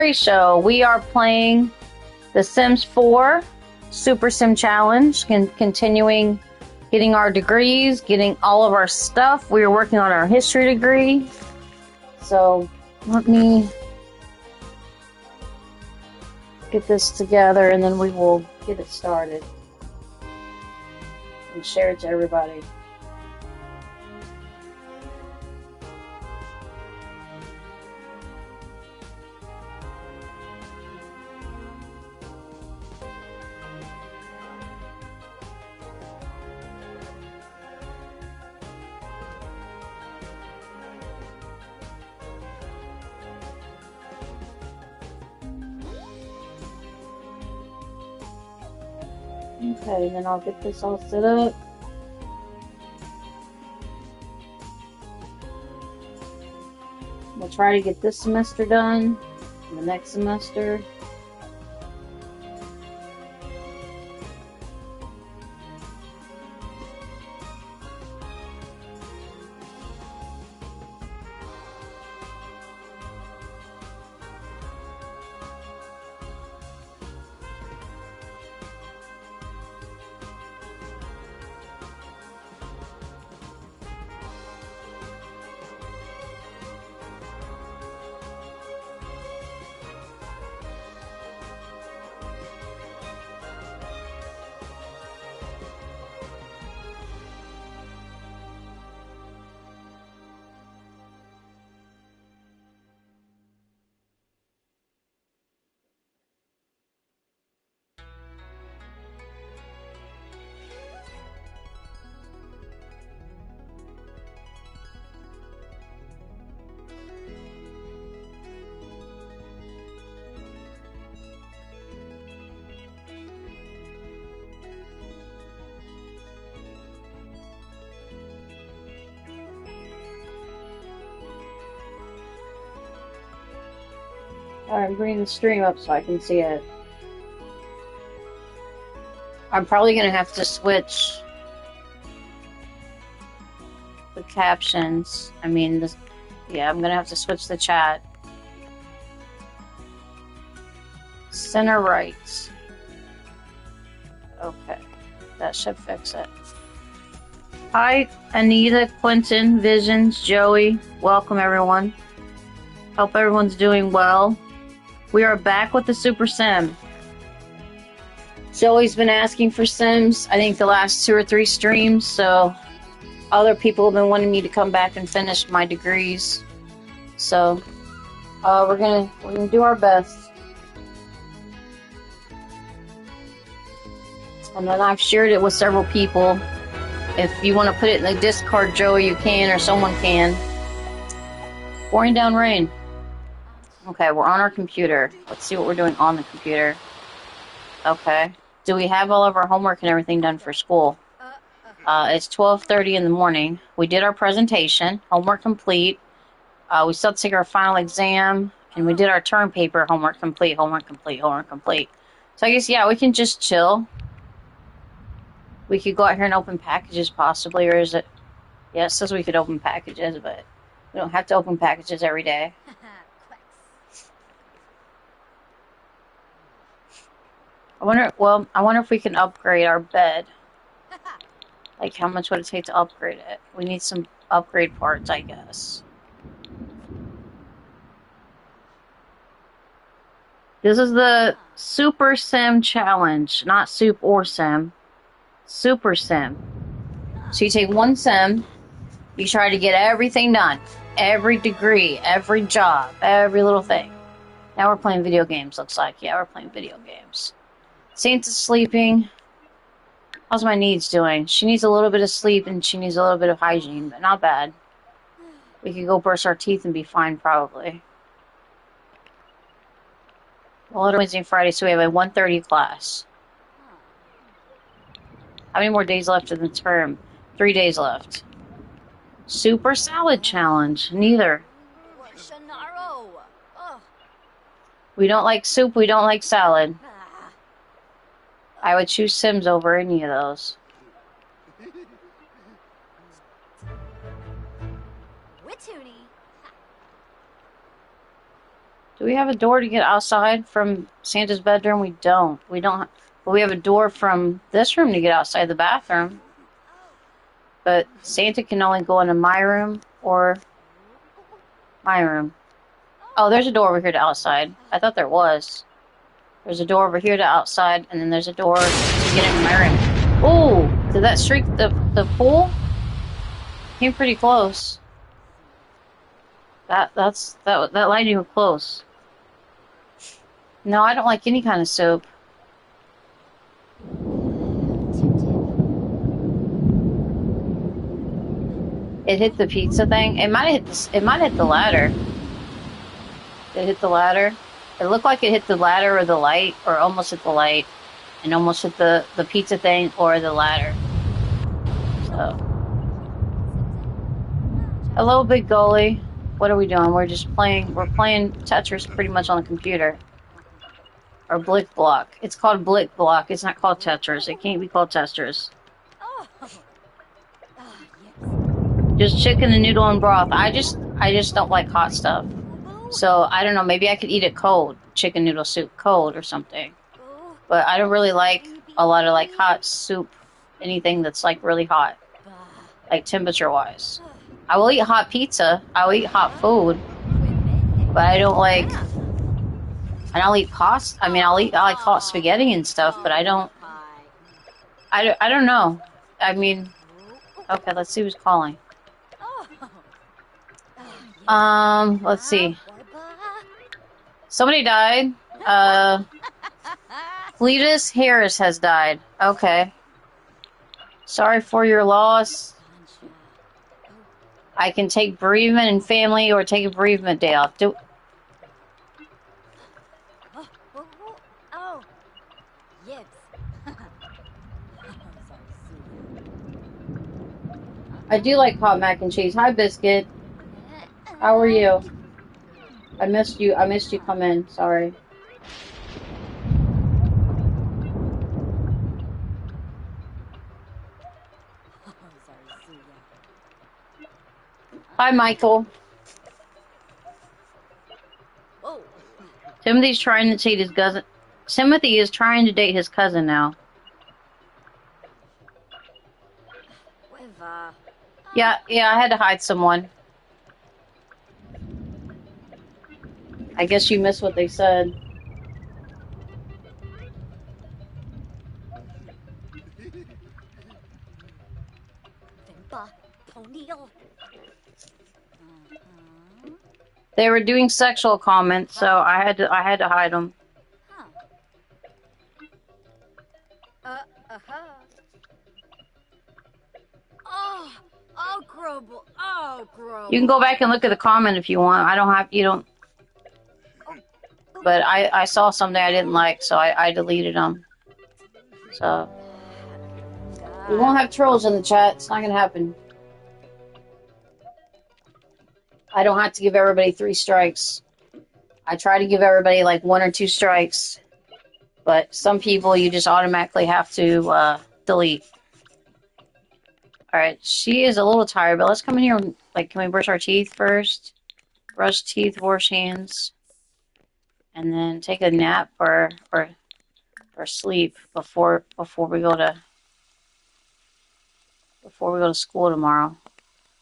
Show. We are playing The Sims 4 Super Sim Challenge, continuing getting our degrees, getting all of our stuff. We are working on our history degree. So let me get this together and then we will get it started and share it to everybody. Okay, and then I'll get this all set up. We'll try to get this semester done, and the next semester. Alright, I'm bringing the stream up so I can see it. I'm probably going to have to switch the captions. I mean, yeah, I'm going to have to switch the chat. Center right. Okay, that should fix it. Hi, Anita, Quentin, Visions, Joey. Welcome, everyone. Hope everyone's doing well. We are back with the Super Sim. Joey's been asking for Sims, I think the last 2 or 3 streams, so other people have been wanting me to come back and finish my degrees. So we're gonna do our best. And then I've shared it with several people. If you want to put it in the Discord, Joey, you can, or someone can. Pouring down rain. Okay, we're on our computer. Let's see what we're doing on the computer. Okay. Do we have all of our homework and everything done for school? It's 12:30 in the morning. We did our presentation. Homework complete. We still have to take our final exam. And we did our term paper. Homework complete, homework complete, homework complete. So I guess, yeah, we can just chill. We could go out here and open packages possibly, or is it... Yeah, it says we could open packages, but we don't have to open packages every day. I wonder if we can upgrade our bed. Like, how much would it take to upgrade it? We need some upgrade parts, I guess. This is the Super Sim Challenge. Not Soup or Sim. Super Sim. So you take one Sim, you try to get everything done. Every degree, every job, every little thing. Now we're playing video games, looks like. Yeah, we're playing video games. Santa's sleeping. How's my needs doing? She needs a little bit of sleep and she needs a little bit of hygiene, but not bad. We could go brush our teeth and be fine, probably. Well, it's Wednesday and Friday, so we have a 1:30 class. How many more days left in the term? 3 days left. Super Salad Challenge. Neither. We don't like soup, we don't like salad. I would choose Sims over any of those. Do we have a door to get outside from Santa's bedroom? We don't. We don't. But we have a door from this room to get outside the bathroom. But Santa can only go into my room or my room. Oh, there's a door over here to outside. I thought there was. There's a door over here to outside, and then there's a door to get into my room. Oh, did that streak the pool? Came pretty close. That light even close. No, I don't like any kind of soap. It hit the pizza thing. It might have hit the ladder. It hit the ladder. It looked like it hit the ladder or the light, or almost hit the light, and almost hit the pizza thing or the ladder. So, hello, big goalie. What are we doing? We're playing Tetris pretty much on the computer. Or Blick Block. It's called Blick Block. It's not called Tetris. It can't be called Tetris. Just chicken and noodle and broth. I just don't like hot stuff. So I don't know. Maybe I could eat it cold, chicken noodle soup cold or something. But I don't really like a lot of like hot soup, anything that's like really hot, like temperature wise. I will eat hot pizza. I will eat hot food, but I don't like. And I'll eat pasta. I mean, I like hot spaghetti and stuff, but I don't know. I mean, okay, let's see who's calling. Let's see. Somebody died. Cletus Harris has died. Okay. Sorry for your loss. I can take bereavement and family or take a bereavement day off. I do like hot mac and cheese. Hi, Biscuit. How are you? I missed you. I missed you come in. Sorry. Hi, Michael. Timothy's trying to date his cousin. Timothy is trying to date his cousin now. Yeah, I had to hide someone. I guess you missed what they said. They were doing sexual comments, so I had to hide them. You can go back and look at the comment if you want. You don't. But I saw something I didn't like, so I deleted them. So we won't have trolls in the chat. It's not gonna happen. I don't have to give everybody 3 strikes. I try to give everybody like 1 or 2 strikes, but some people you just automatically have to delete. All right, she is a little tired, but let's come in here. Like, can we brush our teeth first? Brush teeth, wash hands, and then take a nap or sleep before we go to school tomorrow.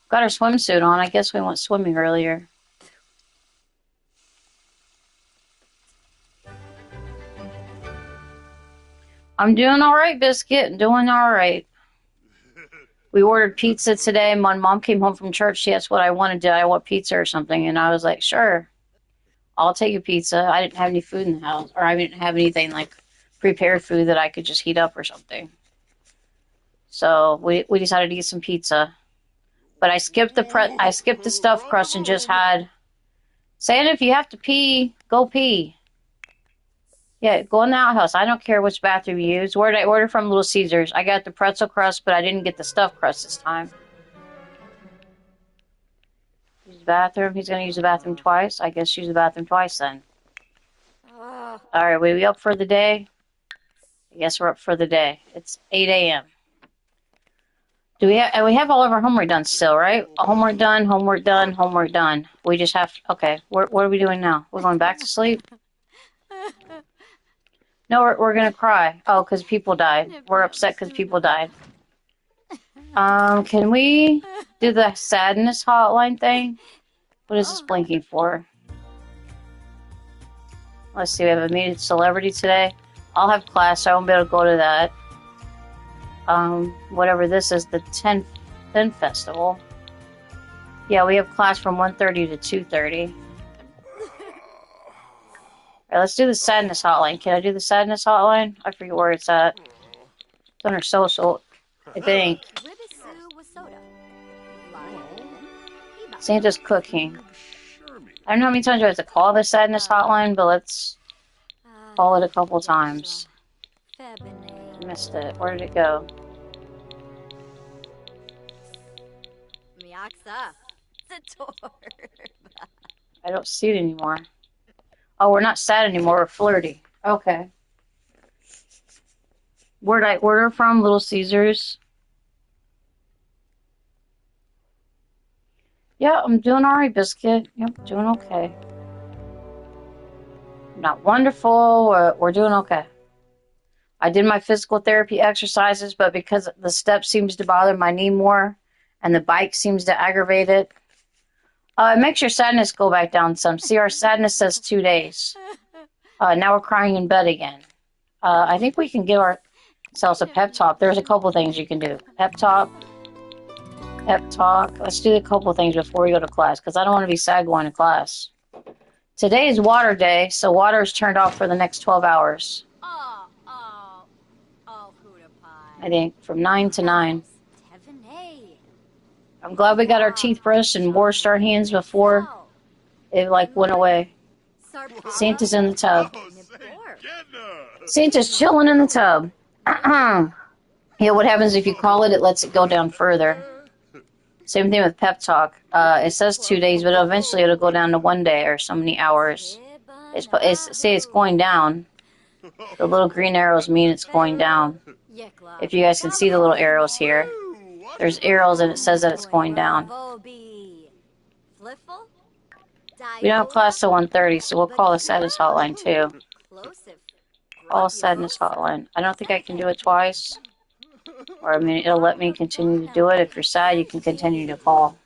Got our swimsuit on. I guess we went swimming earlier. I'm doing all right, Biscuit. Doing all right. We ordered pizza today. My mom came home from church. She asked what I wanted. Did I want pizza or something? And I was like, sure. I'll take a pizza. I didn't have any food in the house. Or I didn't have anything like prepared food that I could just heat up or something. So we decided to get some pizza. But I skipped the stuffed crust and just had... Santa, if you have to pee, go pee. Yeah, go in the outhouse. I don't care which bathroom you use. Where did I order from? Little Caesars. I got the pretzel crust, but I didn't get the stuffed crust this time. Use the bathroom. He's going to use the bathroom twice. I guess use the bathroom twice then. All right, we up for the day? I guess we're up for the day. It's 8 a.m. Do we have all of our homework done still, right? Homework done, homework done, homework done. We just have, okay, what are we doing now? We're going back to sleep? No, we're gonna cry. Oh, because people died. We're upset because people died. Can we do the sadness hotline thing? What is this blinking for? Let's see, we have a meeting celebrity today. I'll have class, so I won't be able to go to that. Whatever this is, the 10 Festival. Yeah, we have class from 1:30 to 2:30. Alright, let's do the sadness hotline. Can I do the sadness hotline? I forget where it's at. It's under social, I think. Santa's cooking. I don't know how many times I have to call the sadness hotline, but let's call it a couple times. Missed it. Where did it go? I don't see it anymore. Oh, we're not sad anymore. We're flirty. Okay. Where'd I order from? Little Caesars. Yeah, I'm doing alright, Biscuit. Yep, doing okay. Not wonderful. We're doing okay. I did my physical therapy exercises, but because the step seems to bother my knee more and the bike seems to aggravate it, it makes your sadness go back down some. See, our sadness says 2 days. Now we're crying in bed again. I think we can give ourselves a pep talk. There's a couple things you can do. Pep talk. Pep talk. Let's do a couple things before we go to class, because I don't want to be sad going to class. Today is water day, so water is turned off for the next 12 hours. I think, from 9 to 9. I'm glad we got our teeth brushed and washed our hands before it, went away. Santa's in the tub. Santa's chilling in the tub. Yeah, what happens if you call it, it lets it go down further. Same thing with pep talk. It says 2 days, but eventually it'll go down to 1 day or so many hours. It's going down. The little green arrows mean it's going down. If you guys can see the little arrows here. There's arrows and it says that it's going down. We don't have class till 1:30, so we'll call the sadness hotline too. Call sadness hotline. I don't think I can do it twice. Or, I mean, it'll let me continue to do it. If you're sad, you can continue to call.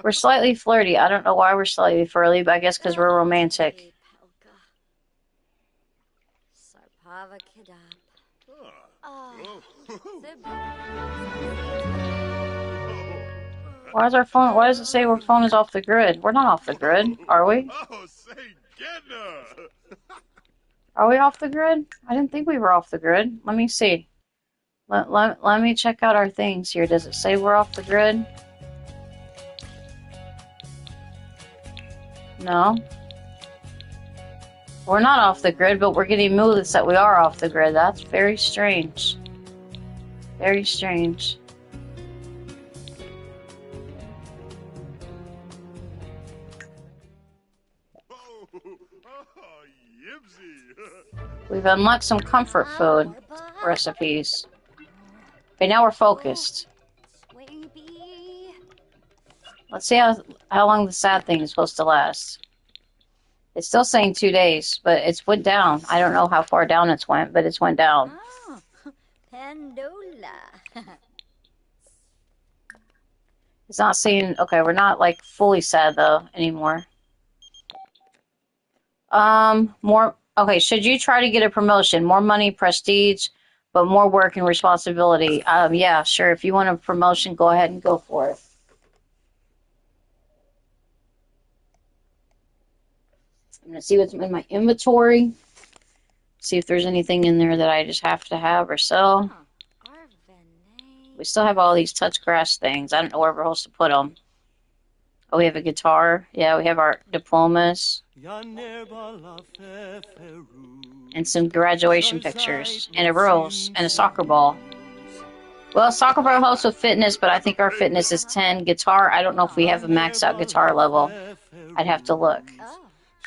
We're slightly flirty. I don't know why we're slightly flirty, but I guess because we're romantic. Why does it say our phone is off the grid? We're not off the grid, are we? Are we off the grid? I didn't think we were off the grid. Let me see. Let me check out our things here. Does it say we're off the grid? No. We're not off the grid, but we're getting moods that we are off the grid. That's very strange. Very strange. We've unlocked some comfort food recipes. Okay, now we're focused. Let's see how long the sad thing is supposed to last. It's still saying 2 days, but it's went down. I don't know how far down it's went, but it's went down. It's not saying, okay, we're not fully sad though anymore. Okay, should you try to get a promotion? More money, prestige, but more work and responsibility. Yeah, sure. If you want a promotion, go ahead and go for it. I'm going to see what's in my inventory. See if there's anything in there that I just have to have or sell. We still have all these touch grass things. I don't know where we're supposed to put them. Oh, we have a guitar. Yeah, we have our diplomas. And some graduation pictures. And a rose. And a soccer ball. Well, Soccer Bro helps with fitness, but I think our fitness is 10. Guitar, I don't know if we have a maxed out guitar level. I'd have to look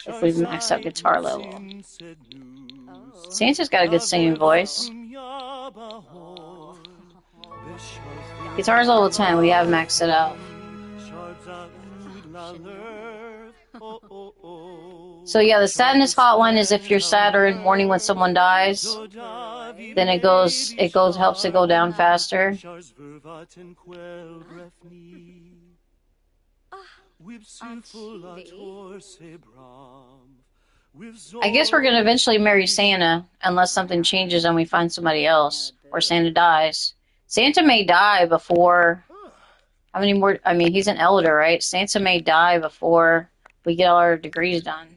if we've maxed out guitar level. Santa's got a good singing voice. Guitar's level 10. We have maxed it out. So yeah, the sadness hotline is if you're sad or in mourning when someone dies, then it helps it go down faster. I guess we're going to eventually marry Santa, unless something changes and we find somebody else, or Santa dies. Santa may die before... How many more... I mean, he's an elder, right? Santa may die before we get all our degrees done.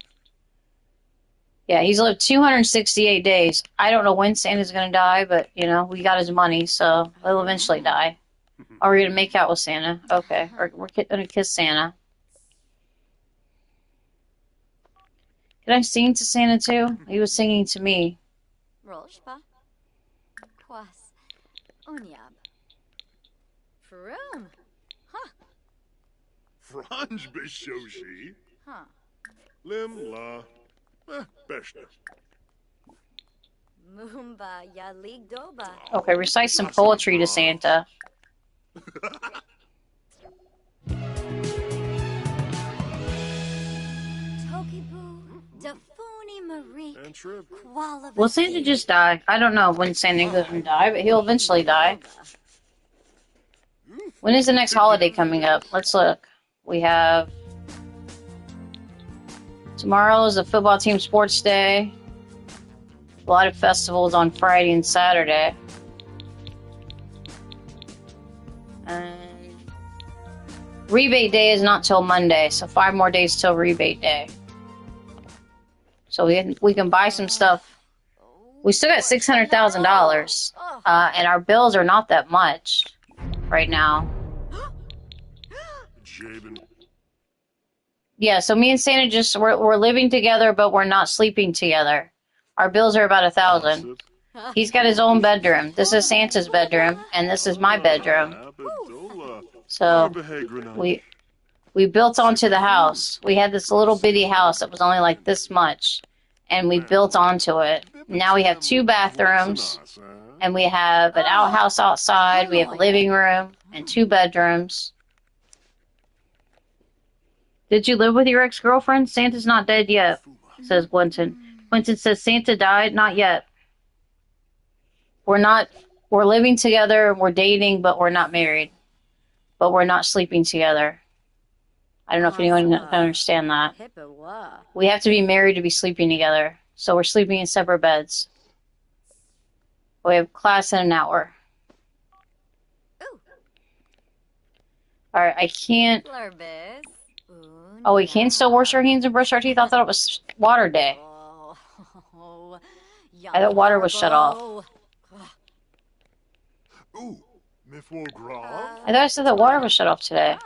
Yeah, he's lived 268 days. I don't know when Santa's going to die, but, you know, we got his money, so he'll eventually die. Or we're going to make out with Santa. Okay, or we're going to kiss Santa. Did I sing to Santa too? He was singing to me. Rolshpa. Kwas. Unyab. Froom. Huh. Franj Bishoshi. Huh. Lim la. Beshna. Mumba Yalig Doba. Okay, recite some poetry to Santa. Will Santa just die? I don't know when Santa doesn't die, but he'll eventually die. When is the next holiday coming up? Let's look. We have... Tomorrow is a football team sports day. A lot of festivals on Friday and Saturday. And rebate day is not till Monday, so 5 more days till rebate day. So we can buy some stuff. We still got $600,000, and our bills are not that much right now. Yeah, so me and Santa we're living together, but we're not sleeping together. Our bills are about $1,000. He's got his own bedroom. This is Santa's bedroom, and this is my bedroom. So we built onto the house. We had this little bitty house that was only like this much, and we built onto it. Now we have 2 bathrooms, and we have an outhouse outside. We have a living room and 2 bedrooms. Did you live with your ex-girlfriend? Santa's not dead yet, says Quentin. Quentin says Santa died? Not yet. We're living together, we're dating, but we're not married. But we're not sleeping together. I don't know if anyone can understand that. We have to be married to be sleeping together. So we're sleeping in separate beds. We have class in an hour. Alright, I can't... Oh, we can still wash our hands and brush our teeth? I thought it was water day. I thought water was shut off. I thought I said that water was shut off today.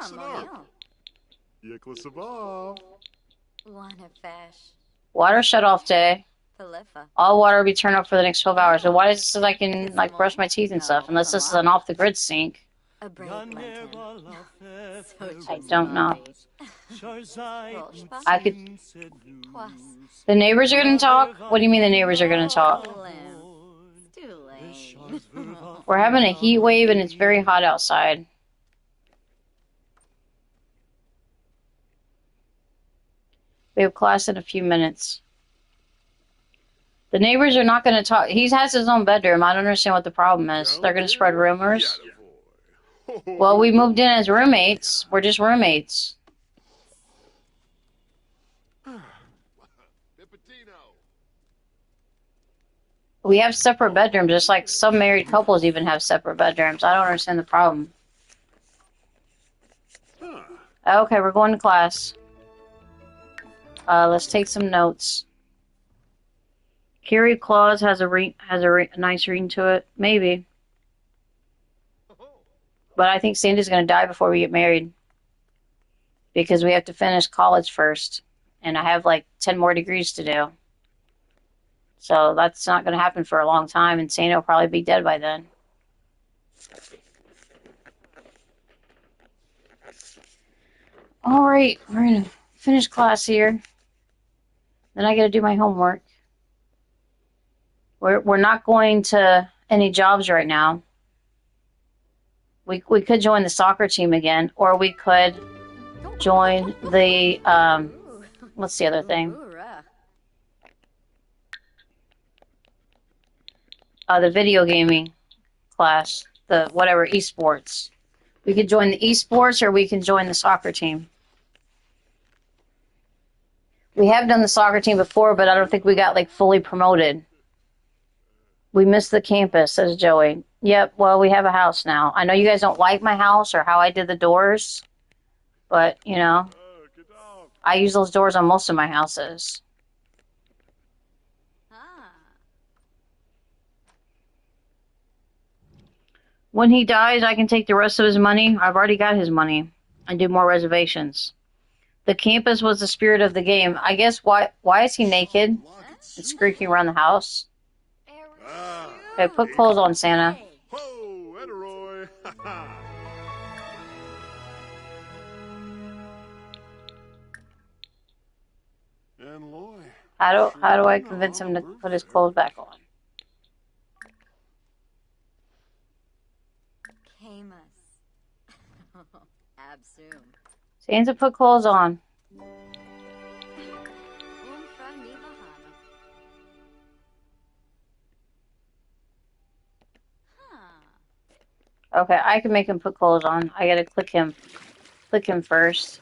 Water shut off day. All water will be turned off for the next 12 hours. And why does it say I can like brush my teeth and stuff? Unless this is an off-the-grid sink. I don't know. I could... The neighbors are going to talk? What do you mean the neighbors are going to talk? We're having a heat wave and it's very hot outside. We have class in a few minutes. The neighbors are not going to talk. He has his own bedroom. I don't understand what the problem is. They're going to spread rumors. Well, we moved in as roommates. We're just roommates. We have separate bedrooms, just like some married couples even have separate bedrooms. I don't understand the problem. Okay, we're going to class. Let's take some notes. Carrie Claus has a nice ring to it. Maybe. But I think Santa's going to die before we get married. Because we have to finish college first. And I have like 10 more degrees to do. So that's not going to happen for a long time. And Santa will probably be dead by then. All right, we're gonna finish class here. Then I gotta do my homework. We're not going to any jobs right now. We could join the soccer team again, or we could join the what's the other thing? The video gaming class, the whatever esports. We could join the esports, or we can join the soccer team. We have done the soccer team before, but I don't think we got like fully promoted. We missed the campus, says Joey. Yep, well, we have a house now. I know you guys don't like my house or how I did the doors, but, you know, I use those doors on most of my houses. When he dies, I can take the rest of his money. I've already got his money and do more reservations. The campus was the spirit of the game. I guess why is he naked and squeaking around the house? Okay, put clothes on, Santa. Ho, Edroy. And Loy. How do I convince him to put his clothes back on? Santa, put clothes on. Okay, I can make him put clothes on. I gotta click him first.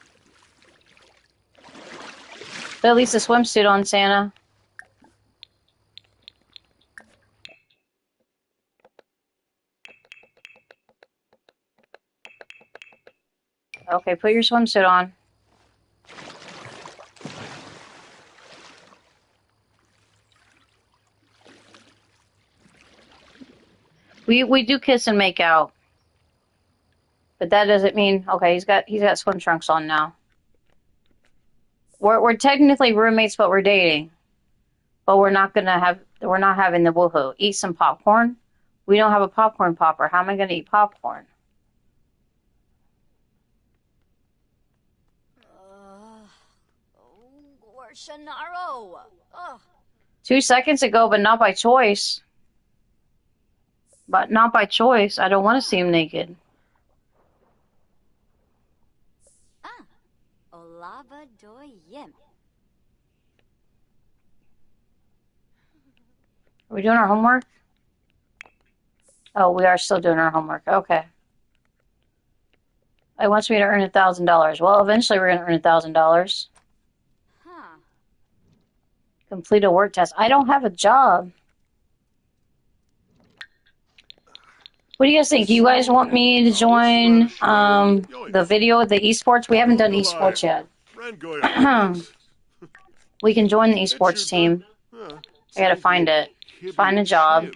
But at least a swimsuit on, Santa. Okay, put your swimsuit on. We do kiss and make out. But that doesn't mean okay, he's got swim trunks on now. We're technically roommates, but we're dating. But we're not having the woohoo. Eat some popcorn. We don't have a popcorn popper. How am I gonna eat popcorn? 2 seconds ago, but not by choice. But not by choice. I don't want to see him naked. Are we doing our homework? Oh, we are still doing our homework. Okay. It wants me to earn $1,000. Well, eventually we're going to earn $1,000. Complete a work test. I don't have a job. What do you guys think? Do you guys want me to join the esports? We haven't done esports yet. We can join the esports team. I gotta find it. Find a job.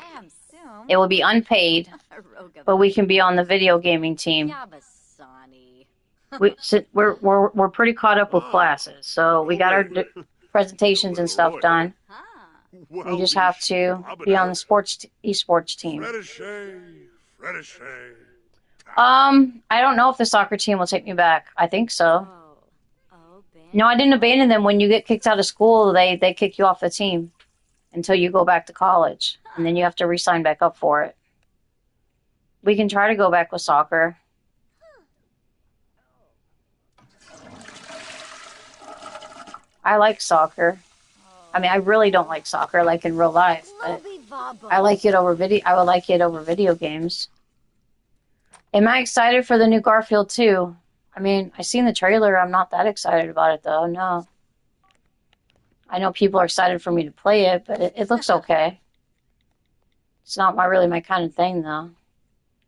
It will be unpaid, but we can be on the video gaming team. We're pretty caught up with classes, so we got our presentations and stuff done. We just have to be on the esports team. I don't know if the soccer team will take me back. I think so. No, I didn't abandon them. When you get kicked out of school, they kick you off the team until you go back to college, and then you have to re-sign back up for it. We can try to go back with soccer. I like soccer. I mean, I really don't like soccer like in real life, but I like it over video. I would like it over video games. Am I excited for the new Garfield 2? I mean, I seen the trailer. I'm not that excited about it, though. No. I know people are excited for me to play it, but it looks okay. It's not really my kind of thing, though.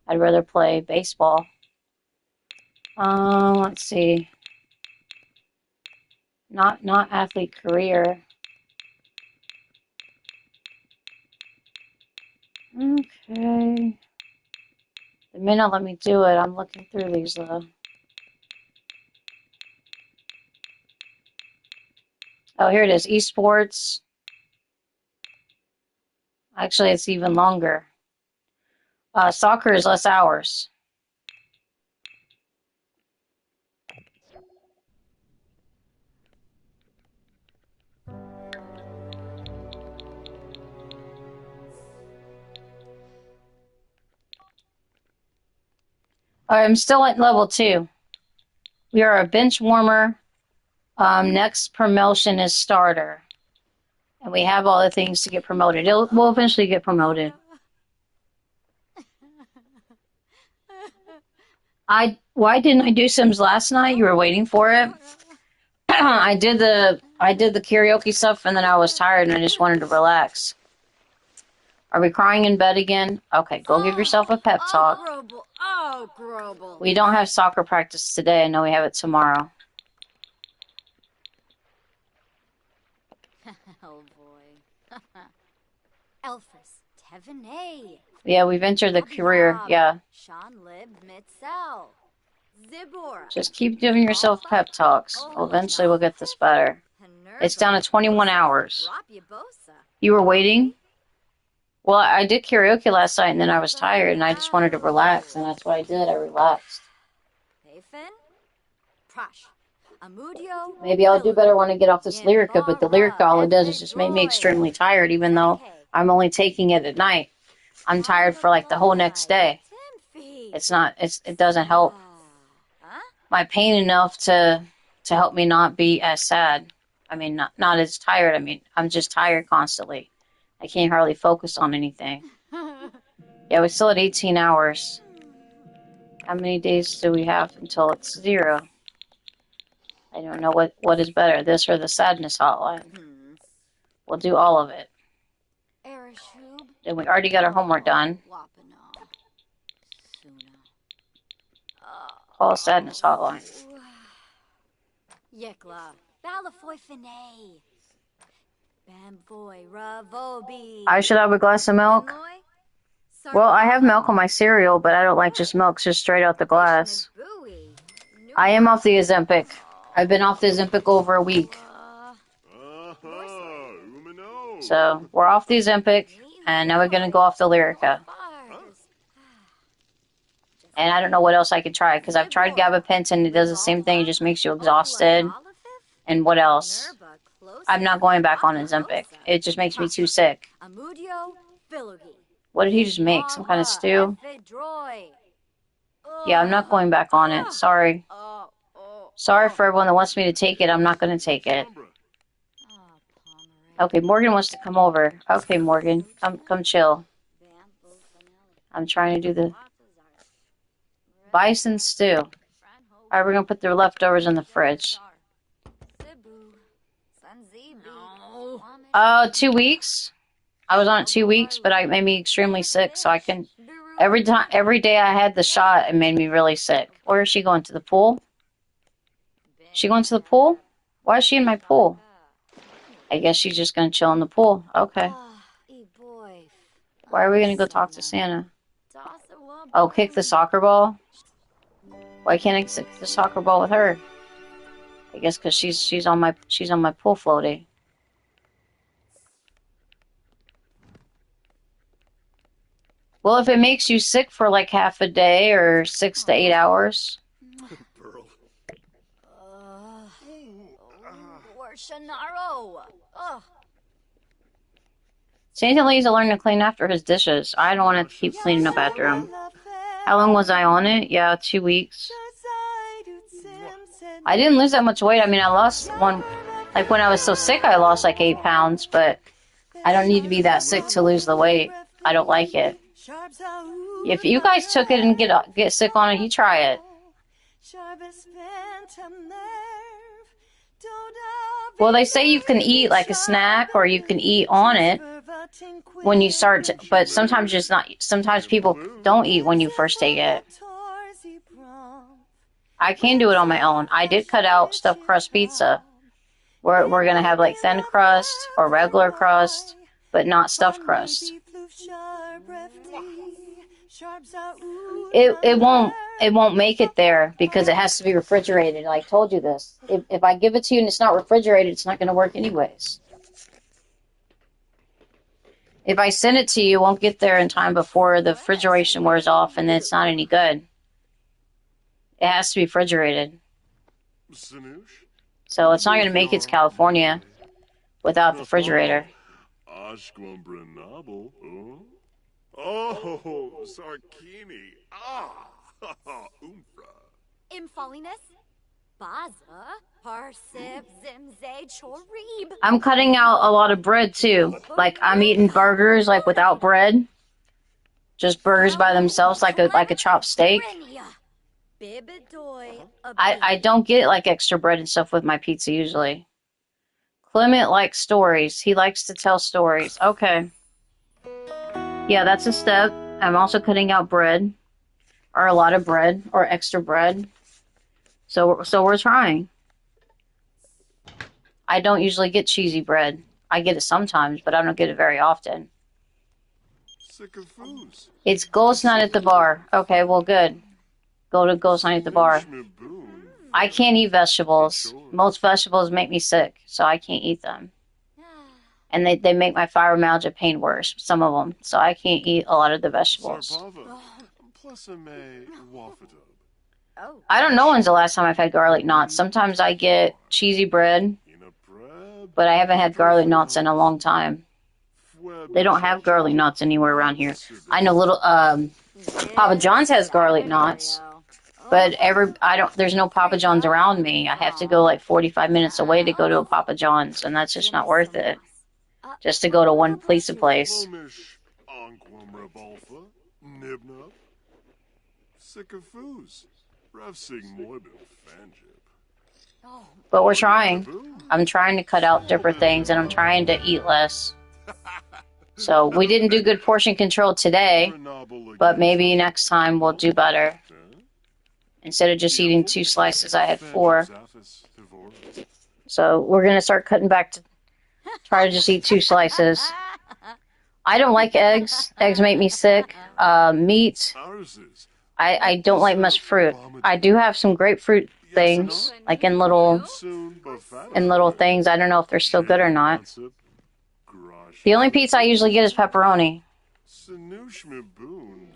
I'd rather play baseball. Let's see. Not athlete career. Okay. They may not let me do it. I'm looking through these, though. Oh, here it is. Esports. Actually, it's even longer. Soccer is less hours. I'm still at level 2. We are a bench warmer. Next promotion is starter. And we have all the things to get promoted. We'll eventually get promoted. Why didn't I do Sims last night? You were waiting for it. I did the karaoke stuff, and then I was tired and I just wanted to relax. Are we crying in bed again? Okay, go give yourself a pep talk. Oh, Grobel. We don't have soccer practice today. I know we have it tomorrow. Oh, boy. Elfris, Tevenay. Yeah, we've entered the career. Yeah. Sean Lib Mitzel. Zibor. Just keep giving yourself pep talks. Eventually we'll get this better. It's down to 21 hours. You were waiting? Well, I did karaoke last night, and then I was tired, and I just wanted to relax, and that's what I did. I relaxed. Maybe I'll do better when I get off this Lyrica, but the Lyrica, all it does is just make me extremely tired, even though I'm only taking it at night. I'm tired for, like, the whole next day. It doesn't help my pain enough to help me not be as sad. I mean, not as tired. I mean, I'm just tired constantly. I can't hardly focus on anything. Yeah, we're still at 18 hours. How many days do we have until it's 0? I don't know what is better, this or the sadness hotline. We'll do all of it. And we already got our homework done. Call sadness hotline. Yekla, Balafoy Finay. Bamboy Ravobi. I should have a glass of milk. Well, I have milk on my cereal, but I don't like just milk, just straight out the glass. I am off the Ozempic. I've been off the Ozempic over a week. So, we're off the Ozempic, and now we're going to go off the Lyrica. And I don't know what else I could try, because I've tried gabapentin, and it does the same thing. It just makes you exhausted. And what else? I'm not going back on Ozempic. It just makes me too sick. What did he just make? Some kind of stew? Yeah, I'm not going back on it. Sorry. Sorry for everyone that wants me to take it. I'm not going to take it. Okay, Morgan wants to come over. Okay, Morgan. Come chill. I'm trying to do the bison stew. Alright, we're going to put the leftovers in the fridge. 2 weeks. I was on it 2 weeks, but it made me extremely sick, so I can... Every day I had the shot, it made me really sick. Where is she going? To the pool? She going to the pool? Why is she in my pool? I guess she's just going to chill in the pool. Okay. Why are we going to go talk to Santa? Oh, kick the soccer ball? Why can't I kick the soccer ball with her? I guess because she's on my pool floaty. Well, if it makes you sick for like half a day or 6 to 8 hours. Santa needs to learn to clean after his dishes. I don't want to keep cleaning up after him. How long was I on it? Yeah, 2 weeks. I didn't lose that much weight. I mean, I lost one... Like, when I was so sick, I lost like 8 pounds, but I don't need to be that sick to lose the weight. I don't like it. If you guys took it and get sick on it, you try it. Well, they say you can eat like a snack or you can eat on it when you start to, but sometimes just not. Sometimes people don't eat when you first take it. I can do it on my own. I did cut out stuffed crust pizza. We're going to have like thin crust or regular crust, but not stuffed crust. It won't make it there because it has to be refrigerated. I told you this. If I give it to you and it's not refrigerated, it's not going to work anyways. If I send it to you, it won't get there in time before the refrigeration wears off, and then it's not any good. It has to be refrigerated. So it's not going to make it to California without the refrigerator. Oh, Sarkini. Ah, umfra. Imfolinus. Baza. Parsip. Zimze. Chorib. I'm cutting out a lot of bread, too. Like, I'm eating burgers, like, without bread. Just burgers by themselves, like a chopped steak. I don't get, like, extra bread and stuff with my pizza, usually. Clement likes stories. He likes to tell stories. Okay. Yeah, that's a step. I'm also cutting out bread. Or a lot of bread. Or extra bread. So we're trying. I don't usually get cheesy bread. I get it sometimes, but I don't get it very often. It's Ghost Night at the bar. Okay, well, good. Go to Ghost Night at the bar. I can't eat vegetables. Most vegetables make me sick, so I can't eat them. And they make my fibromyalgia pain worse, some of them. So I can't eat a lot of the vegetables. I don't know when's the last time I've had garlic knots. Sometimes I get cheesy bread, but I haven't had garlic knots in a long time. They don't have garlic knots anywhere around here. I know little Papa John's has garlic knots, but there's no Papa John's around me. I have to go like 45 minutes away to go to a Papa John's, and that's just not worth it. Just to go to one place. But we're trying. I'm trying to cut out different things, and I'm trying to eat less. So we didn't do good portion control today, but maybe next time we'll do better. Instead of just eating 2 slices, I had 4. So we're going to start cutting back to try to just eat 2 slices. I don't like eggs. Eggs make me sick. Meat. I don't like much fruit. I do have some grapefruit things, like in little things. I don't know if they're still good or not. The only pizza I usually get is pepperoni.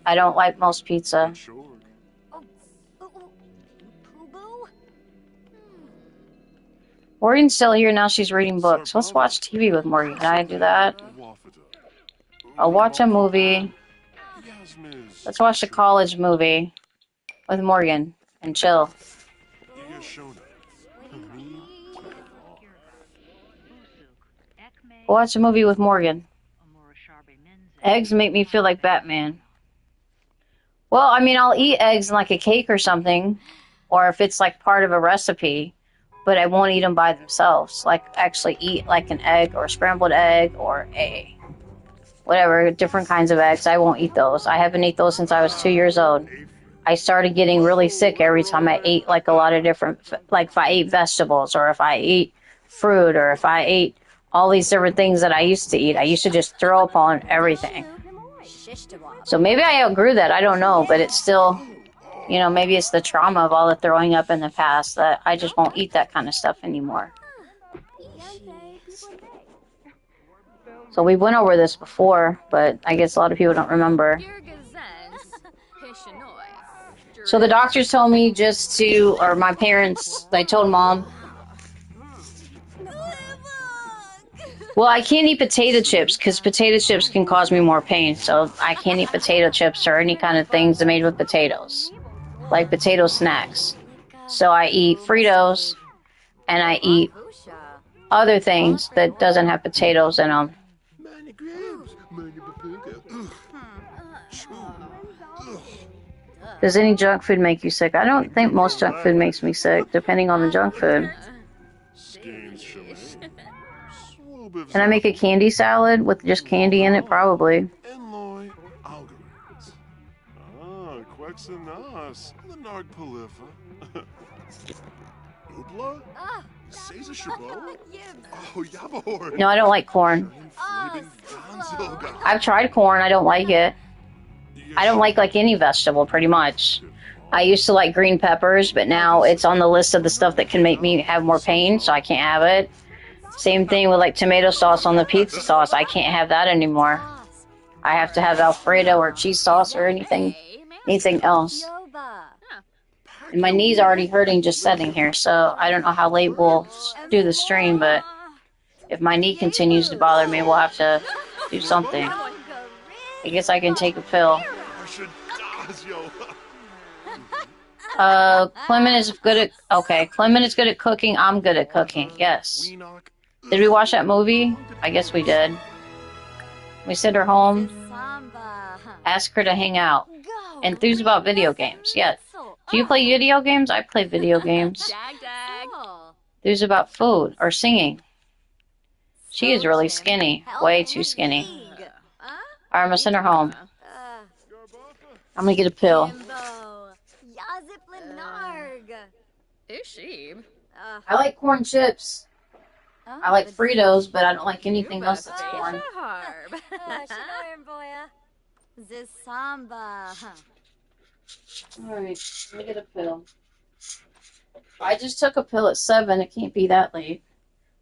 I don't like most pizza. Morgan's still here now. She's reading books. Let's watch TV with Morgan. Can I do that? I'll watch a movie. Let's watch a college movie with Morgan and chill. We'll watch a movie with Morgan. Eggs make me feel like Batman. Well, I mean, I'll eat eggs in like a cake or something, or if it's like part of a recipe, but I won't eat them by themselves. Like, actually eat like an egg or a scrambled egg or whatever, different kinds of eggs. I won't eat those. I haven't eaten those since I was 2 years old. I started getting really sick every time I ate like a lot of different, like if I ate vegetables or if I ate fruit or if I ate all these different things that I used to eat. I used to just throw up on everything. So maybe I outgrew that. I don't know, but it's still, maybe it's the trauma of all the throwing up in the past that I just won't eat that kind of stuff anymore. So we went over this before, but I guess a lot of people don't remember. So the doctors told me or my parents, they told Mom, well, I can't eat potato chips because potato chips can cause me more pain. So I can't eat potato chips or any kind of things made with potatoes, like potato snacks. So I eat Fritos and I eat other things that doesn't have potatoes in them. Does any junk food make you sick? I don't think most junk food makes me sick, depending on the junk food. Can I make a candy salad with just candy in it? Probably. No, I don't like corn. I've tried corn. I don't like it. I don't like any vegetable, pretty much. I used to like green peppers, but now it's on the list of the stuff that can make me have more pain, so I can't have it. Same thing with like tomato sauce on the pizza sauce. I can't have that anymore. I have to have Alfredo or cheese sauce or anything else. Yoba. And my knee's already hurting just sitting here, so I don't know how late we'll do the stream, but if my knee continues to bother me, we'll have to do something. I guess I can take a pill. Clement is good at... Okay, Clement is good at cooking. I'm good at cooking. Yes. Did we watch that movie? I guess we did. We sent her home. Ask her to hang out. Enthused about video games. Yeah. Do you play video games? I play video games. Enthused about food or singing. She is really skinny. Way too skinny. Alright, I'm gonna send her home. I'm gonna get a pill. I like corn chips. I like Fritos, but I don't like anything else that's corn. Alright, let me get a pill. I just took a pill at 7. It can't be that late.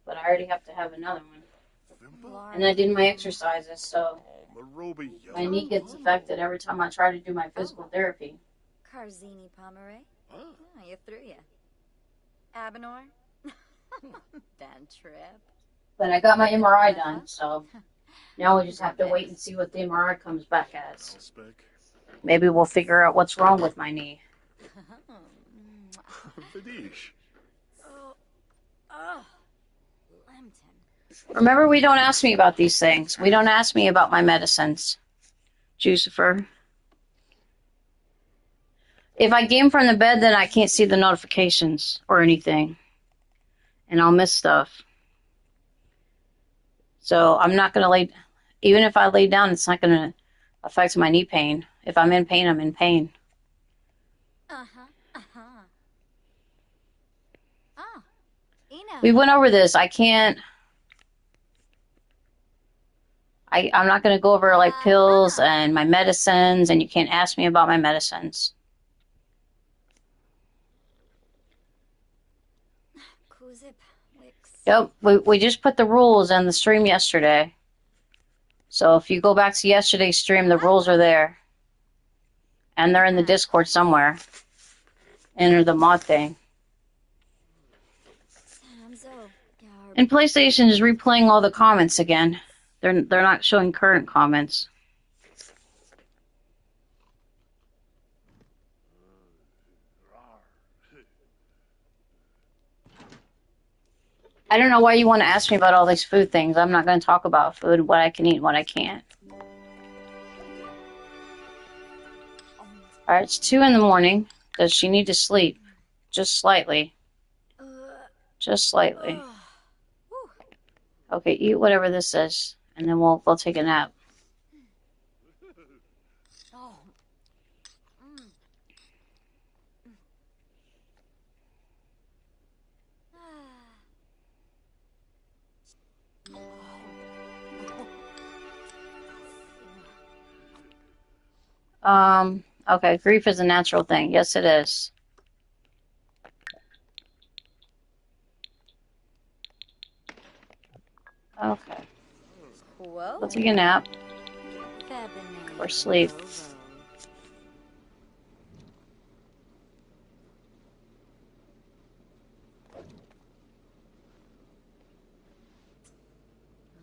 But I already have to have another one. And I did my exercises, so my knee gets affected every time I try to do my physical therapy. Carzini Pomeray? Oh, you threw ya. Abenor? Bad trip. But I got my MRI done, so now we just have to wait and see what the MRI comes back as. Maybe we'll figure out what's wrong with my knee. Remember, we don't ask me about these things. We don't ask me about my medicines. Jucifer. If I game from the bed, then I can't see the notifications or anything. And I'll miss stuff. So I'm not going to lay... Even if I lay down, it's not going to affect my knee pain. If I'm in pain, I'm in pain. We went over this. I can't... I'm not going to go over like pills and my medicines, and you can't ask me about my medicines. Yep, we just put the rules in the stream yesterday. So if you go back to yesterday's stream, the rules are there. And they're in the Discord somewhere. Enter the mod thing. And PlayStation is replaying all the comments again. They're not showing current comments. I don't know why you want to ask me about all these food things. I'm not going to talk about food, what I can eat and what I can't. Alright, it's 2 in the morning. Does she need to sleep? Just slightly. Just slightly. Okay, eat whatever this is, and then we'll take a nap. Okay, grief is a natural thing. Yes, it is. Okay. We'll take a nap. Or sleep.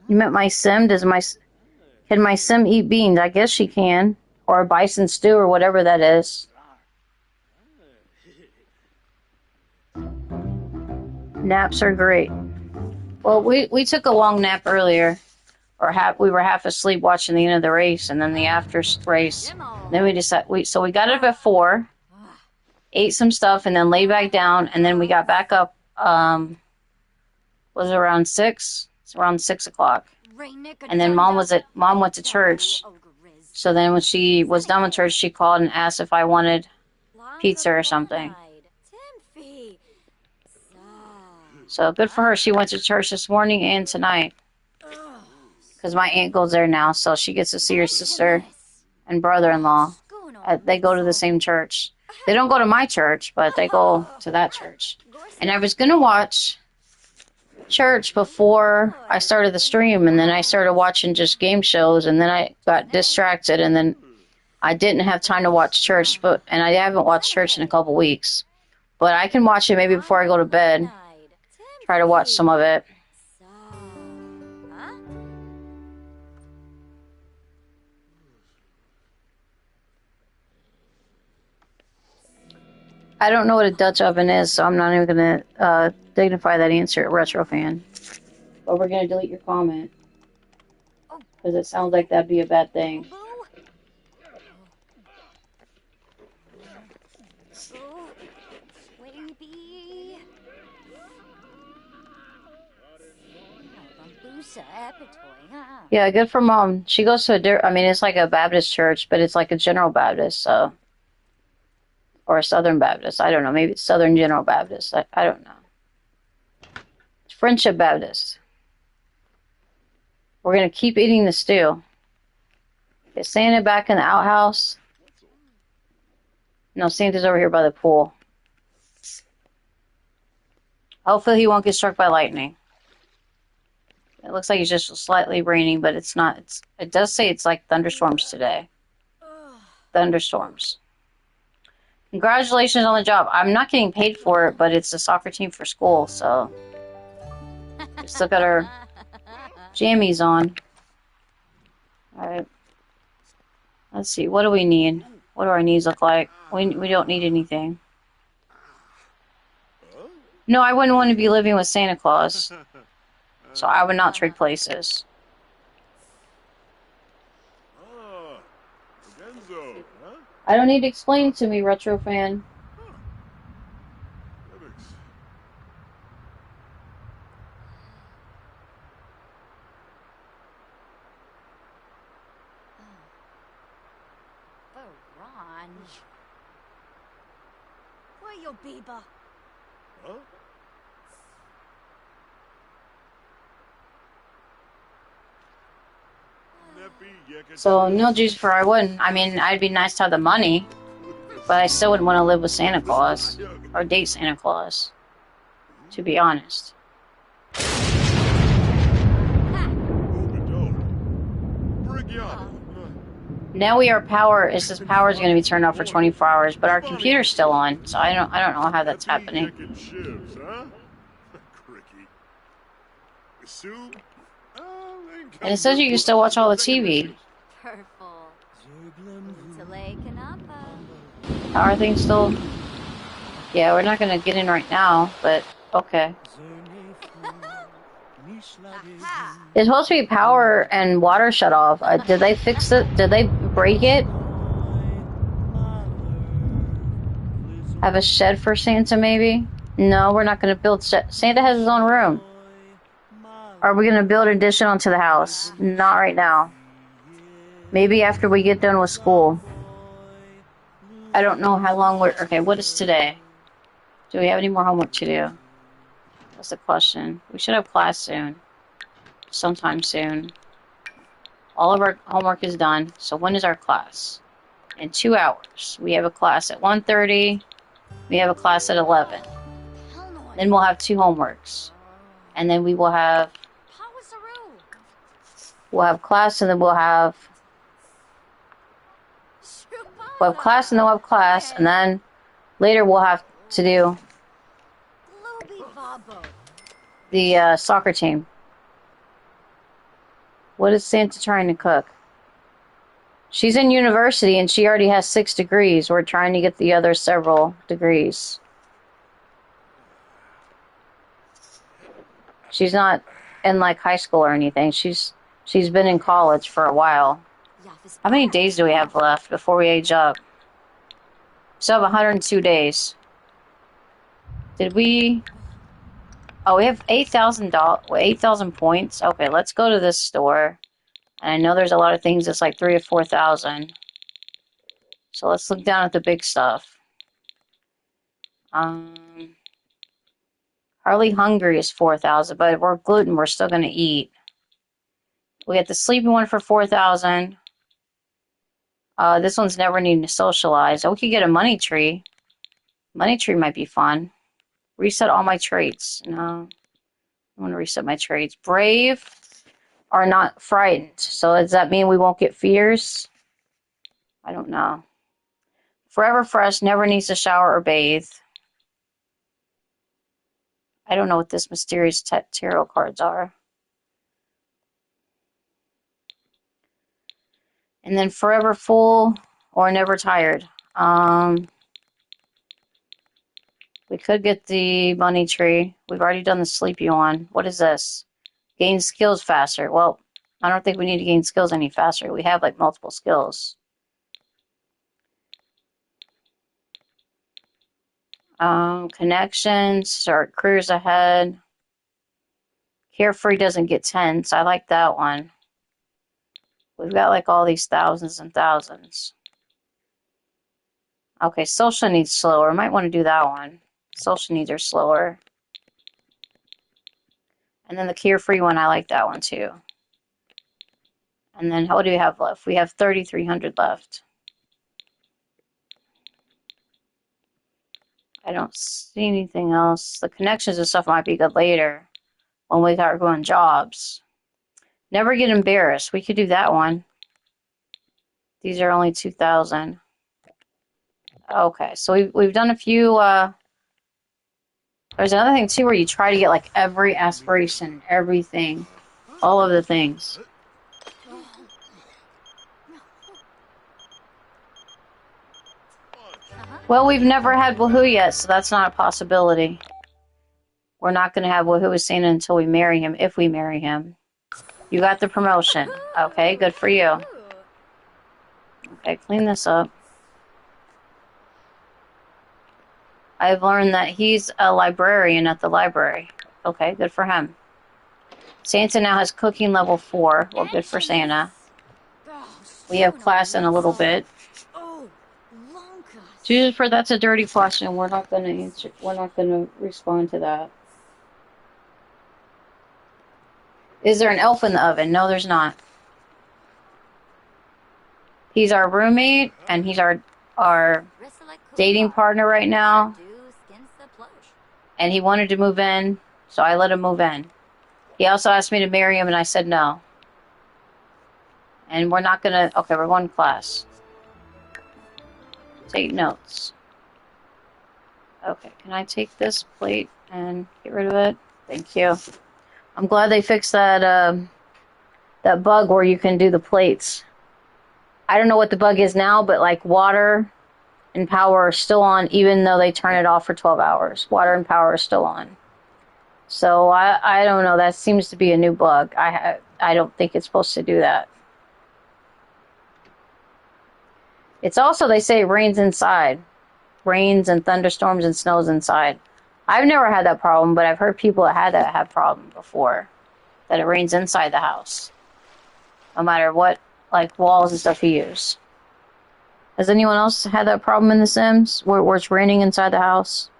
You met my sim? Can my sim eat beans? I guess she can. Or a bison stew or whatever that is. Naps are great. Well, we took a long nap earlier. We were half asleep watching the end of the race and then the after race. Then we decided, so we got up at 4, ate some stuff, and then lay back down, and then we got back up, was it around 6? It's around 6 o'clock. And then Mom went to church. So then when she was done with church, she called and asked if I wanted pizza or something. So good for her. She went to church this morning and tonight. Because my aunt goes there now, so she gets to see her sister and brother-in-law. They go to the same church. They don't go to my church, but they go to that church. And I was going to watch church before I started the stream, and then I started watching just game shows, and then I got distracted, and then I didn't have time to watch church, and I haven't watched church in a couple weeks. But I can watch it maybe before I go to bed. Try to watch some of it. I don't know what a Dutch oven is, so I'm not even going to dignify that answer at Retrofan. But we're going to delete your comment. Because it sounds like that'd be a bad thing. Yeah, good for Mom. She goes to I mean, it's like a Baptist church, but it's like a General Baptist, so. Or a Southern Baptist. I don't know. Maybe it's Southern General Baptist. I don't know. It's Friendship Baptist. We're going to keep eating the stew. Is Santa back in the outhouse? No, Santa's over here by the pool. Hopefully he won't get struck by lightning. It looks like it's just slightly raining, but it's not. It does say it's like thunderstorms today. Thunderstorms. Congratulations on the job. I'm not getting paid for it, but it's a soccer team for school, so we still got our jammies on. Alright. Let's see. What do we need? What do our needs look like? We don't need anything. No, I wouldn't want to be living with Santa Claus. So I would not trade places. I don't need to explain it to me, Retro Fan. So no juice for I wouldn't. I mean, I'd be nice to have the money, but I still wouldn't want to live with Santa Claus or date Santa Claus, to be honest. Now we are power. It says power is going to be turned off for 24 hours, but our computer's still on, so I don't know how that's happening. And it says you can still watch all the TV. How are things still? Yeah, we're not going to get in right now, but okay. It's supposed to be power and water shut off. Did they fix it? Did they break it? Have a shed for Santa, maybe? No, we're not going to build Santa has his own room. Are we going to build an addition onto the house? Not right now. Maybe after we get done with school. I don't know how long we're... Okay, what is today? Do we have any more homework to do? That's the question. We should have class soon. Sometime soon. All of our homework is done. So when is our class? In 2 hours. We have a class at 1:30. We have a class at 11. Then we'll have 2 homeworks. And then we will have... We'll have class and then we'll have class and then we'll have class. And then later we'll have to do the soccer team. What is Santa trying to cook? She's in university and she already has 6 degrees. We're trying to get the other several degrees. She's not in like high school or anything. She's been in college for a while. How many days do we have left before we age up? Still have 102 days. Did we... Oh, we have $8,000 points. Okay, let's go to this store. And I know there's a lot of things that's like 3,000 to 4,000. So let's look down at the big stuff. Hardly Hungry is 4,000, but if we're gluten, we're still going to eat. We got the sleeping one for 4,000. This one's never needing to socialize. Oh, we could get a money tree. Money tree might be fun. Reset all my traits. No. I want to reset my trades. Brave are not frightened. So does that mean we won't get fears? I don't know. Forever fresh, never needs to shower or bathe. I don't know what this mysterious tarot cards are. And then forever full or never tired. We could get the money tree. We've already done the sleepy one. What is this? Gain skills faster. Well, I don't think we need to gain skills any faster. We have like multiple skills. Connections, start cruise ahead. Carefree doesn't get 10, so I like that one. We've got like all these thousands and thousands. Okay, social needs slower. Might want to do that one. Social needs are slower. And then the carefree one, I like that one too. And then what do we have left? We have 3,300 left. I don't see anything else. The connections and stuff might be good later when we start going jobs. Never get embarrassed. We could do that one. These are only 2,000. Okay, so we've done a few. There's another thing too where you try to get like every aspiration, everything, all of the things. Well, we've never had Woohoo yet, so that's not a possibility. We're not going to have Woohoo with Santa until we marry him, if we marry him. You got the promotion. Okay, good for you. Okay, clean this up. I've learned that he's a librarian at the library. Okay, good for him. Santa now has cooking level 4. Well, good for Santa. We have class in a little bit. Jennifer, that's a dirty question. We're not going to answer. We're not going to respond to that. Is there an elf in the oven? No, there's not. He's our roommate, and he's our dating partner right now. And he wanted to move in, so I let him move in. He also asked me to marry him, and I said no. And we're not going to... Okay, we're going to class. Take notes. Okay, can I take this plate and get rid of it? Thank you. I'm glad they fixed that that bug where you can do the plates. I don't know what the bug is now, but like water and power are still on even though they turn it off for 12 hours. Water and power are still on. So I don't know. That seems to be a new bug. I don't think it's supposed to do that. It's also, they say, it rains inside. Rains and thunderstorms and snows inside. I've never had that problem, but I've heard people that had that have problem before. That it rains inside the house. No matter what, like, walls and stuff you use. Has anyone else had that problem in The Sims? Where it's raining inside the house?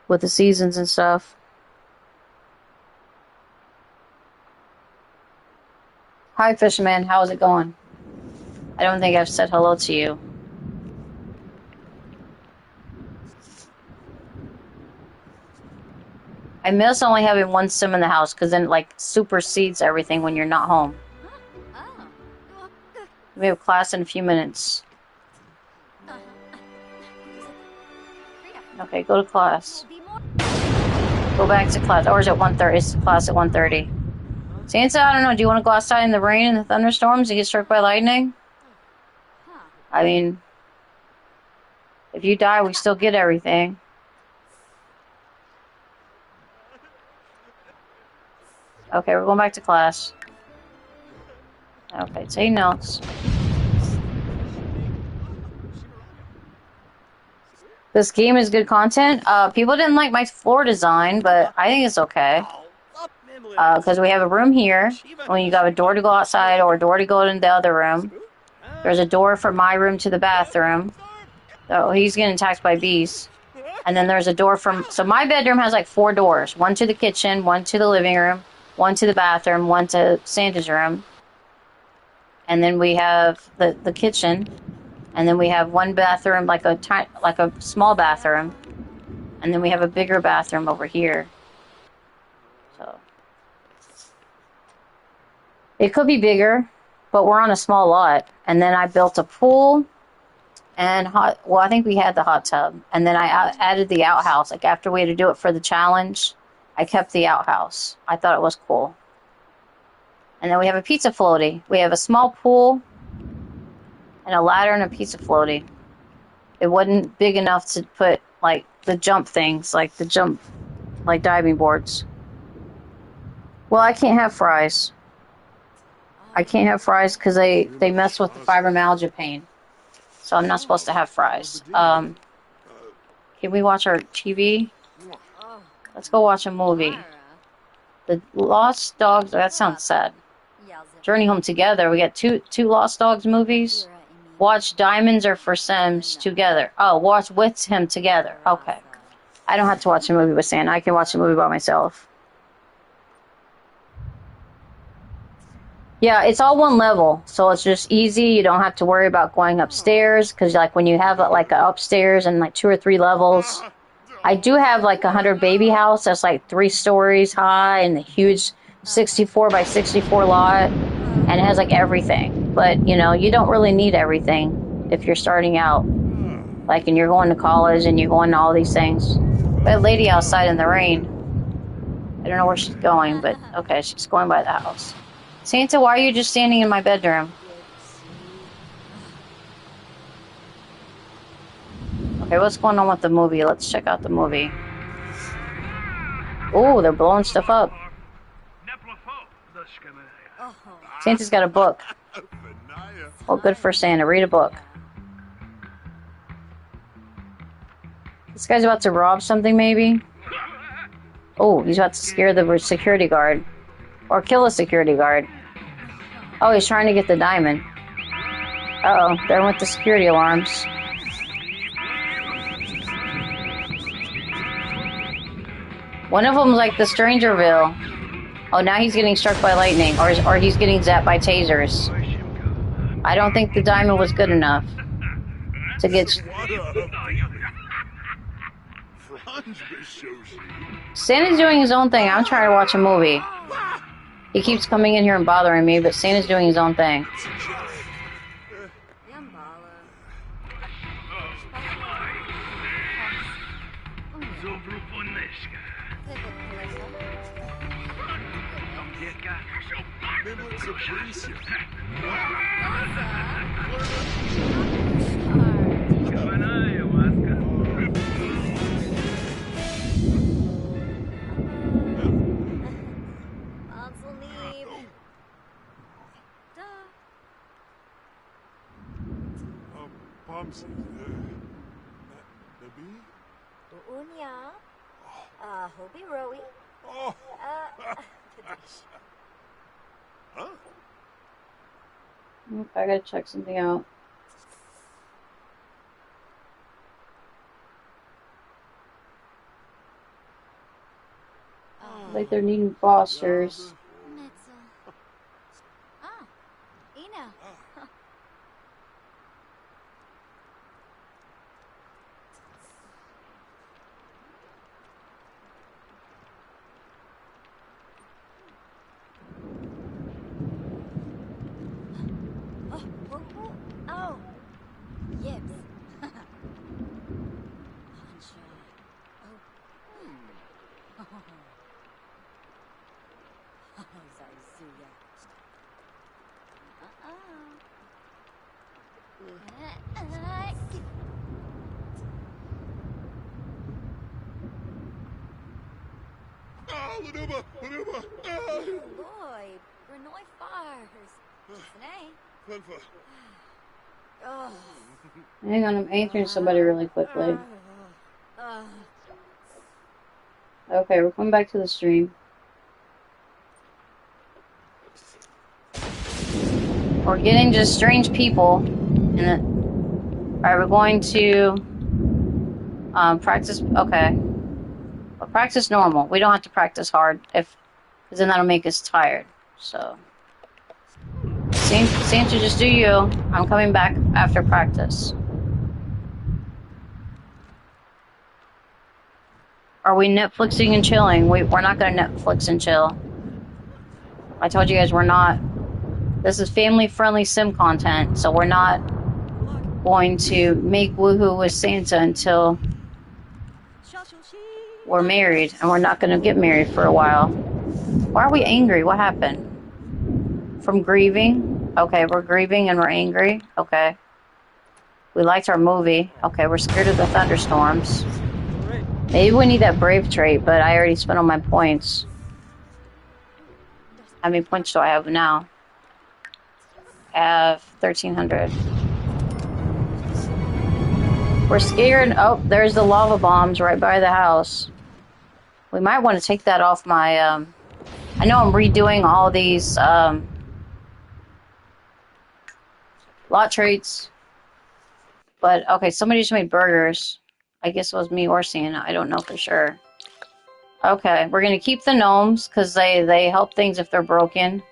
With the seasons and stuff? Hi, Fisherman. How's it going? I don't think I've said hello to you. I miss only having one sim in the house because then it like supersedes everything when you're not home. We have class in a few minutes. Okay, go to class. Go back to class. Or is it 1:30? It's class at 1:30. Santa, I don't know. Do you want to go outside in the rain and the thunderstorms and get struck by lightning? I mean, if you die, we still get everything. Okay, we're going back to class. Okay, take notes. This game is good content. People didn't like my floor design, but I think it's okay. Because we have a room here. When you got a door to go outside or a door to go in the other room. There's a door from my room to the bathroom. So he's getting attacked by bees. And then there's a door from... So my bedroom has like 4 doors. One to the kitchen, one to the living room, one to the bathroom, one to Santa's room. And then we have the kitchen. And then we have one bathroom, like a small bathroom. And then we have a bigger bathroom over here. So It could be bigger, but we're on a small lot. And then I built a pool and well, I think we had the hot tub. And then I added the outhouse. Like after we had to do it for the challenge, I kept the outhouse. I thought it was cool. And then we have a pizza floaty. We have a small pool and a ladder and a pizza floaty. It wasn't big enough to put like the jump things, like diving boards. Well, I can't have fries. I can't have fries because they mess with the fibromyalgia pain. So I'm not supposed to have fries. Can we watch our TV? Let's go watch a movie. The Lost Dogs, that sounds sad. Journey Home Together. We got two Lost Dogs movies. Watch Diamonds Are for Sims together. Oh, watch with him together. Okay. I don't have to watch a movie with Santa. I can watch a movie by myself. Yeah, it's all one level, so it's just easy. You don't have to worry about going upstairs, because like when you have like a upstairs and like 2 or 3 levels. I do have like a 100 baby house that's like 3 stories high and a huge 64 by 64 lot, and it has like everything. But you know, you don't really need everything if you're starting out, like, and you're going to college and you're going to all these things. We have a lady outside in the rain. I don't know where she's going, but okay, she's going by the house. Santa, why are you just standing in my bedroom? Okay, what's going on with the movie? Let's check out the movie. Oh, they're blowing stuff up. Santa's got a book. Well, good for Santa. Read a book. This guy's about to rob something, maybe? Oh, he's about to scare the security guard. Or kill a security guard. Oh, he's trying to get the diamond. Uh-oh, there went the security alarms. One of them's like the Strangerville. Oh, now he's getting struck by lightning. Or he's getting zapped by tasers. I don't think the diamond was good enough to get... Santa's doing his own thing. I'm trying to watch a movie. He keeps coming in here and bothering me, but Santa's doing his own thing. Hobie Rowie. I gotta check something out. Like they're needing fosters. Ina. Oh, yips. Zarzuya. Boy, Renoi Fars. Oh. Hang on, I'm answering somebody really quickly. Okay, we're coming back to the stream. We're getting just strange people. Alright, we're going to practice. Okay. Well, practice normal. We don't have to practice hard, because then that'll make us tired. So, Santa, just do you. I'm coming back after practice. Are we Netflixing and chilling? We're not going to Netflix and chill. I told you guys we're not. This is family-friendly sim content, so we're not going to make woohoo with Santa until we're married, and we're not going to get married for a while. Why are we angry? What happened? From grieving? Okay, we're grieving and we're angry. Okay. We liked our movie. Okay, we're scared of the thunderstorms. Maybe we need that brave trait, but I already spent all my points. How many points do I have now? I have 1,300. We're scared. Oh, there's the lava bombs right by the house. We might want to take that off my, I know I'm redoing all these, lot traits. But, okay, somebody just made burgers. I guess it was me or Santa. I don't know for sure. Okay, we're going to keep the gnomes, because they help things if they're broken.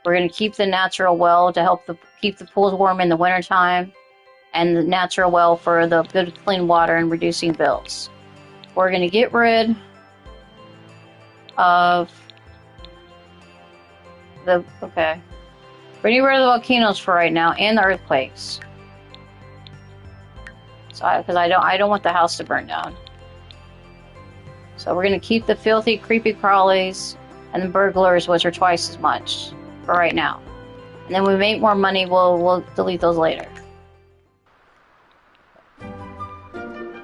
We're going to keep the natural well to help keep the pools warm in the wintertime. And the natural well for the good clean water and reducing bills. We're going to get rid of the... Okay. We're getting rid of the volcanoes for right now, and the earthquakes. So, because I don't want the house to burn down. So we're going to keep the filthy, creepy crawlies and the burglars, which are twice as much for right now. And then when we make more money, we'll delete those later.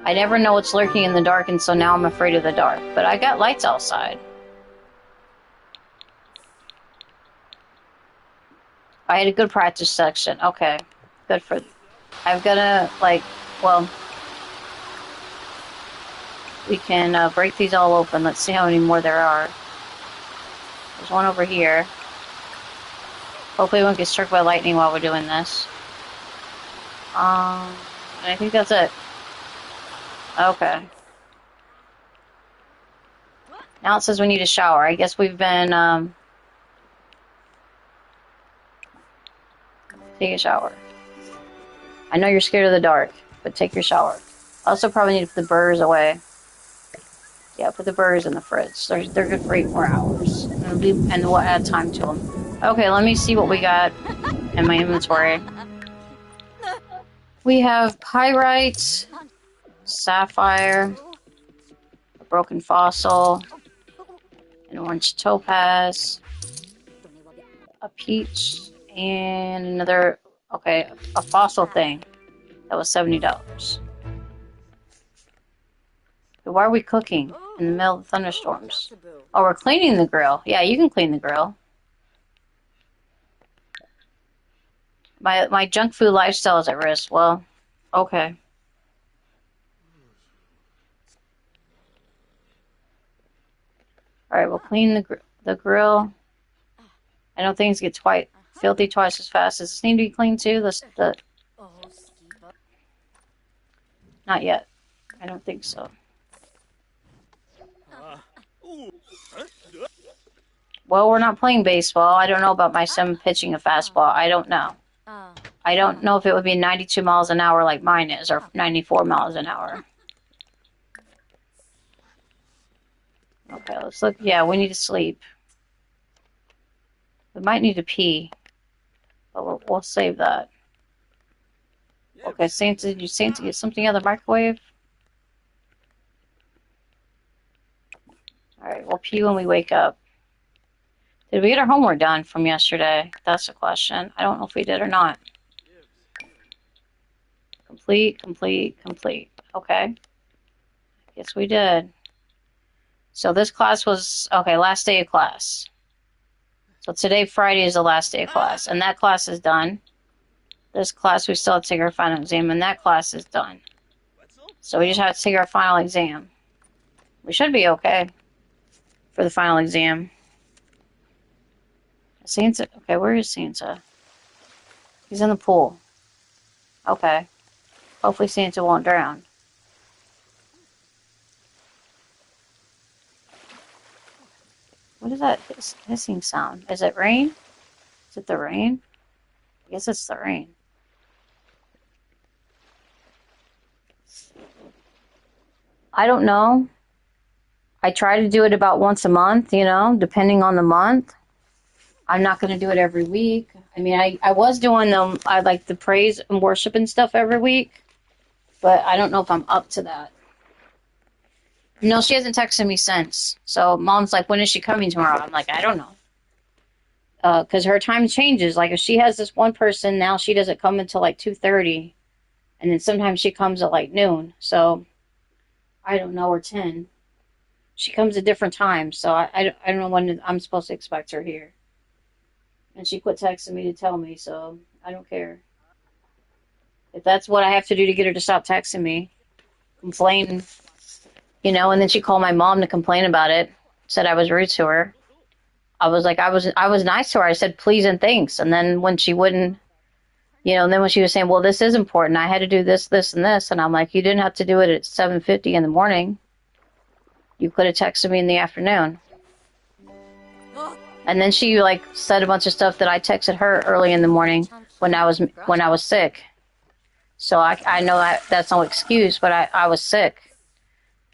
I never know what's lurking in the dark, and so now I'm afraid of the dark. But I got lights outside. I had a good practice section. Okay. Good for... I'm gonna, like... Well... We can break these all open. Let's see how many more there are. There's one over here. Hopefully we won't get struck by lightning while we're doing this. I think that's it. Okay. Now it says we need a shower. I guess we've been, take a shower. I know you're scared of the dark, but take your shower. Also probably need to put the burgers away. Yeah, put the burgers in the fridge. They're good for 8 more hours. And we'll add time to them. Okay, let me see what we got in my inventory. We have pyrite, sapphire, a broken fossil, an orange topaz, a peach, and another, okay, a fossil thing. That was $70. Why are we cooking in the middle of the thunderstorms? Oh, we're cleaning the grill. Yeah, you can clean the grill. My junk food lifestyle is at risk. Well, okay. All right, we'll clean the grill. I know things get filthy twice as fast. Does this need to be cleaned too? Not yet. I don't think so. Well, we're not playing baseball. I don't know about my son pitching a fastball. I don't know. I don't know if it would be 92 miles an hour like mine is, or 94 miles an hour. Okay, let's look. Yeah, we need to sleep. We might need to pee, but we'll save that. Okay, Santa, did you Santa get something out of the microwave? Alright, we'll pee when we wake up. Did we get our homework done from yesterday? That's the question. I don't know if we did or not. Complete, complete, complete. Okay. Yes, we did. So this class was, okay, last day of class. So today, Friday, is the last day of class. And that class is done. This class, we still have to take our final exam, and that class is done. So we just have to take our final exam. We should be okay for the final exam. Santa, okay, where is Santa? He's in the pool. Okay. Hopefully Santa won't drown. What is that hissing sound? Is it rain? Is it the rain? I guess it's the rain. I don't know. I try to do it about once a month, you know, depending on the month. I'm not going to do it every week. I mean, I was doing them, I like the praise and worship and stuff every week, but I don't know if I'm up to that. No, she hasn't texted me since. So mom's like, when is she coming tomorrow? I'm like, I don't know. Because her time changes. Like if she has this one person, now she doesn't come until like 2:30. And then sometimes she comes at like noon. So I don't know, or 10. She comes at different times. So I don't know when I'm supposed to expect her here. And she quit texting me to tell me. So I don't care. If that's what I have to do to get her to stop texting me, complain, you know, and then she called my mom to complain about it, said I was rude to her. I was like, I was nice to her. I said please and thanks. And then when she wouldn't, you know, and then when she was saying, well, this is important, I had to do this, this, and this, and I'm like, you didn't have to do it at 7:50 in the morning. You could have texted me in the afternoon. And then she like said a bunch of stuff that I texted her early in the morning when I was sick. So I know that's no excuse, but I was sick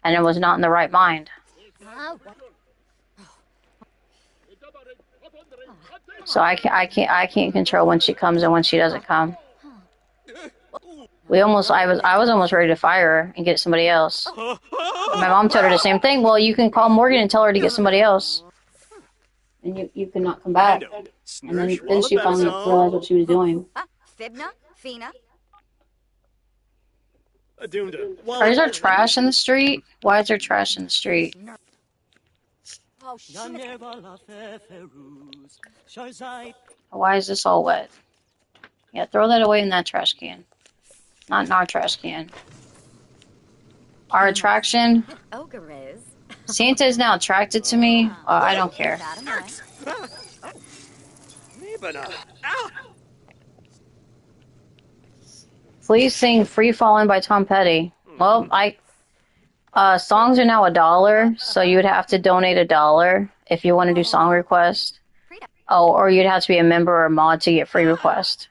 and I was not in the right mind. So I can't control when she comes and when she doesn't come. I was almost ready to fire her and get somebody else. And my mom told her the same thing. Well, you can call Morgan and tell her to get somebody else, and you cannot come back. And then she finally realized what she was doing. Fibna, Fina. Is there trash in the street? Why is there trash in the street? Oh, shit. Why is this all wet? Yeah, throw that away in that trash can. Not in our trash can. Our attraction. Ogres. Santa is now attracted to me. I don't care. Please sing "Free Fallin'" by Tom Petty. Well, songs are now $1, so you would have to donate $1 if you want to do song request. Oh, or you'd have to be a member or a mod to get free request.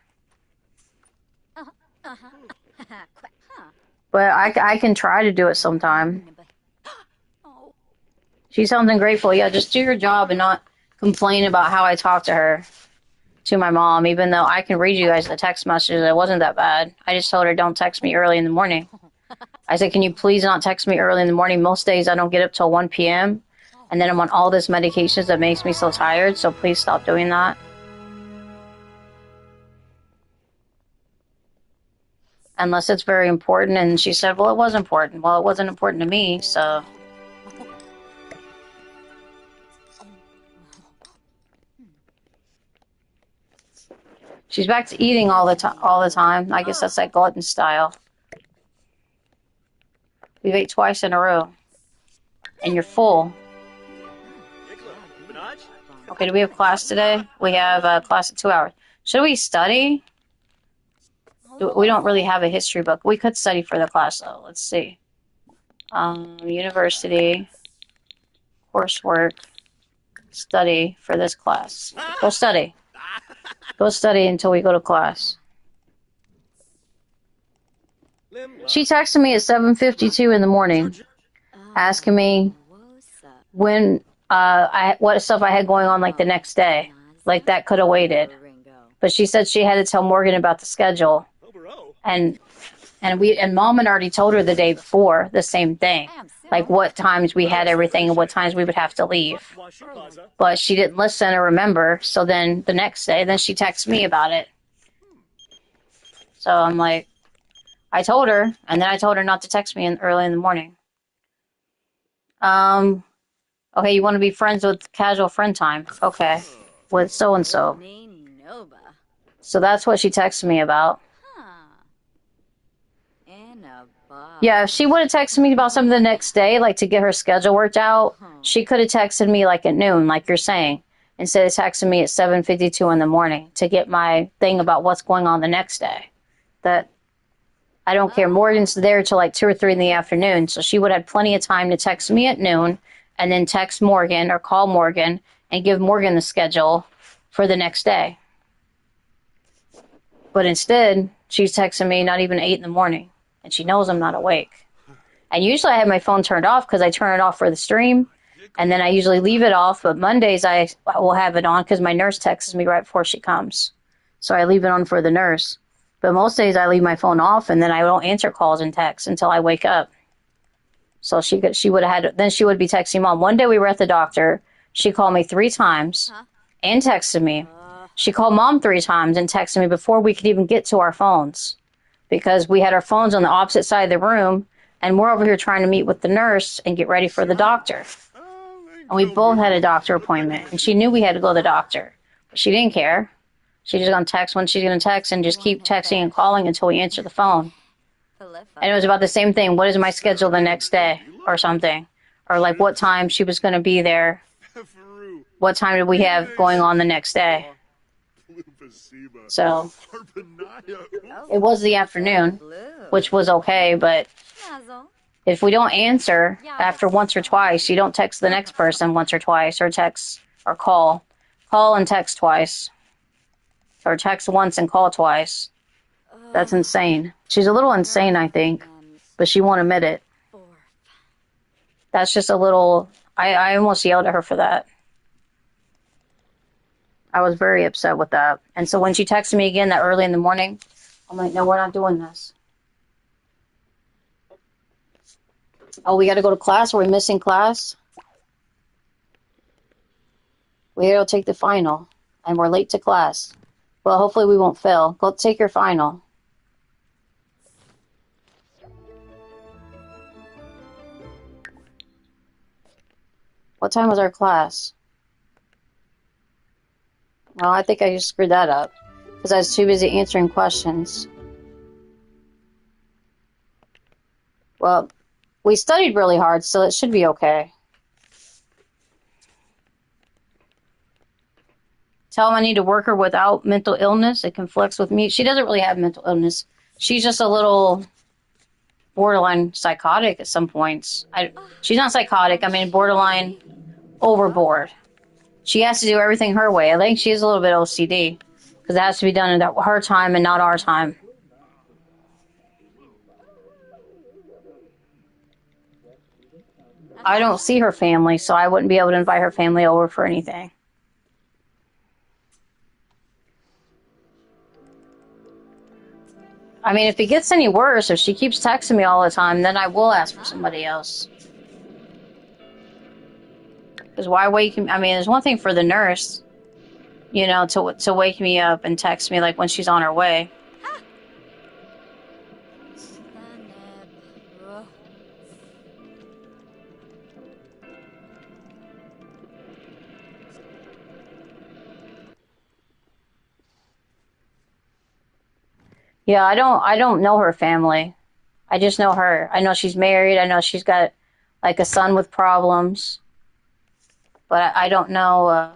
But I can try to do it sometime. She sounds ungrateful. Yeah, just do your job and not complain about how I talk to her, to my mom, even though I can read you guys the text messages. It wasn't that bad. I just told her, don't text me early in the morning. I said, can you please not text me early in the morning? Most days I don't get up till 1 p.m. And then I'm on all this medications that makes me so tired. So please stop doing that. Unless it's very important. And she said, well, it was important. Well, it wasn't important to me, so... She's back to eating all the time. I guess that's that glutton style. We've ate twice in a row. And you're full. Okay, do we have class today? We have class at 2 hours. Should we study? We don't really have a history book. We could study for the class, though. Let's see. University. Coursework. Study for this class. Go study. Go study until we go to class. She texted me at 7:52 in the morning, asking me when what stuff I had going on like the next day. Like that could have waited. But she said she had to tell Morgan about the schedule. And Mom had already told her the day before the same thing. Like what times we had everything and what times we would have to leave. But she didn't listen or remember. So then the next day, then she texted me about it. So I'm like, I told her, and then I told her not to text me early in the morning. Okay, you want to be friends with casual friend time. Okay, with so-and-so. So that's what she texted me about. Yeah, if she would have texted me about something the next day, like to get her schedule worked out, she could have texted me like at noon, like you're saying, instead of texting me at 7:52 in the morning to get my thing about what's going on the next day. That I don't care. Morgan's there till like 2 or 3 in the afternoon, so she would have plenty of time to text me at noon and then text Morgan or call Morgan and give Morgan the schedule for the next day. But instead, she's texting me not even 8 in the morning. And she knows I'm not awake. And usually I have my phone turned off because I turn it off for the stream. And then I usually leave it off, but Mondays I will have it on because my nurse texts me right before she comes. So I leave it on for the nurse. But most days I leave my phone off, and then I don't answer calls and texts until I wake up. So she would have had, then she would be texting Mom. One day we were at the doctor. She called me 3 times and texted me. She called Mom 3 times and texted me before we could even get to our phones, because we had our phones on the opposite side of the room, and we're over here trying to meet with the nurse and get ready for the doctor. And we both had a doctor appointment, and she knew we had to go to the doctor. But she didn't care. She's just going to text when she's going to text and just keep texting and calling until we answer the phone. And it was about the same thing. What is my schedule the next day or something? Or like what time she was going to be there. What time did we have going on the next day? So it was the afternoon, which was okay, but if we don't answer after once or twice, you don't text the next person once or twice, or text or call. Call and text twice. Or text once and call twice. That's insane. She's a little insane, I think, but she won't admit it. That's just a little... I almost yelled at her for that. I was very upset with that. And so when she texted me again that early in the morning, I'm like, no, we're not doing this. Oh, we got to go to class? Are we missing class? We got to take the final, and we're late to class. Well, hopefully we won't fail. Go take your final. What time was our class? Well, I think I just screwed that up, because I was too busy answering questions. Well, we studied really hard, so it should be okay. Tell him I need to work her without mental illness. It conflicts with me. She doesn't really have mental illness. She's just a little borderline psychotic at some points. She's not psychotic. I mean, borderline overboard. She has to do everything her way. I think she is a little bit OCD, because it has to be done in her time and not our time. I don't see her family, so I wouldn't be able to invite her family over for anything. I mean, if it gets any worse, if she keeps texting me all the time, then I will ask for somebody else. Because why wake me? I mean, there's one thing for the nurse, you know, to wake me up and text me like when she's on her way. Yeah, I don't know her family. I just know her. I know she's married. I know she's got like a son with problems. But I don't know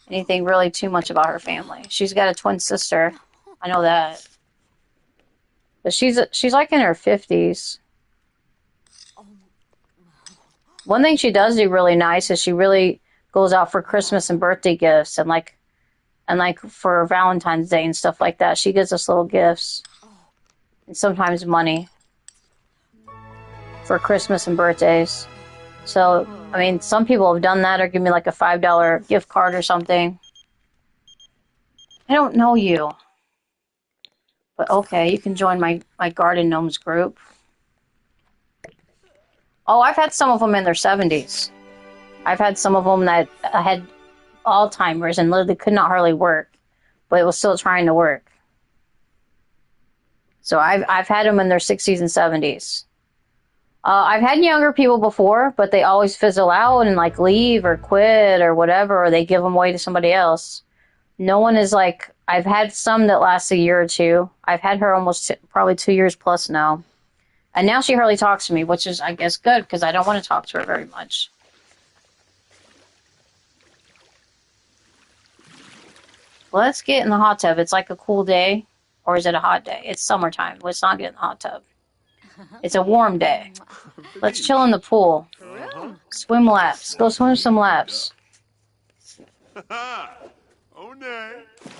anything really too much about her family. She's got a twin sister. I know that. But she's like in her 50s. One thing she does do really nice is she really goes out for Christmas and birthday gifts, and like for Valentine's Day and stuff like that. She gives us little gifts and sometimes money for Christmas and birthdays. So, I mean, some people have done that or give me like a $5 gift card or something. I don't know you. But okay, you can join my Garden Gnomes group. Oh, I've had some of them in their 70s. I've had some of them that had Alzheimer's and literally could not hardly work, but it was still trying to work. So I've had them in their 60s and 70s. I've had younger people before, but they always fizzle out and like leave or quit or whatever, or they give them away to somebody else. No one is like, I've had some that last a year or two. I've had her almost probably 2 years plus now. And now she hardly talks to me, which is, I guess, good, because I don't want to talk to her very much. Let's get in the hot tub. It's like a cool day. Or is it a hot day? It's summertime. Let's not get in the hot tub. It's a warm day. Let's chill in the pool. Swim laps. Go swim some laps.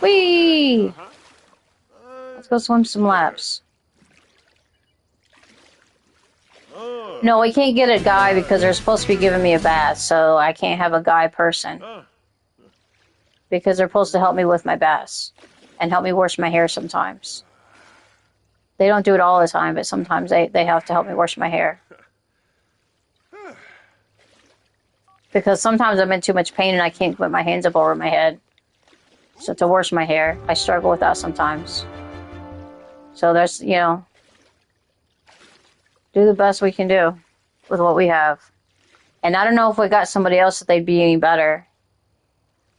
Whee! Let's go swim some laps. No, we can't get a guy because they're supposed to be giving me a bath, so I can't have a guy person. Because they're supposed to help me with my baths and help me wash my hair sometimes. They don't do it all the time, but sometimes they have to help me wash my hair. Because sometimes I'm in too much pain and I can't put my hands up over my head. So to wash my hair, I struggle with that sometimes. So there's, you know, do the best we can do with what we have. And I don't know if we got somebody else that they'd be any better.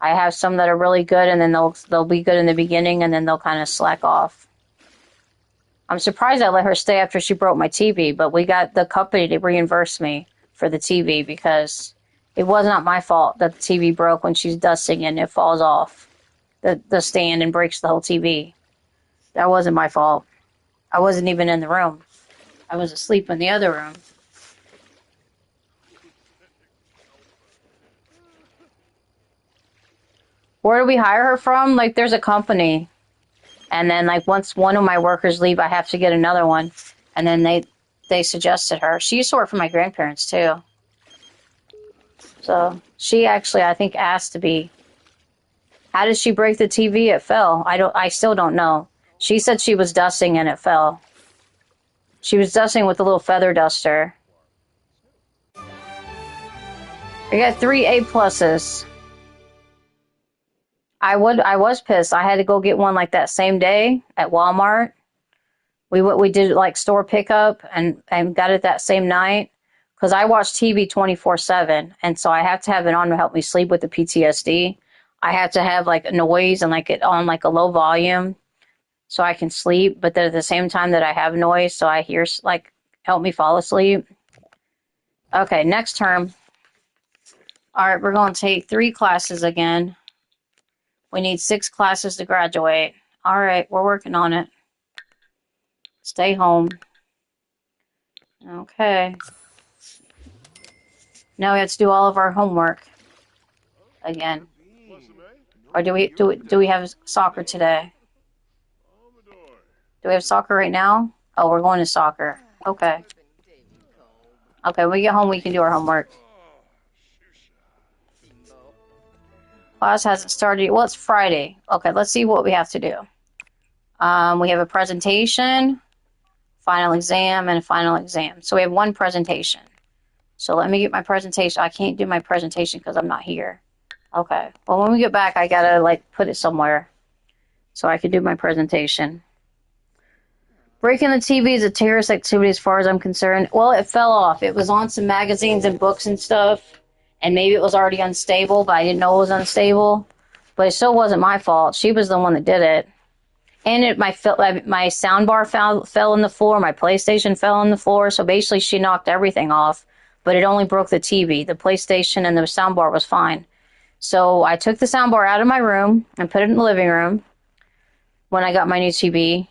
I have some that are really good and then they'll be good in the beginning and then they'll kind of slack off. I'm surprised I let her stay after she broke my TV, but we got the company to reimburse me for the TV because it was not my fault that the TV broke when she's dusting and it falls off the stand and breaks the whole TV. That wasn't my fault. I wasn't even in the room. I was asleep in the other room. Where do we hire her from? Like, there's a company. And then, like, once one of my workers leave, I have to get another one. And then they suggested her. She used to work for my grandparents, too. So, she actually, I think, asked to be. How did she break the TV? It fell. I still don't know. She said she was dusting and it fell. She was dusting with a little feather duster. I got 3 A+. I was pissed. I had to go get one like that same day at Walmart. We did like store pickup and got it that same night because I watch TV 24/7 and so I have to have it on to help me sleep with the PTSD. I have to have like a noise and like it on like a low volume so I can sleep, but then at the same time that I have noise so I hear like help me fall asleep. Okay, next term. All right, we're going to take 3 classes again. We need 6 classes to graduate. All right, we're working on it. Stay home. Okay. Now we have to do all of our homework again. Or do we have soccer today? Do we have soccer right now? Oh, we're going to soccer. Okay. Okay, when we get home, we can do our homework. Class hasn't started. Well, it's Friday. Okay, let's see what we have to do. We have a presentation, final exam, and a final exam. So we have 1 presentation. So let me get my presentation. I can't do my presentation because I'm not here. Okay. Well, when we get back, I gotta like put it somewhere so I can do my presentation. Breaking the TV is a terrorist activity as far as I'm concerned. Well, it fell off. It was on some magazines and books and stuff, and maybe it was already unstable, but I didn't know it was unstable. But it still wasn't my fault. She was the one that did it. And my soundbar fell on the floor. My PlayStation fell on the floor. So basically, she knocked everything off. But it only broke the TV. The PlayStation and the soundbar was fine. So I took the soundbar out of my room and put it in the living room when I got my new TV.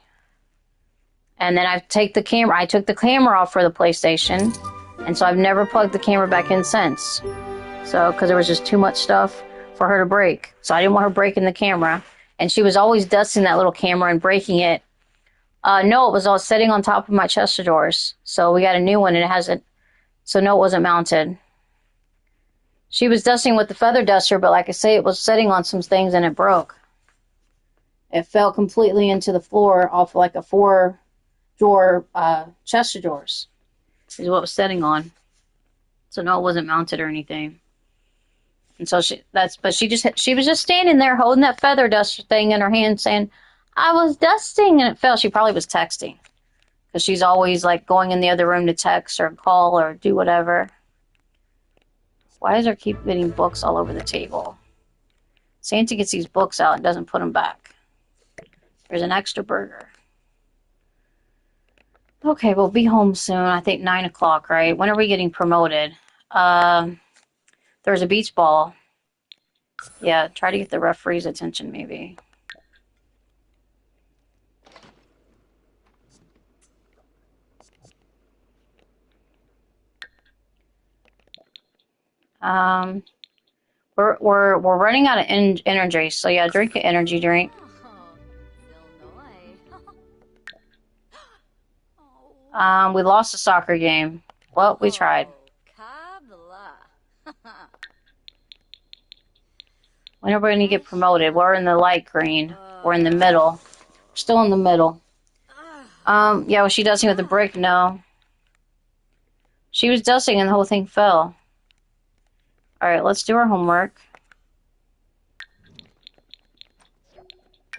And then I took the camera off for the PlayStation. And so I've never plugged the camera back in since. So, because there was just too much stuff for her to break. So I didn't want her breaking the camera. And she was always dusting that little camera and breaking it. No, it was all sitting on top of my chest of drawers. So we got a new one and it hasn't. So no, it wasn't mounted. She was dusting with the feather duster, but like I say, it was sitting on some things and it broke. It fell completely into the floor off like a 4-drawer chest of drawers. Is what it was sitting on. So no, it wasn't mounted or anything. And so she was just standing there holding that feather duster thing in her hand saying, I was dusting, and it fell. She probably was texting. Because she's always like going in the other room to text or call or do whatever. Why does there keep getting books all over the table? Santa gets these books out and doesn't put them back. There's an extra burger. Okay, we'll be home soon. I think 9 o'clock, right? When are we getting promoted? There's a beach ball. Yeah, try to get the referee's attention, maybe. We're running out of energy, so yeah, drink an energy drink. We lost the soccer game. Well, we tried. Kabla. When are we going to get promoted? We're in the light green. We're in the middle. We're still in the middle. Yeah, was she dusting with a brick? No. She was dusting and the whole thing fell. Alright, let's do our homework.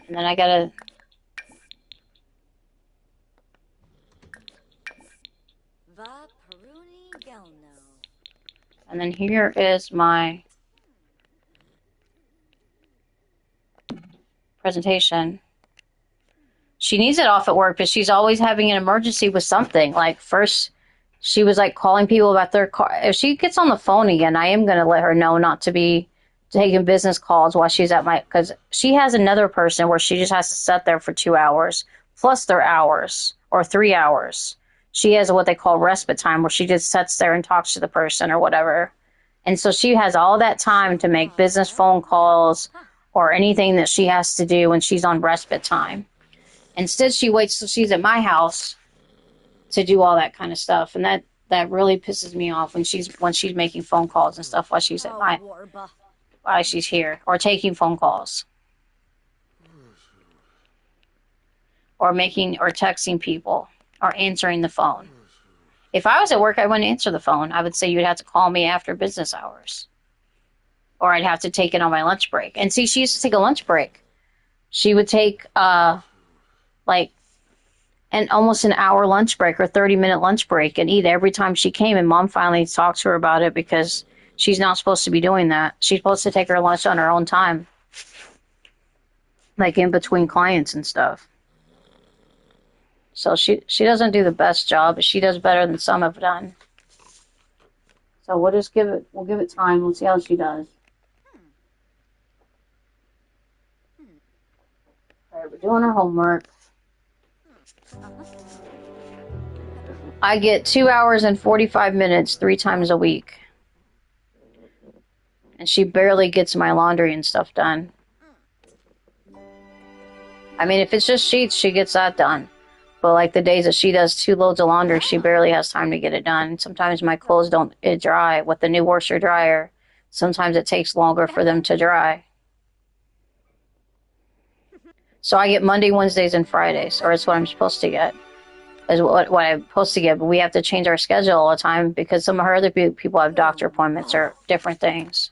And then I gotta... And then here is my presentation. She needs it off at work, but she's always having an emergency with something. Like, first, she was, like, calling people about their car. If she gets on the phone again, I am going to let her know not to be taking business calls while she's at my... Because she has another person where she just has to sit there for 2 hours, plus their hours, or 3 hours. She has what they call respite time, where she just sits there and talks to the person or whatever. And so she has all that time to make business phone calls or anything that she has to do when she's on respite time. Instead, she waits till she's at my house to do all that kind of stuff. And that really pisses me off when she's making phone calls and stuff while she's while she's here, or taking phone calls, or texting people, or answering the phone. If I was at work, I wouldn't answer the phone. I would say you'd have to call me after business hours. Or I'd have to take it on my lunch break. And see, she used to take a lunch break. She would take, almost an hour lunch break or 30-minute lunch break and eat every time she came. And Mom finally talked to her about it because she's not supposed to be doing that. She's supposed to take her lunch on her own time. Like in between clients and stuff. So she doesn't do the best job, but she does better than some have done. So we'll give it time. We'll see how she does. All right, we're doing our homework. I get 2 hours and 45 minutes 3 times a week. And she barely gets my laundry and stuff done. I mean, if it's just sheets, she gets that done. But like the days that she does 2 loads of laundry, she barely has time to get it done. Sometimes my clothes don't dry with the new washer dryer. Sometimes it takes longer for them to dry. So I get Monday, Wednesdays, and Fridays, or it's what I'm supposed to get. Is what I'm supposed to get, but we have to change our schedule all the time because some of her other people have doctor appointments or different things.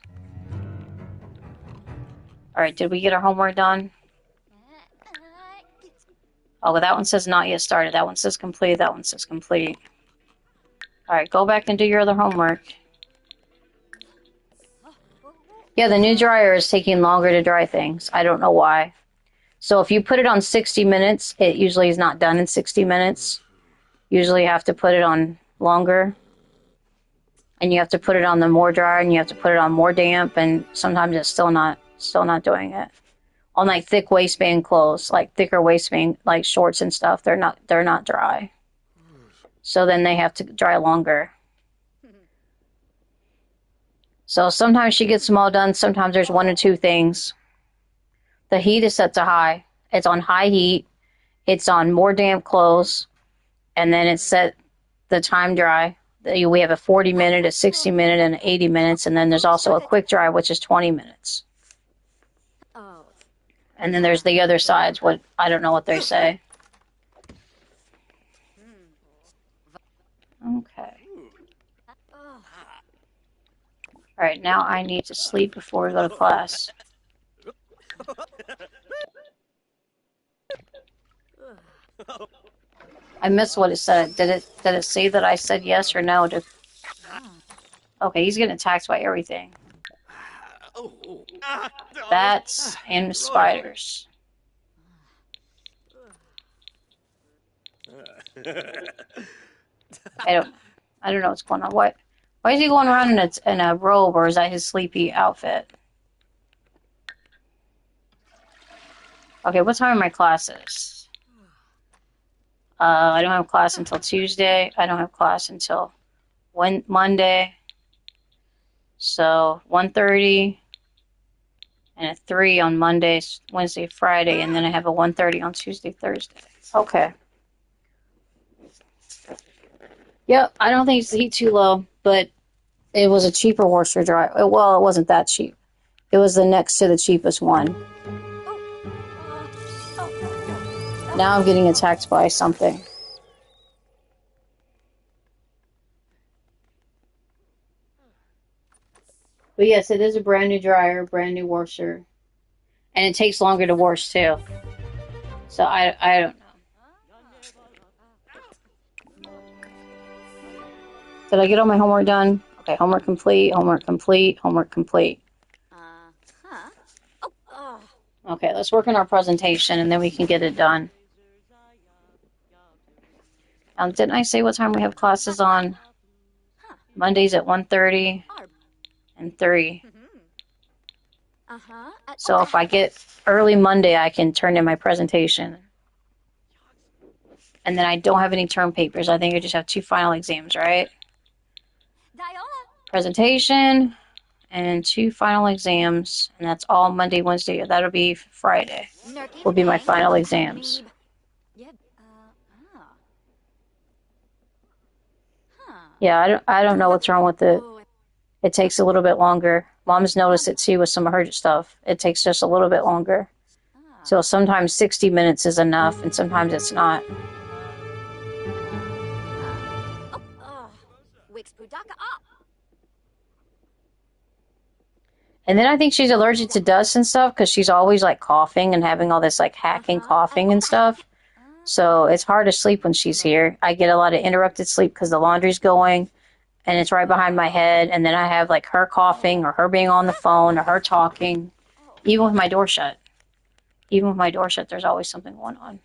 All right, did we get our homework done? Oh, well, that one says not yet started. That one says complete. That one says complete. All right, go back and do your other homework. Yeah, the new dryer is taking longer to dry things. I don't know why. So if you put it on 60 minutes, it usually is not done in 60 minutes. Usually you have to put it on longer. And you have to put it on the more dry, and you have to put it on more damp, and sometimes it's still not doing it. On like thick waistband clothes, like thicker waistband, like shorts and stuff, they're not dry. So then they have to dry longer. So sometimes she gets them all done. Sometimes there's 1 or 2 things. The heat is set to high. It's on high heat. It's on more damp clothes. And then it's set the time dry. We have a 40-minute, a 60-minute, and 80 minutes. And then there's also a quick dry, which is 20 minutes. And then there's the other sides. I don't know what they say. Okay. All right, now I need to sleep before we go to class. I missed what it said. Did it say that I said yes or no? Okay, he's getting attacked by everything. Bats and spiders. I don't know what's going on. Why is he going around in a robe, or is that his sleepy outfit? Okay, what time are my classes? I don't have class until Tuesday. I don't have class until Monday. So 1:30 and a 3 on Monday, Wednesday, Friday, and then I have a 1:30 on Tuesday, Thursday. Okay. Yep, I don't think it's the heat too low, but it was a cheaper washer dryer. Well, it wasn't that cheap. It was the next to the cheapest one. Now I'm getting attacked by something. But yes, it is a brand new dryer, brand new washer. And it takes longer to wash too. So I don't know. Did I get all my homework done? Okay, homework complete, homework complete, homework complete. Okay, let's work on our presentation and then we can get it done. Didn't I say what time we have classes on? Mondays at 1:30 and 3. So if I get early Monday, I can turn in my presentation. And then I don't have any term papers. I think I just have 2 final exams, right? Presentation and 2 final exams. And that's all Monday, Wednesday. That'll be Friday. Will be my final exams. Yeah, I don't know what's wrong with it. It takes a little bit longer. Mom's noticed it too with some of her stuff. It takes just a little bit longer. So sometimes 60 minutes is enough and sometimes it's not. And then I think she's allergic to dust and stuff because she's always like coughing and having all this like hacking coughing and stuff. So it's hard to sleep when she's here. I get a lot of interrupted sleep because the laundry's going and it's right behind my head. And then I have like her coughing or her being on the phone or her talking. Even with my door shut. Even with my door shut, there's always something going on.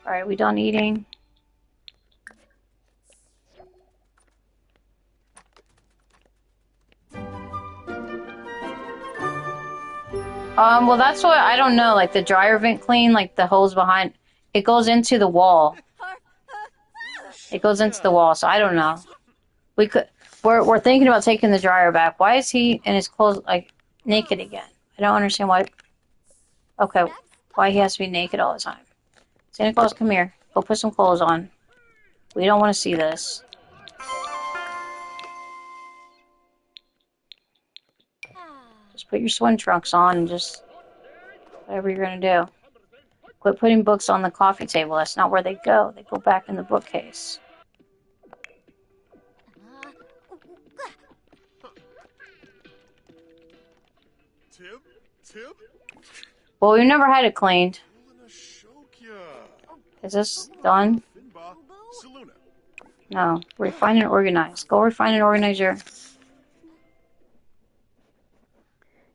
All right, we done eating? Well, that's what I don't know. Like the dryer vent clean, like the hose behind, it goes into the wall. It goes into the wall, so I don't know. We're thinking about taking the dryer back. Why is he in his clothes like naked again? I don't understand why. Okay, why he has to be naked all the time. Santa Claus, come here. Go put some clothes on. We don't want to see this. Just put your swim trunks on and just whatever you're going to do. Quit putting books on the coffee table. That's not where they go. They go back in the bookcase. Tib? Well, we've never had it cleaned. Is this done? No. Refine and organize. Go refine and organize your...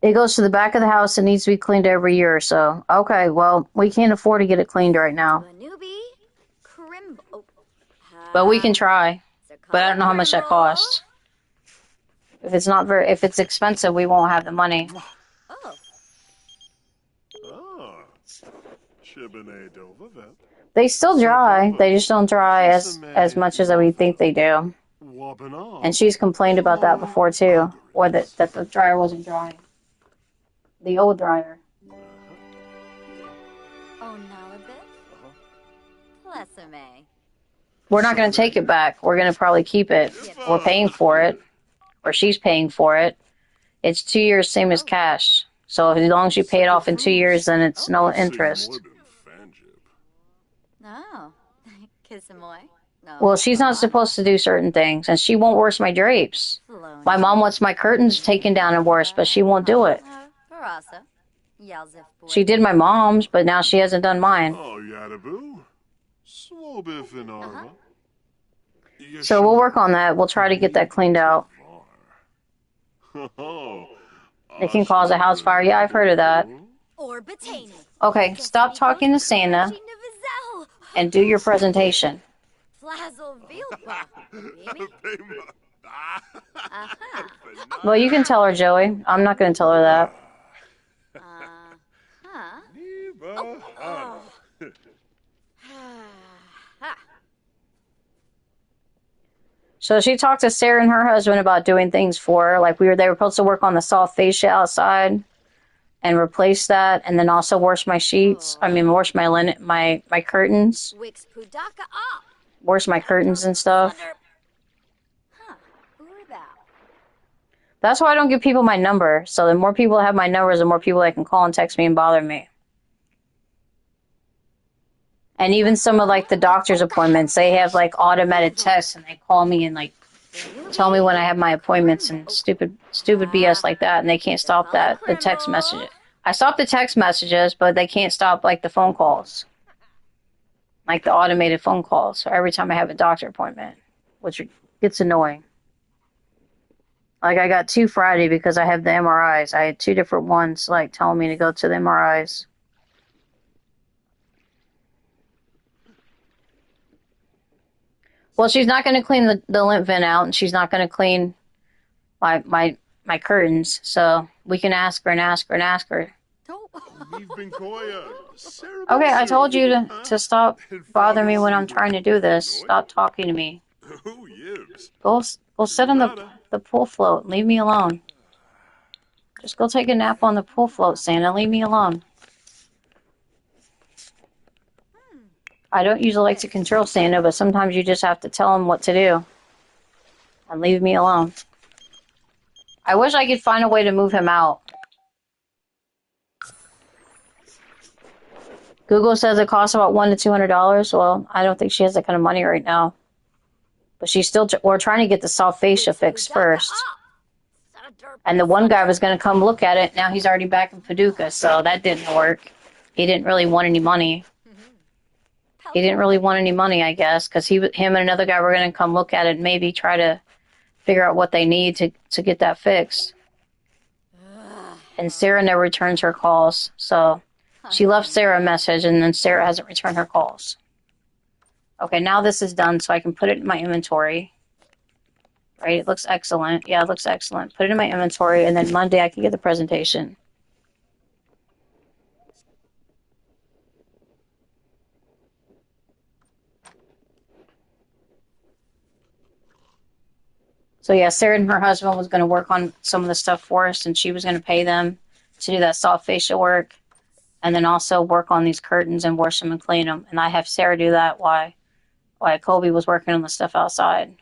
It goes to the back of the house and needs to be cleaned every year or so. Okay, well, we can't afford to get it cleaned right now. But we can try. But I don't know how much that costs. If it's expensive, we won't have the money. They still dry. They just don't dry as much as we think they do. And she's complained about that before too, or that the dryer wasn't drying. The old dryer. We're not going to take it back. We're going to probably keep it. We're paying for it, or she's paying for it. It's 2 years, same as cash. So as long as you pay it off in 2 years, then it's no interest. Well, she's not supposed to do certain things, and she won't wash my drapes. My mom wants my curtains taken down and washed, but she won't do it. She did my mom's, but now she hasn't done mine. So we'll work on that. We'll try to get that cleaned out. It can cause a house fire. Yeah, I've heard of that. Okay, stop talking to Santa and do your presentation. Well, you can tell her, Joey. I'm not going to tell her that. So she talked to Sarah and her husband about doing things for her. Like they were supposed to work on the soft fascia outside. and replace that, and then also wash my sheets. I mean, wash my linen, my curtains, Wix Pudaka up. wash my curtains and stuff. Huh. Who are thou? That's why I don't give people my number. So the more people have my numbers, the more people that can call and text me and bother me. And even some of like the doctor's appointments, they have like automated texts, and they call me and like tell me when I have my appointments and stupid BS like that, and they can't stop that, the text messages. I stop the text messages, but they can't stop like the phone calls, like the automated phone calls. So every time I have a doctor appointment, which gets annoying. Like I got 2 Friday because I have the MRIs. I had 2 different ones like telling me to go to the MRIs. Well, she's not going to clean the lymph vent out, and she's not going to clean my curtains. So we can ask her and ask her and ask her. Okay, I told you to stop bothering me when I'm trying to do this. Stop talking to me. Go sit on the pool float. Leave me alone. Just go take a nap on the pool float, Santa. Leave me alone. I don't usually like to control Santa, but sometimes you just have to tell him what to do. And leave me alone. I wish I could find a way to move him out. Google says it costs about $100 to $200. Well, I don't think she has that kind of money right now. But she's still... we're trying to get the soft fascia fixed first. And the one guy was going to come look at it. Now he's already back in Paducah, so that didn't work. He didn't really want any money. He didn't really want any money, I guess, because him and another guy were going to come look at it and maybe try to figure out what they need to get that fixed. And Sarah never returns her calls, so she left Sarah a message, and then Sarah hasn't returned her calls. Okay, now this is done, so I can put it in my inventory. Right, it looks excellent. Yeah, it looks excellent. Put it in my inventory, and then Monday I can get the presentation. So yeah, Sarah and her husband was going to work on some of the stuff for us, and she was going to pay them to do that soft facial work, and then also work on these curtains and wash them and clean them. And I have Sarah do that while Colby was working on the stuff outside.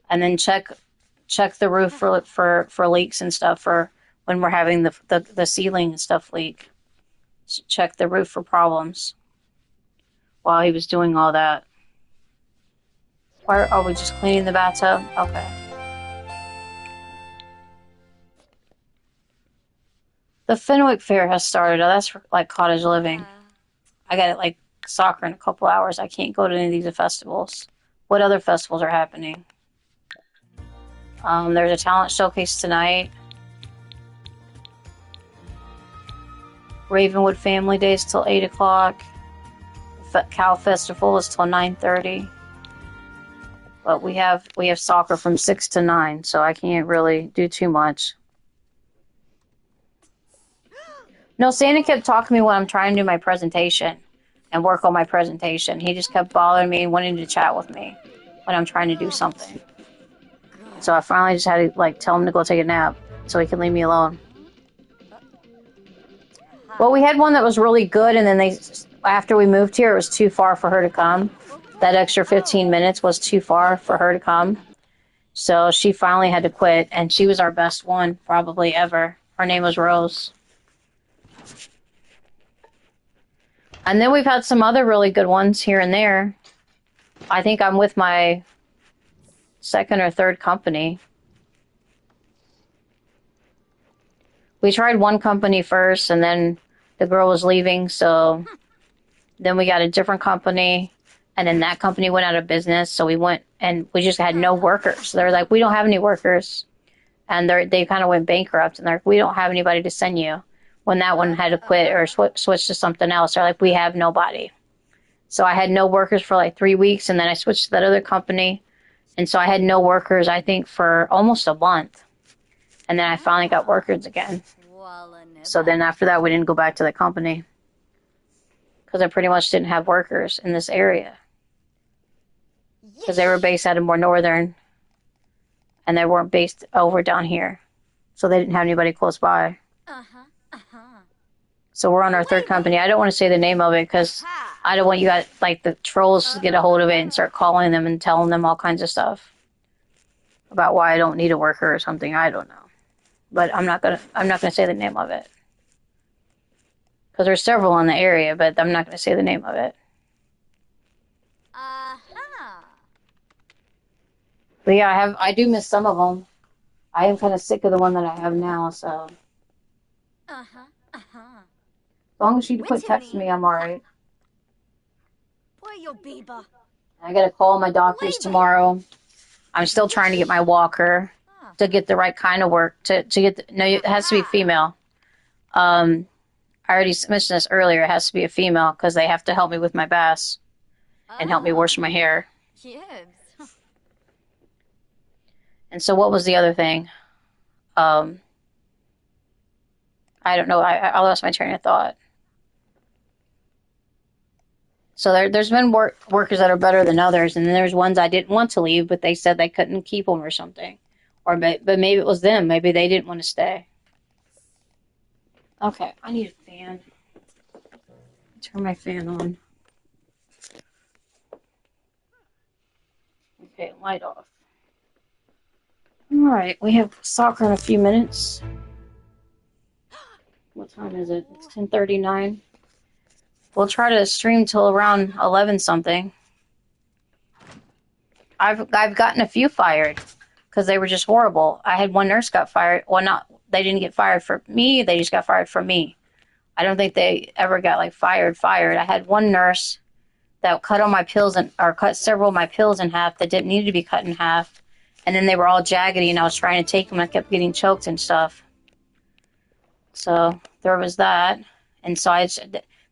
And then check the roof for leaks and stuff for when we're having the ceiling and stuff leak. Check the roof for problems. While he was doing all that. Why are we just cleaning the bathtub? Okay. The Fenwick Fair has started. Oh, that's for, like cottage living. I got it like soccer in a couple hours. I can't go to any of these festivals. What other festivals are happening? There's a talent showcase tonight. Ravenwood Family Days till 8 o'clock. Cow Festival is till 9:30. But we have soccer from 6 to 9, so I can't really do too much. No, Santa kept talking to me when I'm trying to do my presentation and work on my presentation. He just kept bothering me and wanting to chat with me when I'm trying to do something. So I finally just had to like tell him to go take a nap so he could leave me alone. Well, we had one that was really good, and then after we moved here, it was too far for her to come. That extra 15 minutes was too far for her to come. So she finally had to quit, and she was our best one probably ever. Her name was Rose. And then we've had some other really good ones here and there. I think I'm with my second or third company. We tried one company first, and then the girl was leaving, so then we got a different company, and then that company went out of business, so we went, and we just had no workers. They're like, we don't have any workers, and they kind of went bankrupt, and they're like, we don't have anybody to send you. When that one had to quit or switch to something else, they're like, we have nobody. So I had no workers for like 3 weeks, and then I switched to that other company, and so I had no workers, I think, for almost a month. And then I finally got workers again. So then after that, we didn't go back to the company because I pretty much didn't have workers in this area because they were based out of more northern. and they weren't based over down here, so they didn't have anybody close by. So we're on our third company. I don't want to say the name of it because I don't want you guys, like the trolls, to get a hold of it and start calling them and telling them all kinds of stuff about why I don't need a worker or something. I don't know, but I'm not gonna say the name of it because there's several in the area, but I'm not gonna say the name of it. But yeah, I do miss some of them. I am kind of sick of the one that I have now, so as long as you quit texting me, I'm alright. I gotta call my doctors tomorrow. I'm still trying to get my walker to get the right kind of work. To get no, it has to be female. I already mentioned this earlier. It has to be a female because they have to help me with my bass and help me wash my hair. And so, what was the other thing? I don't know. I lost my train of thought. So there's been workers that are better than others, and then there's ones I didn't want to leave, but they said they couldn't keep them or something. But maybe it was them. Maybe they didn't want to stay. Okay, I need a fan. Turn my fan on. Okay, light off. All right, we have soccer in a few minutes. What time is it? It's 10:39. We'll try to stream till around 11 something. I've gotten a few fired because they were just horrible. I had one nurse got fired. Well, they didn't get fired for me. They just got fired from me. I don't think they ever got like fired. I had one nurse that cut all my pills or cut several of my pills in half that didn't need to be cut in half, and then they were all jaggedy, and I was trying to take them. And I kept getting choked and stuff. So there was that, and so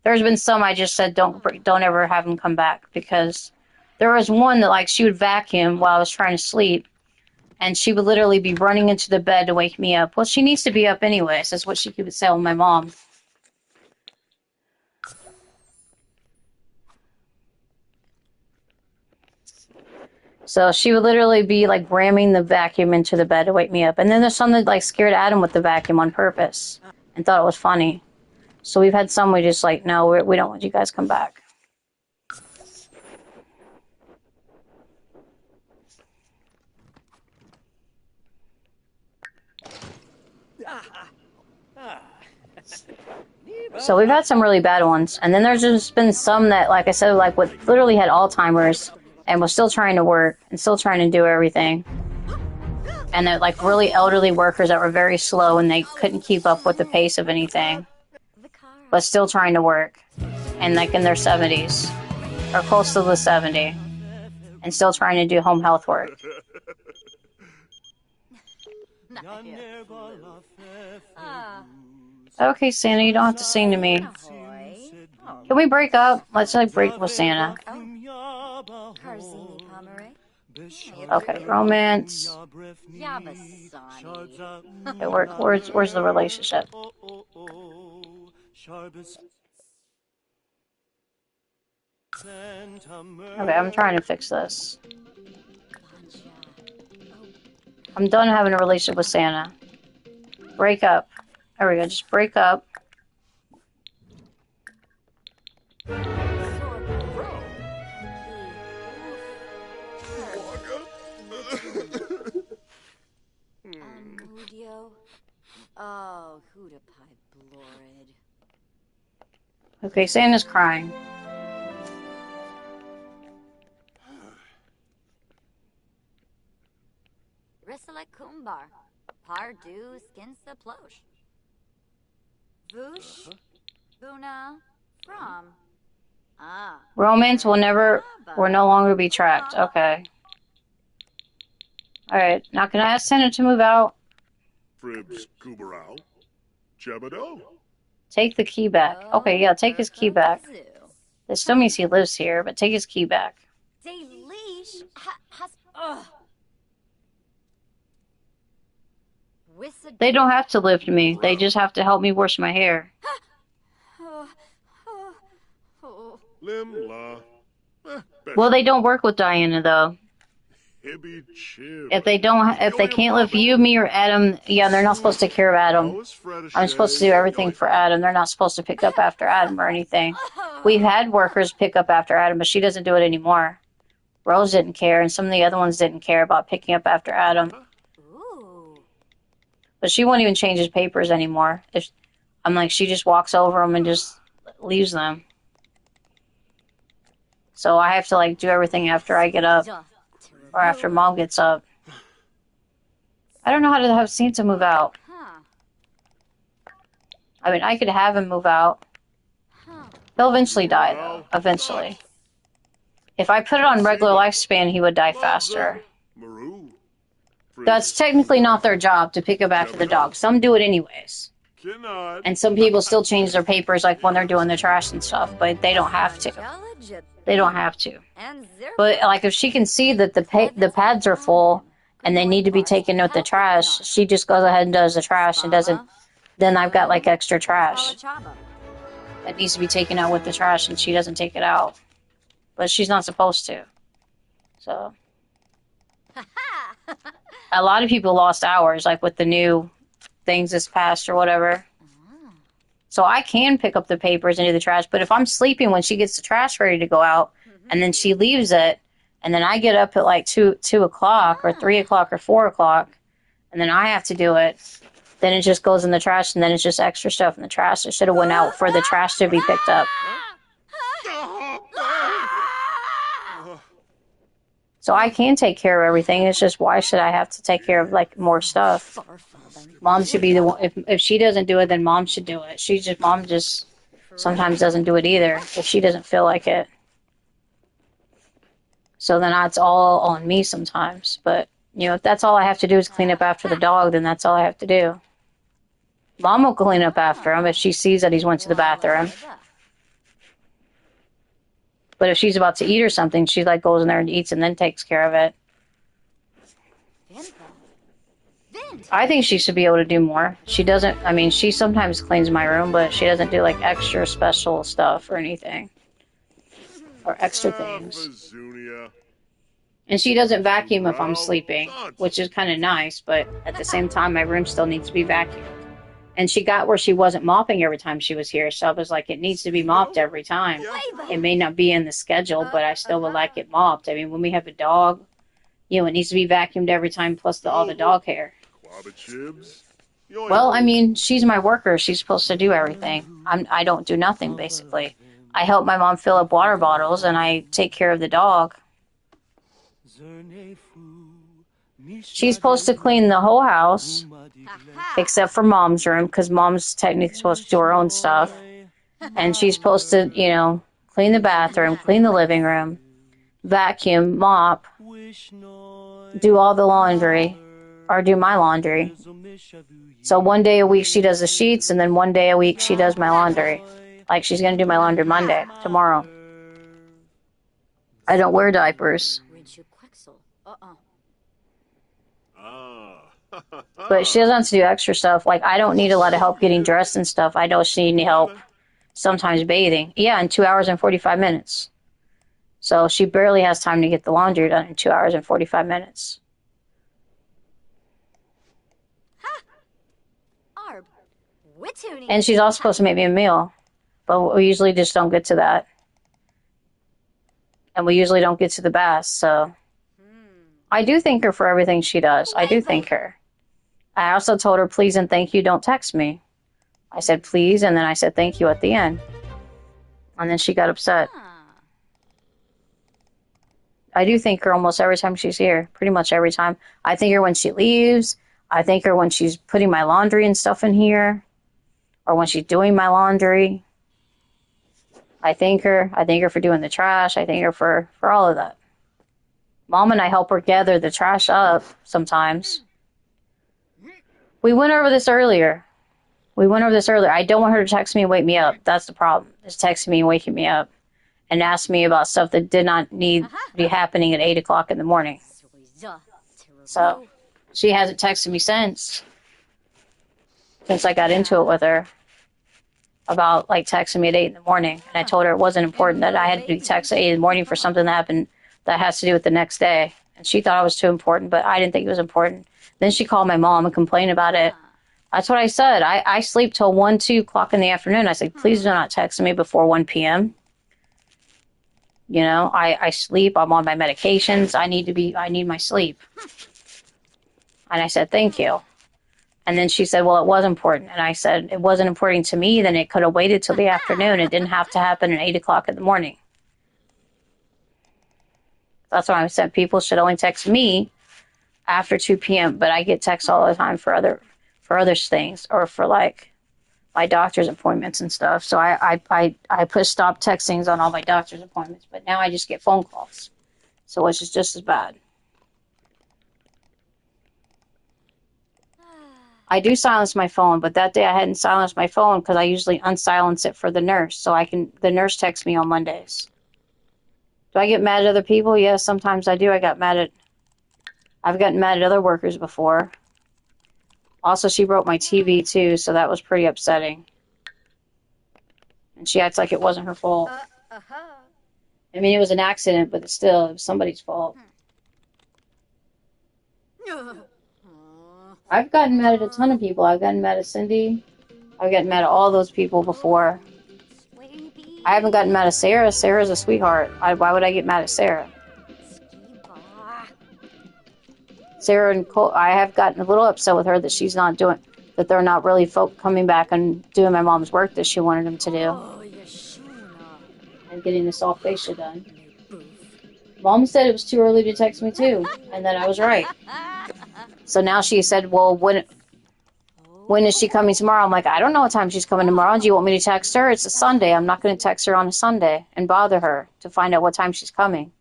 there's been some I just said don't ever have them come back because there was one that like she would vacuum while I was trying to sleep, and she would literally be running into the bed to wake me up. Well, she needs to be up anyways. That's what she would say with my mom. So she would literally be like ramming the vacuum into the bed to wake me up. And then there's some that like scared Adam with the vacuum on purpose and thought it was funny. So we've had some we just like, no, we don't want you guys to come back. So we've had some really bad ones. And then there's just been some that, like I said, like what literally had Alzheimer's and was still trying to work and still trying to do everything. And they're like really elderly workers that were very slow and they couldn't keep up with the pace of anything, but still trying to work. And like in their 70s or close to the 70 and still trying to do home health work. Okay, Santa, you don't have to sing to me. Can we break up? Let's like break with Santa. Okay, romance. Okay, where's the relationship? Okay, I'm trying to fix this. I'm done having a relationship with Santa. Break up. There we go, just break up. Oh, who'da pie blorid. Okay, Santa's crying. Risala kumbar. Pardu skinsa plosh. Vush. Buna. From. Ah. Romance will no longer be tracked. Okay. Alright, now can I ask Santa to move out? Fribs Kubarao. Jebado. Take the key back. Okay, yeah, take his key back. This still means he lives here, but take his key back. They don't have to lift me. They just have to help me wash my hair. Lim la. Well, they don't work with Diana, though. Hibby chib. If they can't live you, me, or Adam, yeah, they're not supposed to take care of Adam. I'm supposed to do everything for Adam. They're not supposed to pick up after Adam or anything. We've had workers pick up after Adam, but she doesn't do it anymore. Rose didn't care, and some of the other ones didn't care about picking up after Adam. Ooh. But she won't even change his papers anymore. I'm like, she just walks over them and just leaves them. So I have to like do everything after I get up or after Mom gets up. I don't know how to have Santa move out. Huh. I mean, I could have him move out. He'll eventually die, though. Eventually. If I put it on regular lifespan, he would die faster. That's technically not their job to pick up after the dog. Some do it anyways. And some people still change their papers like when they're doing the trash and stuff, but they don't have to. They don't have to. But like if she can see that the pads are full and they need to be taken out the trash, she just goes ahead and does the trash and doesn't. Then I've got like extra trash that needs to be taken out with the trash, and she doesn't take it out. But she's not supposed to. So a lot of people lost hours, like with the new things this past or whatever. So I can pick up the papers and do the trash, but if I'm sleeping when she gets the trash ready to go out, and then she leaves it, and then I get up at like 2 o'clock or 3 o'clock or 4 o'clock, and then I have to do it, then it just goes in the trash, and then it's just extra stuff in the trash. It should have went out for the trash to be picked up. So I can take care of everything. It's just, why should I have to take care of like more stuff? Mom should be the one. If she doesn't do it, then Mom should do it. Mom just sometimes doesn't do it either if she doesn't feel like it. So then it's all on me sometimes. But you know, if that's all I have to do is clean up after the dog, then that's all I have to do. Mom will clean up after him if she sees that he's went to the bathroom. But if she's about to eat or something, she like goes in there and eats and then takes care of it. I think she should be able to do more. She doesn't, I mean, she sometimes cleans my room, but she doesn't do like extra special stuff or anything. Or extra things. And she doesn't vacuum if I'm sleeping, which is kind of nice, but at the same time, my room still needs to be vacuumed. And she got where she wasn't mopping every time she was here, so I was like, it needs to be mopped every time. It may not be in the schedule, but I still would like it mopped. I mean, when we have a dog, you know, it needs to be vacuumed every time, plus all the dog hair. Well, I mean, she's my worker. She's supposed to do everything. I don't do nothing, basically. I help my mom fill up water bottles, and I take care of the dog. She's supposed to clean the whole house, except for Mom's room, because Mom's technically supposed to do her own stuff. And she's supposed to, you know, clean the bathroom, clean the living room, vacuum, mop, do all the laundry, or do my laundry. So one day a week she does the sheets, and then one day a week she does my laundry. Like she's going to do my laundry Monday, tomorrow. I don't wear diapers. But she doesn't have to do extra stuff. Like, I don't need a lot of help getting dressed and stuff. I know she needs help sometimes bathing. Yeah, in 2 hours and 45 minutes. So she barely has time to get the laundry done in 2 hours and 45 minutes. And she's also supposed to make me a meal. But we usually just don't get to that. And we usually don't get to the bath, so I do thank her for everything she does. I do thank her. I also told her, please and thank you, don't text me. I said, please, and then I said thank you at the end. And then she got upset. I do thank her almost every time she's here. Pretty much every time. I thank her when she leaves. I thank her when she's putting my laundry and stuff in here. Or when she's doing my laundry. I thank her. I thank her for doing the trash. I thank her for all of that. Mom and I help her gather the trash up sometimes. We went over this earlier. I don't want her to text me and wake me up. That's the problem. Is texting me and waking me up. And ask me about stuff that did not need to be happening at 8 o'clock in the morning. So, she hasn't texted me since I got into it with her. About, like, texting me at 8 in the morning. And I told her it wasn't important that I had to be texted at 8 in the morning for something that happened that has to do with the next day. And she thought I was too important, but I didn't think it was important. Then she called my mom and complained about it. That's what I said. I sleep till 1, 2 o'clock in the afternoon. I said, please do not text me before 1 p.m. You know, I sleep. I'm on my medications. I need my sleep. And I said, thank you. And then she said, well, it was important. And I said, it wasn't important to me. Then it could have waited till the afternoon. It didn't have to happen at 8 o'clock in the morning. That's why I said people should only text me after 2 p.m. But I get texts all the time for other things, or for like my doctor's appointments and stuff. So I put stop textings on all my doctor's appointments. But now I just get phone calls. So it's just as bad. I do silence my phone, but that day I hadn't silenced my phone because I usually unsilence it for the nurse. So the nurse texts me on Mondays. Do I get mad at other people? Yes, sometimes I do. I've gotten mad at other workers before. Also, she broke my TV too, so that was pretty upsetting. And she acts like it wasn't her fault. I mean, it was an accident, but it was somebody's fault. I've gotten mad at a ton of people. I've gotten mad at Cindy. I've gotten mad at all those people before. I haven't gotten mad at Sarah. Sarah's a sweetheart. Why would I get mad at Sarah? Sarah and Cole, I have gotten a little upset with her that they're not really coming back and doing my mom's work that she wanted them to do. And getting the soft facial done. Mom said it was too early to text me too, and that I was right. So now she said, well, when is she coming tomorrow? I'm like, I don't know what time she's coming tomorrow. Do you want me to text her? It's a Sunday. I'm not going to text her on a Sunday and bother her to find out what time she's coming.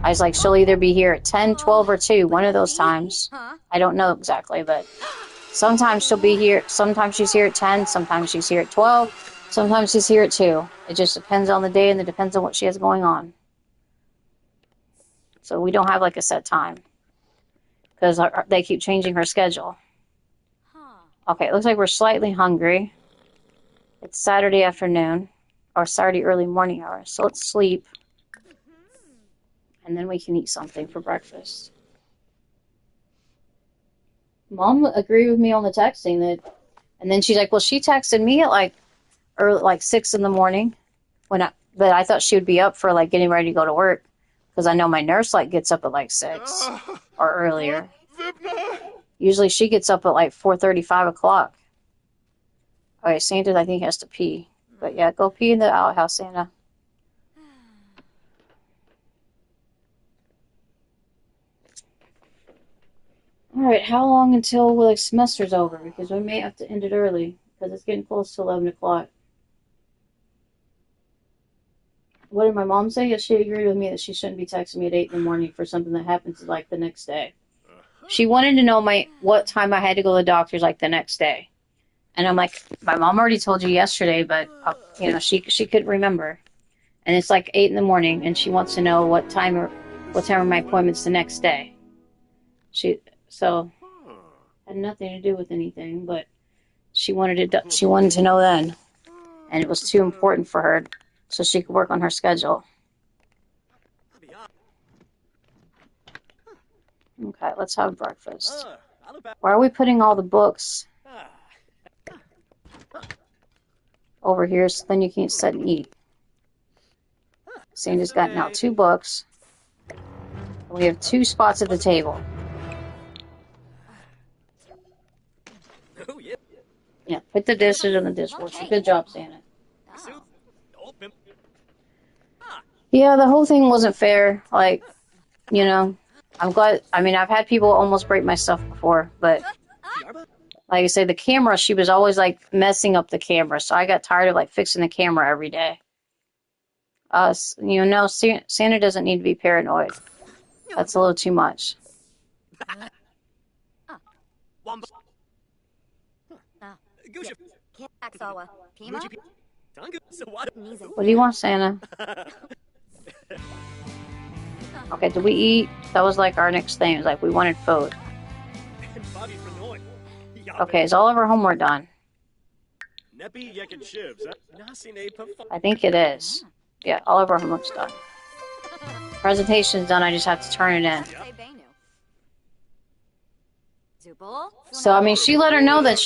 I was like, she'll either be here at 10, 12, or 2, one of those times. I don't know exactly, but sometimes she'll be here. Sometimes she's here at 10. Sometimes she's here at 12. Sometimes she's here at 2. It just depends on the day, and it depends on what she has going on. So we don't have like a set time because they keep changing her schedule. Okay, it looks like we're slightly hungry. It's Saturday afternoon, or Saturday early morning hours. So let's sleep, and then we can eat something for breakfast. Mom agreed with me on the texting and then she's like, well, she texted me at like 6 in the morning but I thought she would be up for like getting ready to go to work because I know my nurse like gets up at like 6 or earlier. Usually she gets up at like 4:30, 5 o'clock. Okay, Santa, I think, has to pee. But yeah, go pee in the outhouse, Santa. Alright, how long until the semester's over? Because we may have to end it early because it's getting close to 11 o'clock. What did my mom say? Yes, she agreed with me that she shouldn't be texting me at 8 in the morning for something that happens like the next day. She wanted to know what time I had to go to the doctor's like the next day. And I'm like, my mom already told you yesterday, but she couldn't remember. And it's like 8 in the morning, and she wants to know what time are my appointments the next day. So had nothing to do with anything, but she wanted to know then, and it was too important for her, so she could work on her schedule. Okay, let's have breakfast. Why are we putting all the books over here so then you can't sit and eat? Sandy's gotten out 2 books. We have 2 spots at the table. Yeah, put the dishes in the dishwasher. Good job, Santa. Yeah, the whole thing wasn't fair. I'm glad. I mean, I've had people almost break my stuff before, but like I say, the camera, she was always like messing up the camera. So I got tired of like fixing the camera every day. Santa doesn't need to be paranoid. That's a little too much. What do you want, Santa? Okay, did we eat? That was like our next thing. It was like we wanted food. Okay, is all of our homework done? I think it is. Yeah, all of our homework's done. Presentation's done, I just have to turn it in. Zubul? So I mean, she let her know that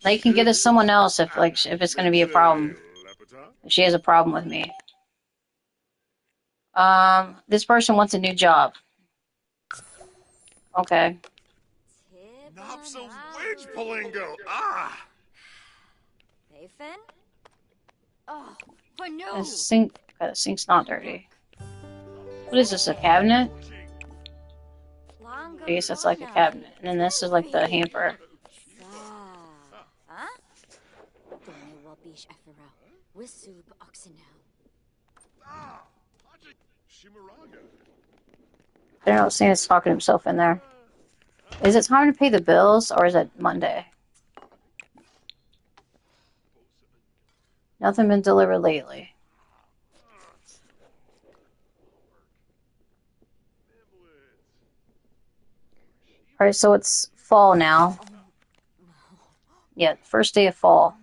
they can get us someone else if if it's going to be a problem. If she has a problem with me. This person wants a new job. Okay. Nopsa wedge palingo. Ah! Bayfin? Oh, for no! This sink. Okay, the sink's not dirty. What is this? A cabinet? I guess that's like a cabinet. And then this is like the hamper. Huh? Done Wabish Efero. Wisub Oxenel. Shimaraga. I don't know. Santa's talking to himself in there. Is it time to pay the bills or is it Monday? Nothing been delivered lately. Alright, so it's fall now. Yeah, first day of fall.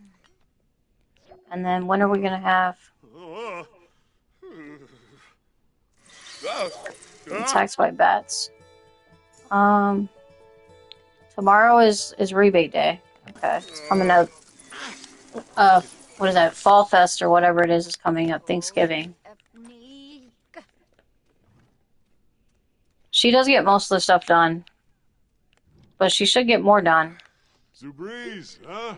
And then when are we gonna have attacked by bats? Tomorrow is rebate day. Okay, it's coming up. What is that? Fall Fest or whatever it is coming up. Thanksgiving. She does get most of the stuff done, but she should get more done. Zubriz, huh?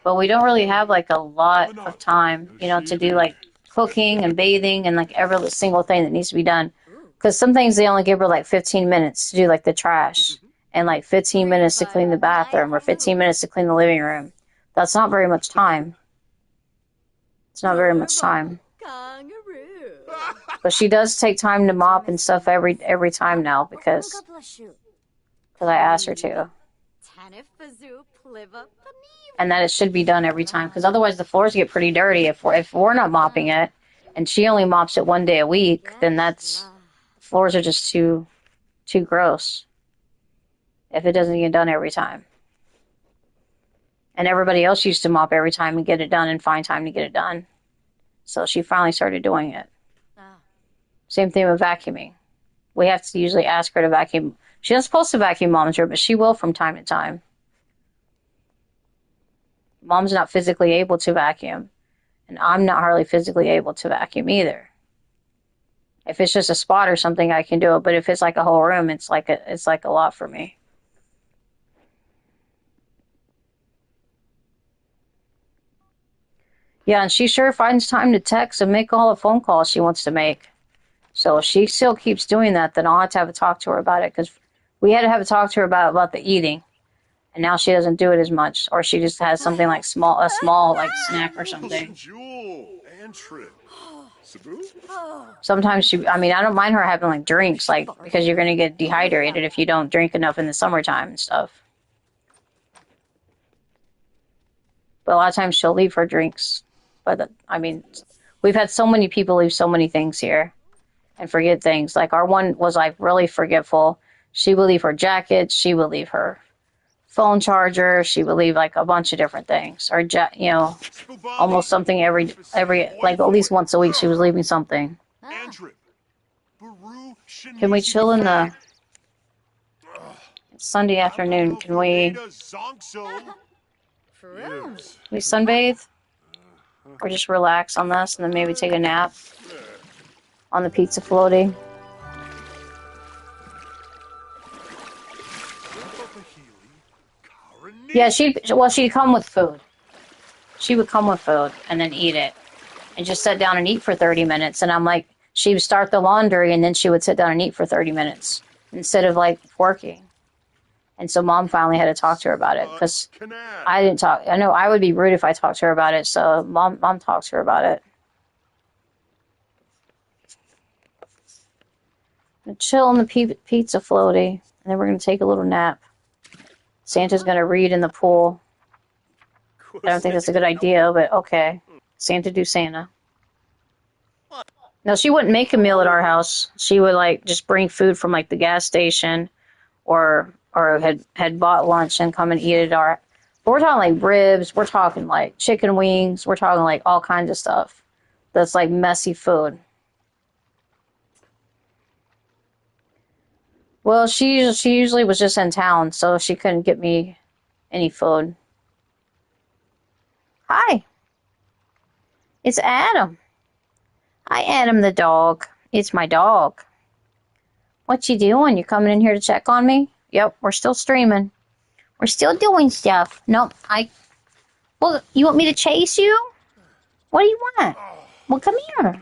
But we don't really have like a lot of time, you know, to do like cooking and bathing and like every single thing that needs to be done. Because some things they only give her like 15 minutes to do like the trash and like 15 minutes to clean the bathroom or 15 minutes to clean the living room. That's not very much time. It's not very much time. But she does take time to mop and stuff every time now because I asked her to. And that it should be done every time because otherwise the floors get pretty dirty if we're not mopping it and she only mops it one day a week, then floors are just too gross if it doesn't get done every time. And everybody else used to mop every time and get it done and find time to get it done. So she finally started doing it. Same thing with vacuuming. We have to usually ask her to vacuum. She's not supposed to vacuum Mom's room, but she will from time to time. Mom's not physically able to vacuum. And I'm not hardly physically able to vacuum either. If it's just a spot or something, I can do it. But if it's like a whole room, it's like a lot for me. Yeah, and she sure finds time to text and make all the phone calls she wants to make. So if she still keeps doing that, then I'll have a talk to her about it. Because we had to have a talk to her about the eating. And now she doesn't do it as much. Or she just has something like a small like snack or something. Jewel and Trip. Sabu? Sometimes I don't mind her having like drinks, like, because you're going to get dehydrated if you don't drink enough in the summertime and stuff. But a lot of times she'll leave her drinks. But, we've had so many people leave so many things here and forget things. Like, our one was, like, really forgetful. She would leave her jacket. She would leave her phone charger. She would leave, like, a bunch of different things. Or, almost something every like, at least once a week she was leaving something. Can we chill in the Sunday afternoon? Can we sunbathe? Or just relax on this and then maybe take a nap on the pizza floaty? Yeah, she'd come with food. She would come with food and then eat it. And just sit down and eat for 30 minutes. And I'm like, she would start the laundry and then she would sit down and eat for 30 minutes instead of like working. And so Mom finally had to talk to her about it because I didn't talk. I know I would be rude if I talked to her about it. So Mom talked to her about it. Gonna chill on the pizza floaty, and then we're gonna take a little nap. Santa's gonna read in the pool. I don't think that's a good idea, but okay. Santa do Santa. No, she wouldn't make a meal at our house. She would like just bring food from like the gas station, or had bought lunch and come and eat it. But we're talking like ribs. We're talking like chicken wings. We're talking like all kinds of stuff. That's like messy food. Well, she usually was just in town, so she couldn't get me any food. Hi, it's Adam. Hi, Adam the dog. It's my dog. What you doing? You coming in here to check on me? Yep, we're still streaming. We're still doing stuff. Nope, well, you want me to chase you? What do you want? Well, come here.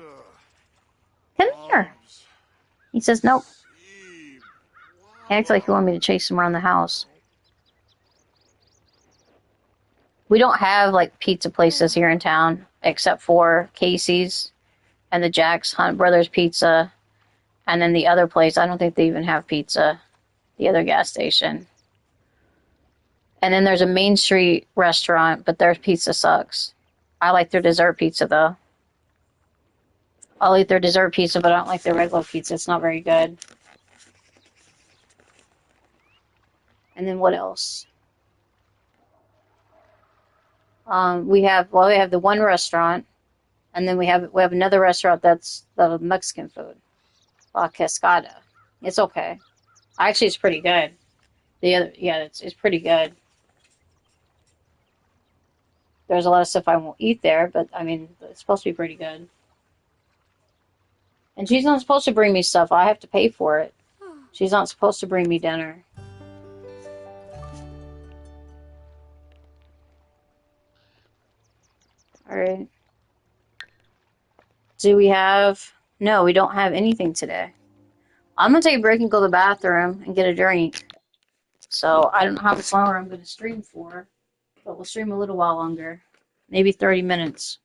Come here. Bubs. He says, nope. See. He acts like he wanted me to chase him around the house. We don't have, like, pizza places here in town, except for Casey's and the Jack's Hunt Brothers Pizza. And then the other place, I don't think they even have pizza. The other gas station. And then there's a Main Street restaurant, but their pizza sucks. I like their dessert pizza, though. I'll eat their dessert pizza, but I don't like their regular pizza. It's not very good. And then what else? We have the one restaurant, and then we have another restaurant that's the Mexican food, La Cascada. It's okay. Actually, it's pretty good. The other, yeah, it's pretty good. There's a lot of stuff I won't eat there, but I mean, it's supposed to be pretty good. And she's not supposed to bring me stuff. I have to pay for it. She's not supposed to bring me dinner. All right. Do we have... No, we don't have anything today. I'm going to take a break and go to the bathroom and get a drink. So I don't know how much longer I'm going to stream for, but we'll stream a little while longer. Maybe 30 minutes.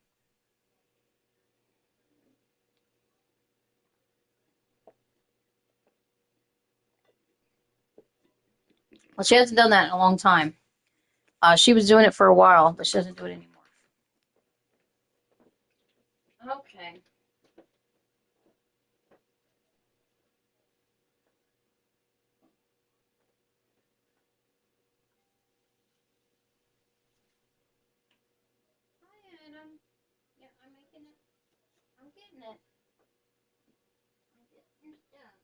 Well, she hasn't done that in a long time. She was doing it for a while, but she doesn't do it anymore. Okay. Hi, Adam. Yeah, I'm making it. I'm getting it. I'm getting your stuff.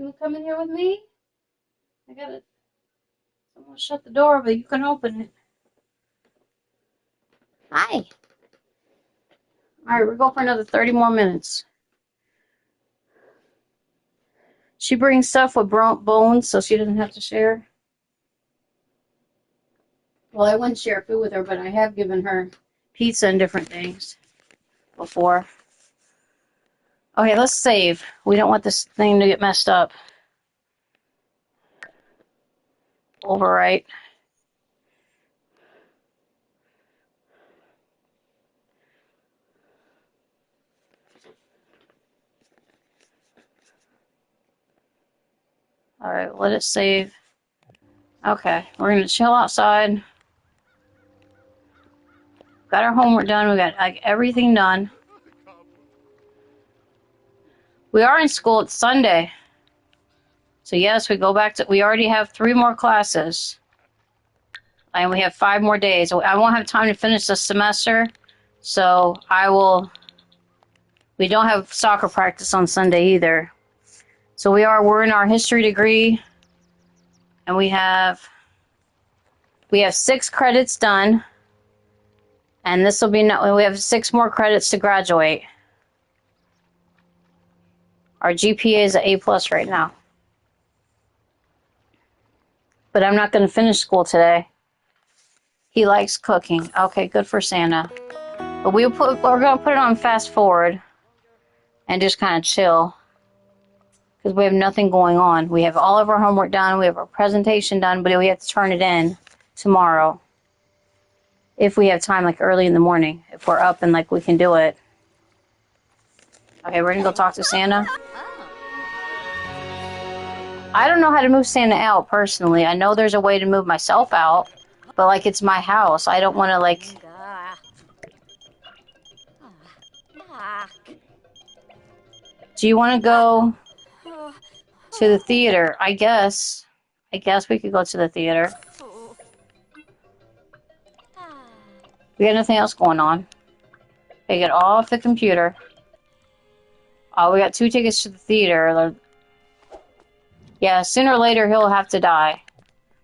You come in here with me? Someone shut the door, but you can open it. Hi. Alright, we'll go for another 30 more minutes. She brings stuff with bones so she doesn't have to share. Well, I wouldn't share food with her, but I have given her pizza and different things before. Okay, let's save. We don't want this thing to get messed up. Overwrite. Alright, let it save. Okay, we're going to chill outside. Got our homework done. We got everything done. We are in school. It's Sunday. So yes, we go back to... We already have 3 more classes. And we have 5 more days. I won't have time to finish the semester. So I will... We don't have soccer practice on Sunday either. So we're in our history degree. And we have 6 credits done. And this will be... We have 6 more credits to graduate. Our GPA is an A+ right now. But I'm not going to finish school today. He likes cooking. Okay, good for Santa. But we're going to put it on fast forward and just kind of chill because we have nothing going on. We have all of our homework done. We have our presentation done, but we have to turn it in tomorrow if we have time, like early in the morning. If we're up and like we can do it. Okay, we're going to go talk to Santa. I don't know how to move Santa out personally. I know there's a way to move myself out, but like it's my house. I don't want to like... Do you want to go to the theater? I guess we could go to the theater. We got nothing else going on. Okay, get off the computer. Oh, we got 2 tickets to the theater. Yeah, sooner or later he'll have to die.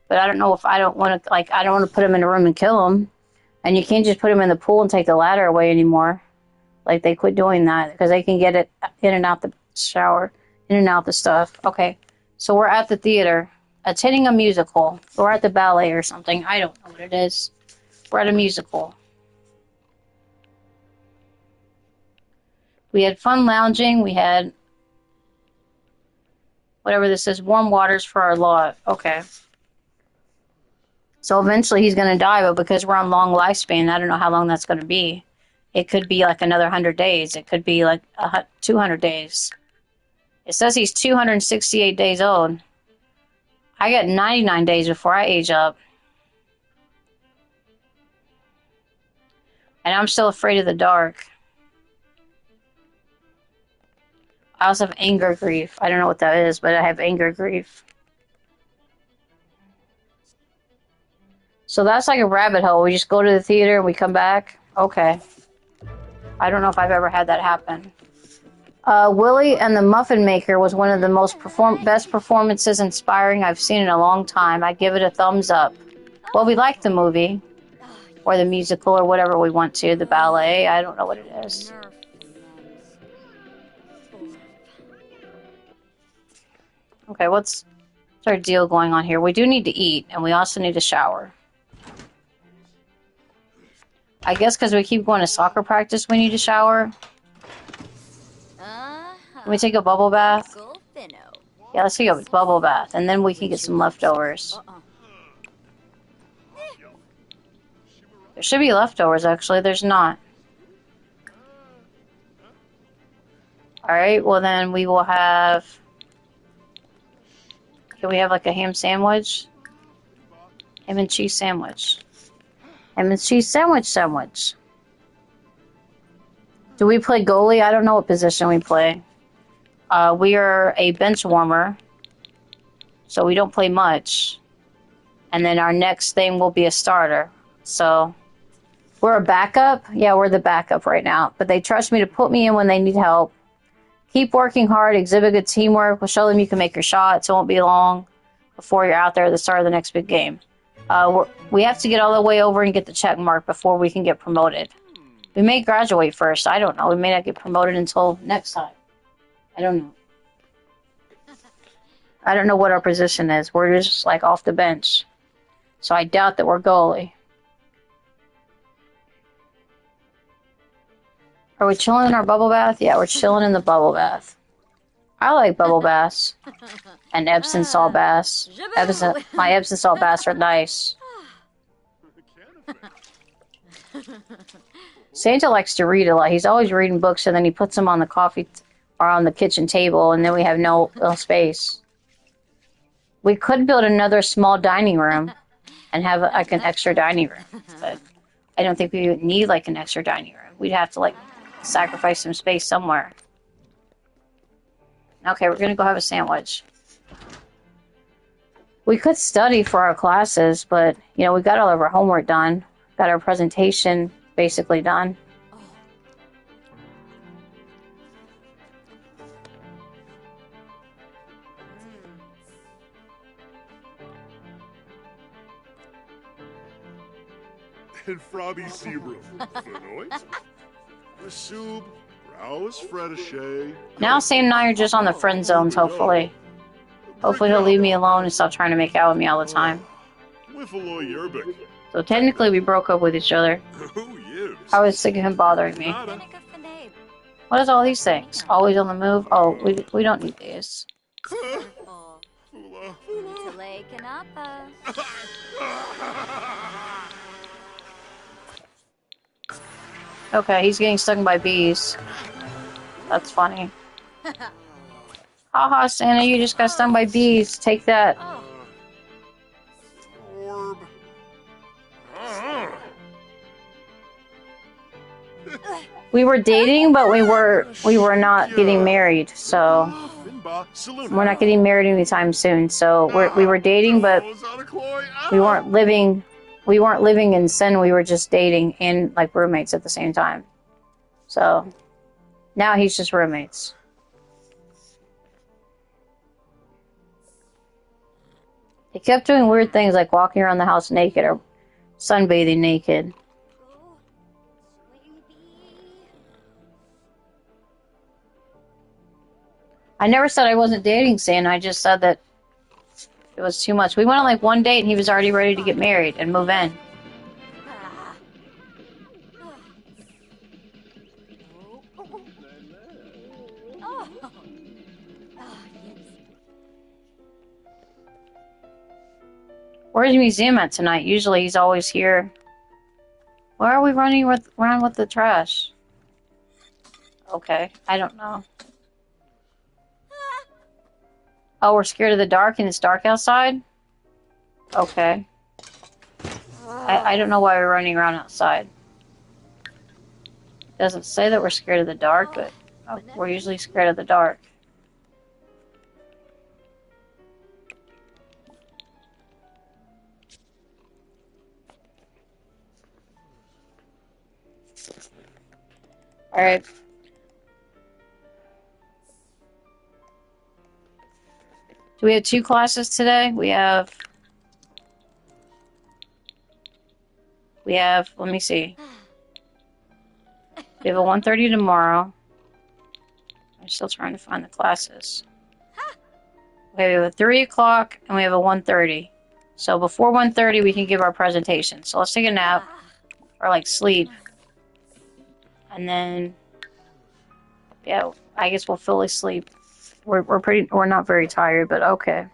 But I don't know if I don't want to put him in a room and kill him. And you can't just put him in the pool and take the ladder away anymore. Like, they quit doing that because they can get it in and out the shower, in and out the stuff. Okay, so we're at the theater, attending a musical. We're at the ballet or something. I don't know what it is. We're at a musical. We had fun lounging. We had whatever this is, warm waters for our lot. Okay. So eventually he's going to die, but because we're on long lifespan, I don't know how long that's going to be. It could be like another 100 days. It could be like 200 days. It says he's 268 days old. I got 99 days before I age up. And I'm still afraid of the dark. I also have anger grief. I don't know what that is, but I have anger grief. So that's like a rabbit hole. We just go to the theater and we come back. Okay. I don't know if I've ever had that happen. Willie and the Muffin Maker was one of the most best performances inspiring I've seen in a long time. I give it a thumbs up. Well, we like the movie. Or the musical or whatever we want to. The ballet. I don't know what it is. Okay, what's our deal going on here? We do need to eat, and we also need to shower. I guess because we keep going to soccer practice, we need to shower. Can we take a bubble bath? Yeah, let's take a bubble bath, and then we can get some leftovers. There should be leftovers, actually. There's not. Alright, well then we will have... Can we have like a ham sandwich? Ham and cheese sandwich. Ham and cheese sandwich. Do we play goalie? I don't know what position we play. We are a bench warmer. So we don't play much. And then our next thing will be a starter. So we're a backup. Yeah, we're the backup right now. But they trust me to put me in when they need help. Keep working hard, exhibit good teamwork. We'll show them you can make your shots. It won't be long before you're out there at the start of the next big game. We have to get all the way over and get the check mark before we can get promoted. We may graduate first. I don't know. We may not get promoted until next time. I don't know. I don't know what our position is. We're just like off the bench. So I doubt that we're goalie. Are we chilling in our bubble bath? Yeah, we're chilling in the bubble bath. I like bubble baths. And Epsom salt baths. My Epsom salt baths are nice. Santa likes to read a lot. He's always reading books, and then he puts them on the coffee or on the kitchen table, and then we have no space. We could build another small dining room and have like an extra dining room, but I don't think we would need like an extra dining room. We'd have to like sacrifice some space somewhere. Okay, we're gonna go have a sandwich. We could study for our classes, but you know, we got all of our homework done. Got our presentation basically done. En Frobby Sebrum. Vernoit? Resub. Raus Fredishay. Now Sam and I are just on the friend zones, hopefully. Hopefully he'll leave me alone and stop trying to make out with me all the time. Wiffalo Yerbik. So technically we broke up with each other. Who years? I was sick of him bothering me. What is all these things? Always on the move? Oh, we don't need these. Okay, he's getting stung by bees. That's funny. Haha, Santa, you just got stung by bees. Take that. Orb. We were dating, but we were not getting married, so we're not getting married anytime soon. So we were dating, but we weren't living in sin. We were just dating and like roommates at the same time. So now he's just roommates. He kept doing weird things like walking around the house naked or sunbathing naked. I never said I wasn't dating Santa. I just said that it was too much. We went on like one date and he was already ready to get married and move in. Where's the museum at tonight? Usually he's always here. Why are we running around with the trash? Okay, I don't know. Oh, we're scared of the dark and it's dark outside? Okay. I don't know why we're running around outside. It doesn't say that we're scared of the dark, but we're usually scared of the dark. Alright. Do we have 2 classes today? We have, let me see. We have a 1:30 tomorrow. I'm still trying to find the classes. Okay, we have a 3 o'clock and we have a 1:30. So before 1:30 we can give our presentation. So let's take a nap or like sleep. And then, yeah, I guess we'll fully sleep. We're not very tired, but okay.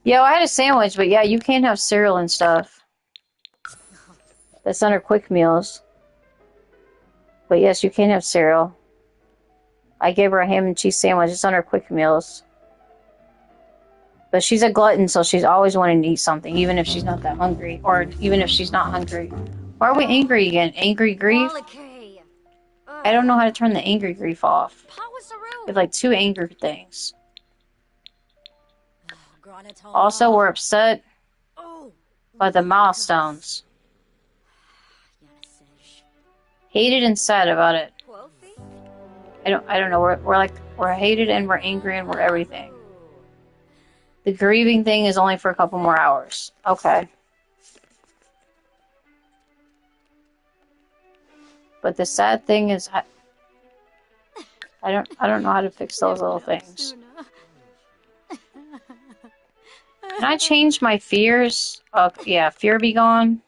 Yo, I had a sandwich, but yeah, you can't have cereal and stuff. That's under quick meals. But yes, you can have cereal. I gave her a ham and cheese sandwich. It's under quick meals. But she's a glutton, so she's always wanting to eat something, even if she's not that hungry, or even if she's not hungry. Why are we angry again? Angry grief? I don't know how to turn the angry grief off. We have like 2 anger things. Also, we're upset by the milestones. Hated and sad about it. I don't know. We're hated and we're angry and we're everything. The grieving thing is only for a couple more hours. Okay. But the sad thing is, I don't know how to fix those little things. Can I change my fears? Oh, yeah, fear be gone.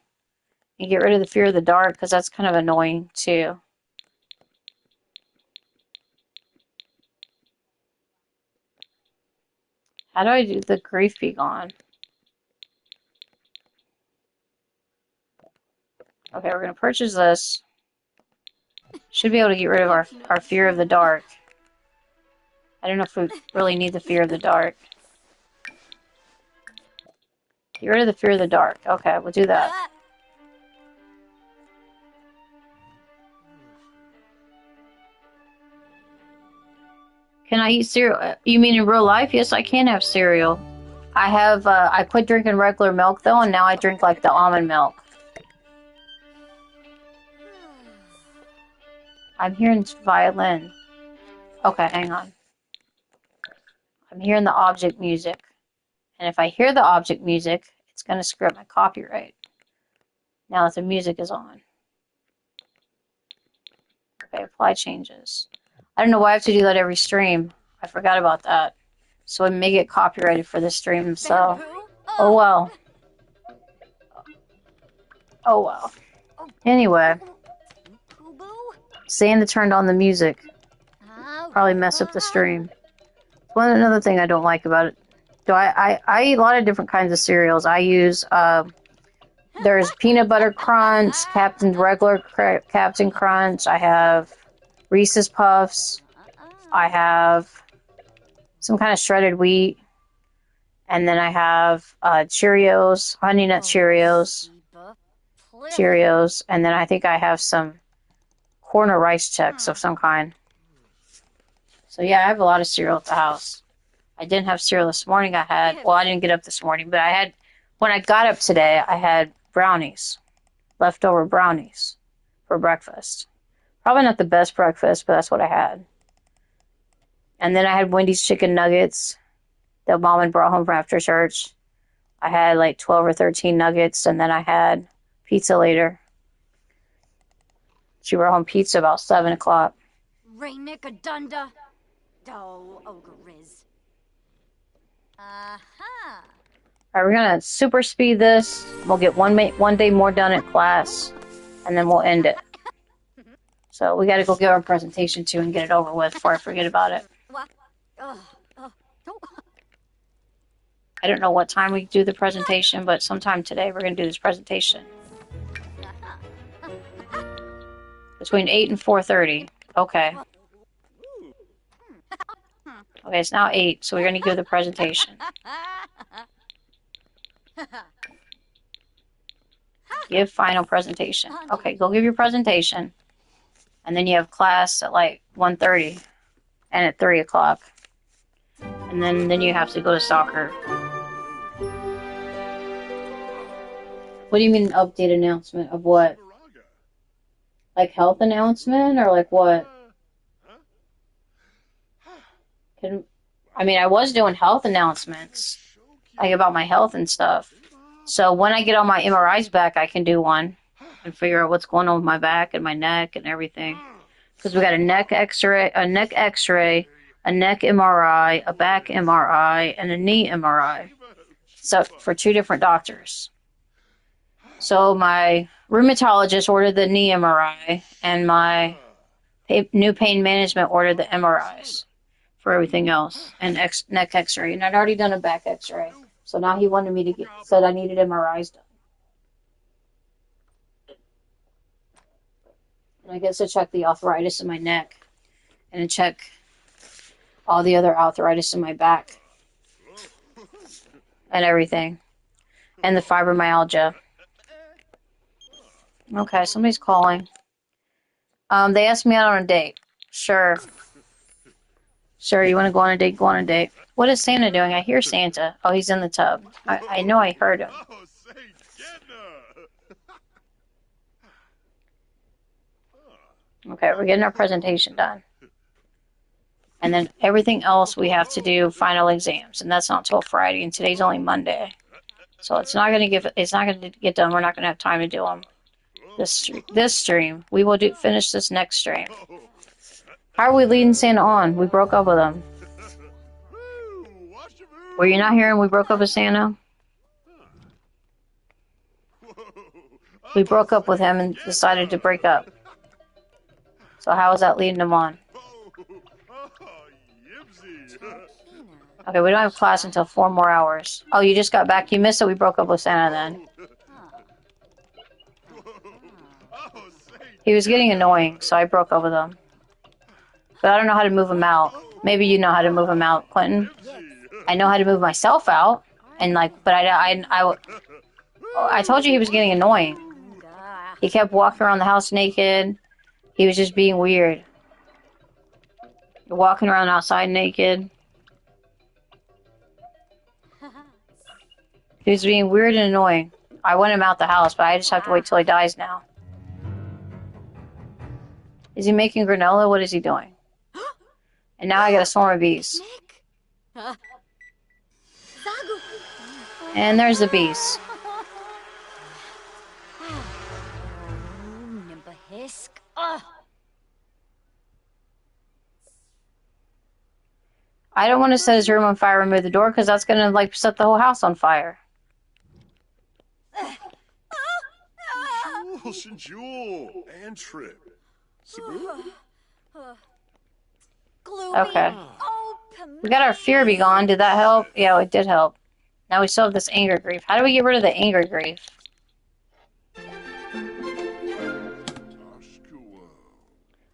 And get rid of the fear of the dark, because that's kind of annoying, too. How do I do the grief be gone? Okay, we're going to purchase this. Should be able to get rid of our fear of the dark. I don't know if we really need the fear of the dark. Get rid of the fear of the dark. Okay, we'll do that. Can I eat cereal? You mean in real life? Yes, I can have cereal. I quit drinking regular milk, though, and now I drink, like, the almond milk. I'm hearing violin. Okay, hang on. I'm hearing the object music. And if I hear the object music, it's going to screw up my copyright. Now that the music is on. Okay, apply changes. I don't know why I have to do that every stream. I forgot about that. So I may get copyrighted for this stream, so... Oh well. Oh well. Anyway. Santa turned on the music. Probably mess up the stream. Another thing I don't like about it. I eat a lot of different kinds of cereals. I use, there's peanut butter crunch, Captain Crunch. I have Reese's Puffs. I have some kind of shredded wheat. And then I have Cheerios, Honey Nut Cheerios. And then I think I have some corn or rice checks of some kind. So yeah, I have a lot of cereal at the house. I didn't have cereal this morning. I didn't get up this morning, but when I got up today, I had brownies, leftover brownies for breakfast. Probably not the best breakfast, but that's what I had. And then I had Wendy's chicken nuggets that Mom had brought home from after church. I had like 12 or 13 nuggets, and then I had pizza later. She brought home pizza about 7 o'clock. Rainicadunda. Oh, Ogreiz. Aha. Alright, we're gonna super speed this. We'll get one day more done at class, and then we'll end it. So we gotta go give our presentation too and get it over with before I forget about it. I don't know what time we do the presentation, but sometime today we're gonna do this presentation. Between 8 and 4:30. Okay. Okay, it's now 8, so we're going to do the presentation. Give final presentation. Okay, go give your presentation. And then you have class at like 1:30 and at 3 o'clock. And then you have to go to soccer. What do you mean update announcement of what? Like health announcement or like what? I was doing health announcements, like about my health and stuff. So when I get all my MRIs back, I can do one and figure out what's going on with my back and my neck and everything. Because we got a neck X-ray, a neck MRI, a back MRI, and a knee MRI. So for 2 different doctors. So my rheumatologist ordered the knee MRI, and my new pain management ordered the MRIs. For everything else, and neck X-ray, and I'd already done a back X-ray, so now he wanted me to said I needed MRIs done. And I guess to check the arthritis in my neck, and to check all the other arthritis in my back, and everything, and the fibromyalgia. Okay, somebody's calling. They asked me out on a date. Sure. Sure, you want to go on a date? Go on a date. What is Santa doing? I hear Santa. Oh, he's in the tub. I know I heard him. Okay, we're getting our presentation done. And then everything else we have to do final exams, and that's not till Friday, and today's only Monday. So it's not going to get done. We're not going to have time to do them this stream. We will finish this next stream. How are we leading Santa on? We broke up with him. Were you not hearing we broke up with Santa? We broke up with him and decided to break up. So how is that leading him on? Okay, we don't have class until 4 more hours. Oh, you just got back. You missed it. We broke up with Santa then. He was getting annoying, so I broke up with him. But I don't know how to move him out. Maybe you know how to move him out, Quentin. I know how to move myself out, and but I told you he was getting annoying. He kept walking around the house naked. He was just being weird. Walking around outside naked. He was being weird and annoying. I want him out the house, but I just have to wait till he dies now. Is he making granola? What is he doing? And now I got a swarm of bees. And there's the bees. I don't want to set his room on fire, remove the door, because that's going to set the whole house on fire. Jewel, and Trip. Okay. We got our fear be gone. Did that help? Yeah, it did help. Now we still have this anger grief. How do we get rid of the anger grief?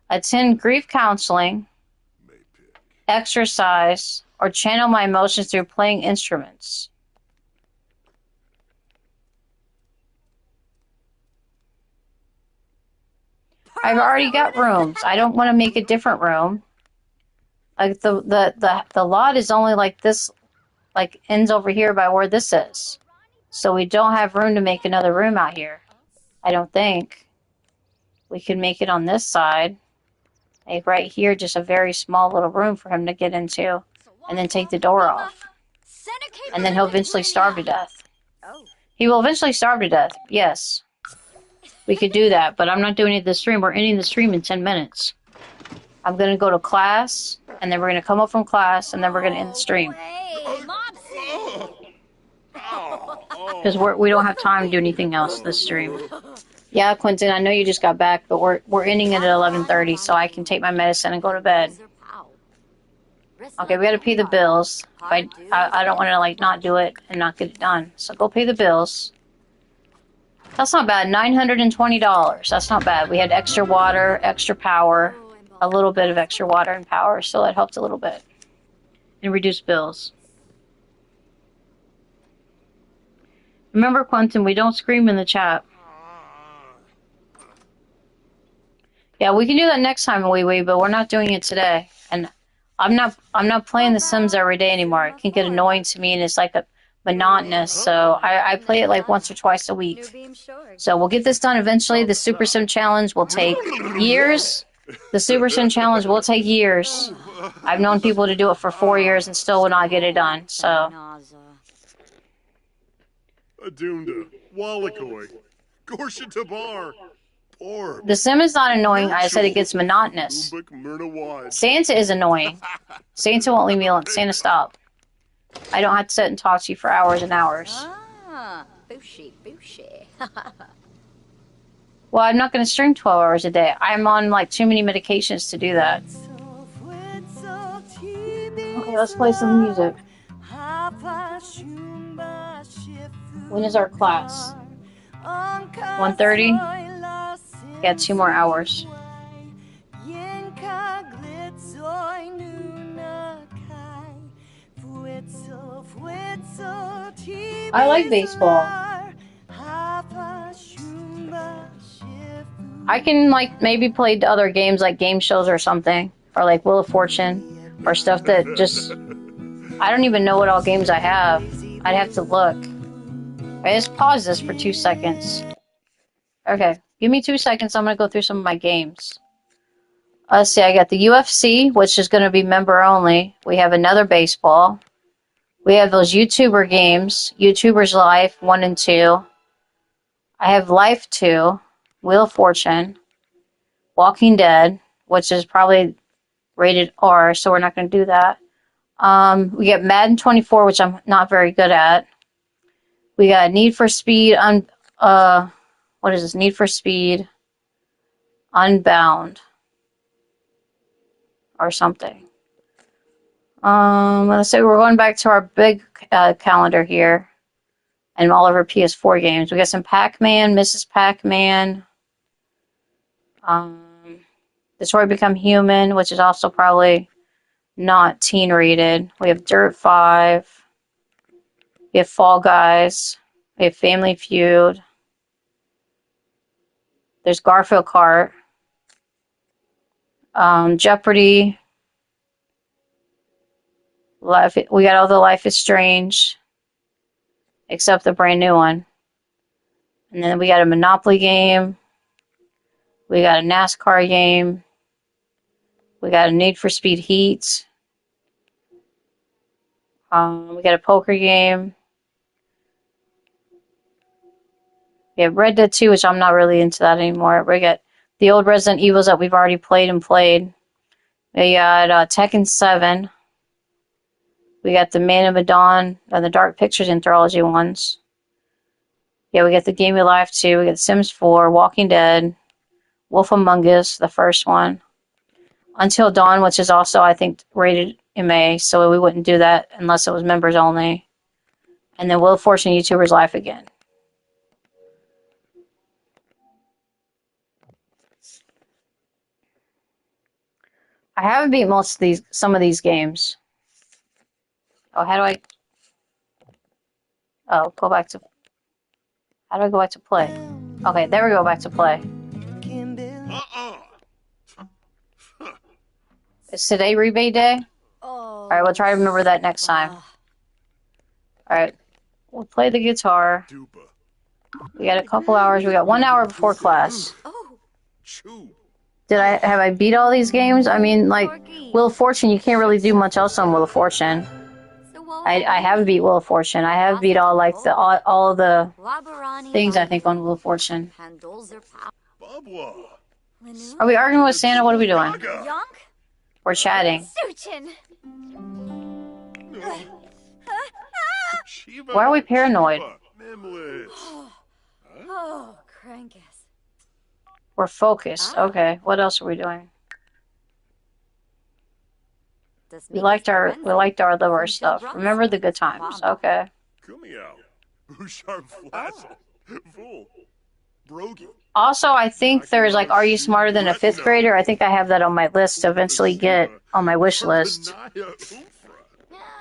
Attend grief counseling, exercise, or channel my emotions through playing instruments. I've already got rooms. I don't want to make a different room. Like the lot is only like this, like ends over here by where this is. So we don't have room to make another room out here. I don't think. We can make it on this side. Like right here, just a very small little room for him to get into. And then take the door off. And then he'll eventually starve to death. He will eventually starve to death, yes. We could do that, but I'm not doing it this stream. We're ending the stream in 10 minutes. I'm going to go to class, and then we're going to come up from class, and then we're going to end the stream. Because we don't have time to do anything else this stream. Yeah, Quentin, I know you just got back, but we're ending it at 11:30, so I can take my medicine and go to bed. Okay, we got to pay the bills. I don't want to not do it and not get it done. So go pay the bills. That's not bad. $920. That's not bad. We had extra water, extra power, a little bit of extra water and power, so it helped a little bit. And reduced bills. Remember, Quentin, we don't scream in the chat. Yeah, we can do that next time, Wee, but we're not doing it today. And I'm not playing The Sims every day anymore. It can get annoying to me, and it's monotonous. So I play it once or twice a week. So we'll get this done eventually. The Super Sim Challenge will take years. The Super Sim Challenge will take years. I've known people to do it for 4 years and still will not get it done. So. Adunda, Wallakoi, Gorsha Tabar, Orb. The Sim is not annoying. I said it gets monotonous. Santa is annoying. Santa won't leave me alone. Santa, stop. I don't have to sit and talk to you for hours and hours. Booshy. Well, I'm not going to stream 12 hours a day. I'm on too many medications to do that. Okay, let's play some music. When is our class? 1:30? Yeah, 2 more hours. I like baseball. I can maybe play other games like game shows or something, or Wheel of Fortune, or stuff that just I don't even know what all games I have. I'd have to look. I just pause this for 2 seconds. Okay, give me 2 seconds. I'm gonna go through some of my games. Let's see, I got the UFC, which is going to be member only. We have another baseball. We have those YouTuber games, YouTubers Life 1 and 2. I have Life 2, Wheel of Fortune, Walking Dead, which is probably rated R, so we're not going to do that. We get Madden 24, which I'm not very good at. We got Need for Speed, what is this? Need for Speed Unbound or something. Let's say we're going back to our big calendar here and all of our PS4 games. We got some Pac-Man, Mrs. Pac-Man, um, Detroit Become Human, which is also probably not teen rated. We have Dirt 5. We have Fall Guys. We have Family Feud. There's Garfield Kart. Jeopardy. We got all the Life is Strange, except the brand new one. And then we got a Monopoly game. We got a NASCAR game. We got a Need for Speed Heat. We got a poker game. We have Red Dead 2, which I'm not really into that anymore. We got the old Resident Evils that we've already played. We got Tekken 7. We got the Man of Medan and the Dark Pictures Anthology ones. Yeah, we got the Game of Life 2. We got Sims 4, Walking Dead, Wolf Among Us, the first one. Until Dawn, which is also, I think, rated MA, so we wouldn't do that unless it was members only. And then Wheel of Fortune YouTuber's Life again. I haven't beat some of these games. Oh, how do I? Oh, go back to. How do I go back to play? Okay, there we go, back to play. Is today rebate day? All right, we'll try to remember that next time. All right, we'll play the guitar. We got a couple hours. We got 1 hour before class. Have I beat all these games? I mean, like Wheel of Fortune, you can't really do much else on Wheel of Fortune. I have beat Wheel of Fortune. I have beat all of the things I think on Wheel of Fortune. Are we arguing with Santa? What are we doing? We're chatting. Why are we paranoid? Oh, Crankus. We're focused. Okay. What else are we doing? We liked our liver stuff. Remember the good times. Okay. Also, I think there's like, are you smarter than a fifth grader? I think I have that on my list to eventually get on my wish list.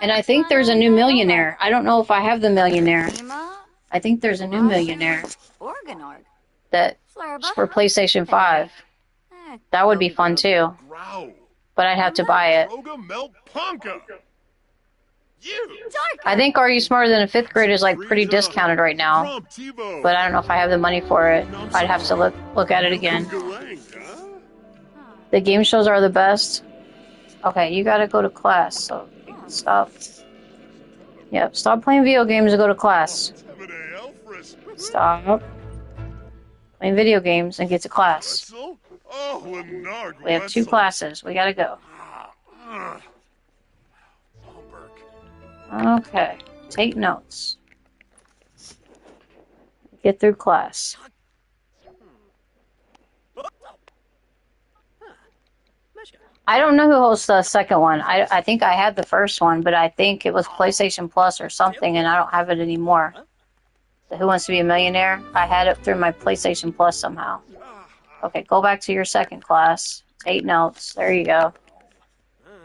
And I think there's a new millionaire. I don't know if I have the millionaire. I think there's a new millionaire that's for PlayStation 5. That would be fun too. But I'd have to buy it. I think Are You Smarter Than a Fifth Grader is like pretty discounted right now. But I don't know if I have the money for it. I'd have to look at it again. The game shows are the best. Okay, you gotta go to class, so stop. Yep, stop playing video games and go to class. Stop playing video games and get to class. We have 2 classes. We gotta go. Okay, take notes. Get through class. I don't know who hosts the second one. I think I had the first one, but I think it was PlayStation Plus or something, and I don't have it anymore. So Who Wants to Be a Millionaire? I had it through my PlayStation Plus somehow. Okay, go back to your second class. Take notes. There you go.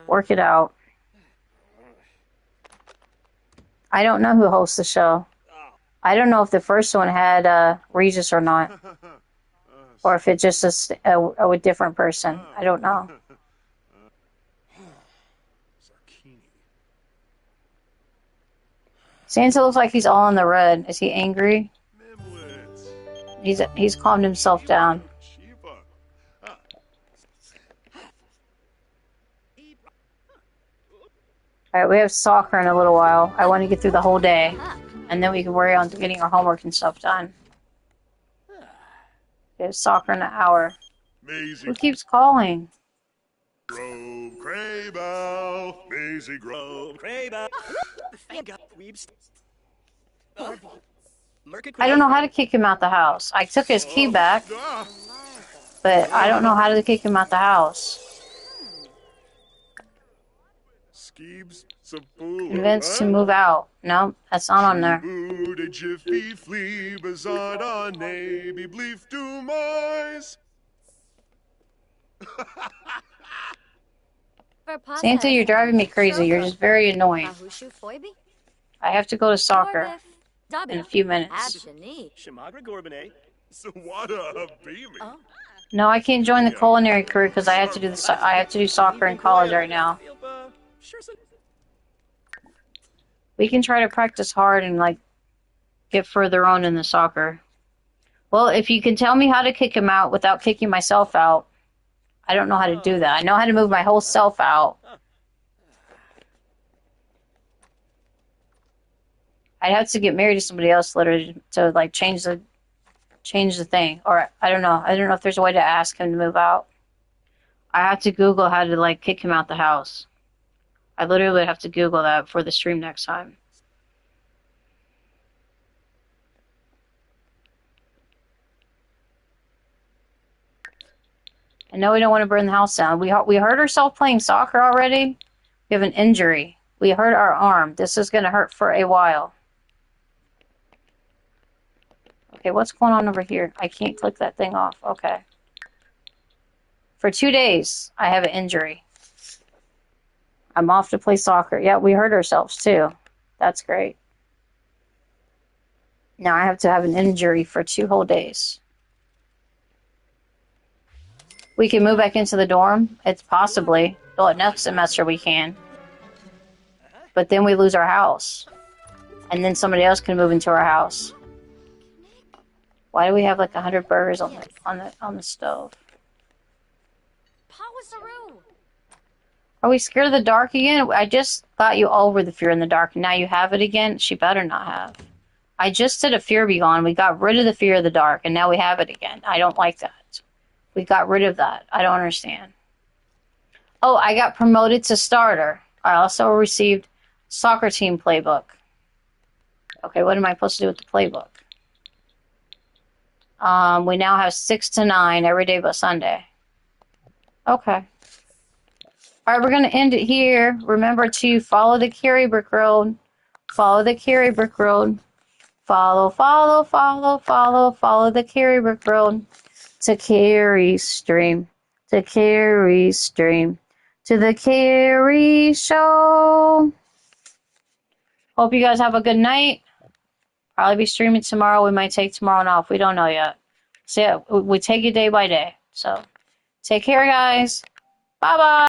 Work it out. I don't know who hosts the show. I don't know if the first one had Regis or not. Or if it's just a different person. I don't know. Santa looks like he's all in the red. Is he angry? He's calmed himself down. Alright, we have soccer in a little while. I want to get through the whole day. And then we can worry on getting our homework and stuff done. We have soccer in an hour. Maisie Who keeps calling? Grove Crable. Maisie Grove Crable. I don't know how to kick him out the house. I took his key back, but I don't know how to kick him out the house. Skeebs Sapula. Convinced to move out. No, that's not on there. Bude jiffy flea bezad on naby blief du mais. Santa, you're driving me crazy. You're just very annoying. Ahushu Foibi? I have to go to soccer in a few minutes. Shamagra Gorbane. Sawada Beamy. No, I can't join the culinary crew because I have to do I have to do soccer in college right now. We can try to practice hard and like get further on in the soccer. Well, if you can tell me how to kick him out without kicking myself out, I don't know how to do that. I know how to move my whole self out. I'd have to get married to somebody else literally to like change the thing. Or I don't know. I don't know if there's a way to ask him to move out. I have to Google how to like kick him out the house. I literally would have to Google that for the stream next time. I know we don't want to burn the house down. We hurt ourselves playing soccer already. We have an injury. We hurt our arm. This is going to hurt for a while. Okay, what's going on over here? I can't click that thing off. Okay. For 2 days, I have an injury. I'm off to play soccer. Yeah, we hurt ourselves too. That's great. Now I have to have an injury for 2 whole days. We can move back into the dorm. It's possibly. Well, next semester we can. But then we lose our house. And then somebody else can move into our house. Why do we have like 100 burgers on the stove? Are we scared of the dark again? I just got you over the fear in the dark. Now you have it again? She better not have. I just did a fear be gone. We got rid of the fear of the dark, and now we have it again. I don't like that. We got rid of that. I don't understand. Oh, I got promoted to starter. I also received soccer team playbook. Okay, what am I supposed to do with the playbook? We now have 6 to 9 every day but Sunday. Okay. All right, we're going to end it here. Remember to follow the Carry Brick Road. Follow the Carry Brick Road. Follow the Carry Brick Road. To Carry Stream. To Carry Stream. To the Carry Show. Hope you guys have a good night. Probably be streaming tomorrow. We might take tomorrow off. We don't know yet. So yeah, we take it day by day. So take care, guys. Bye-bye.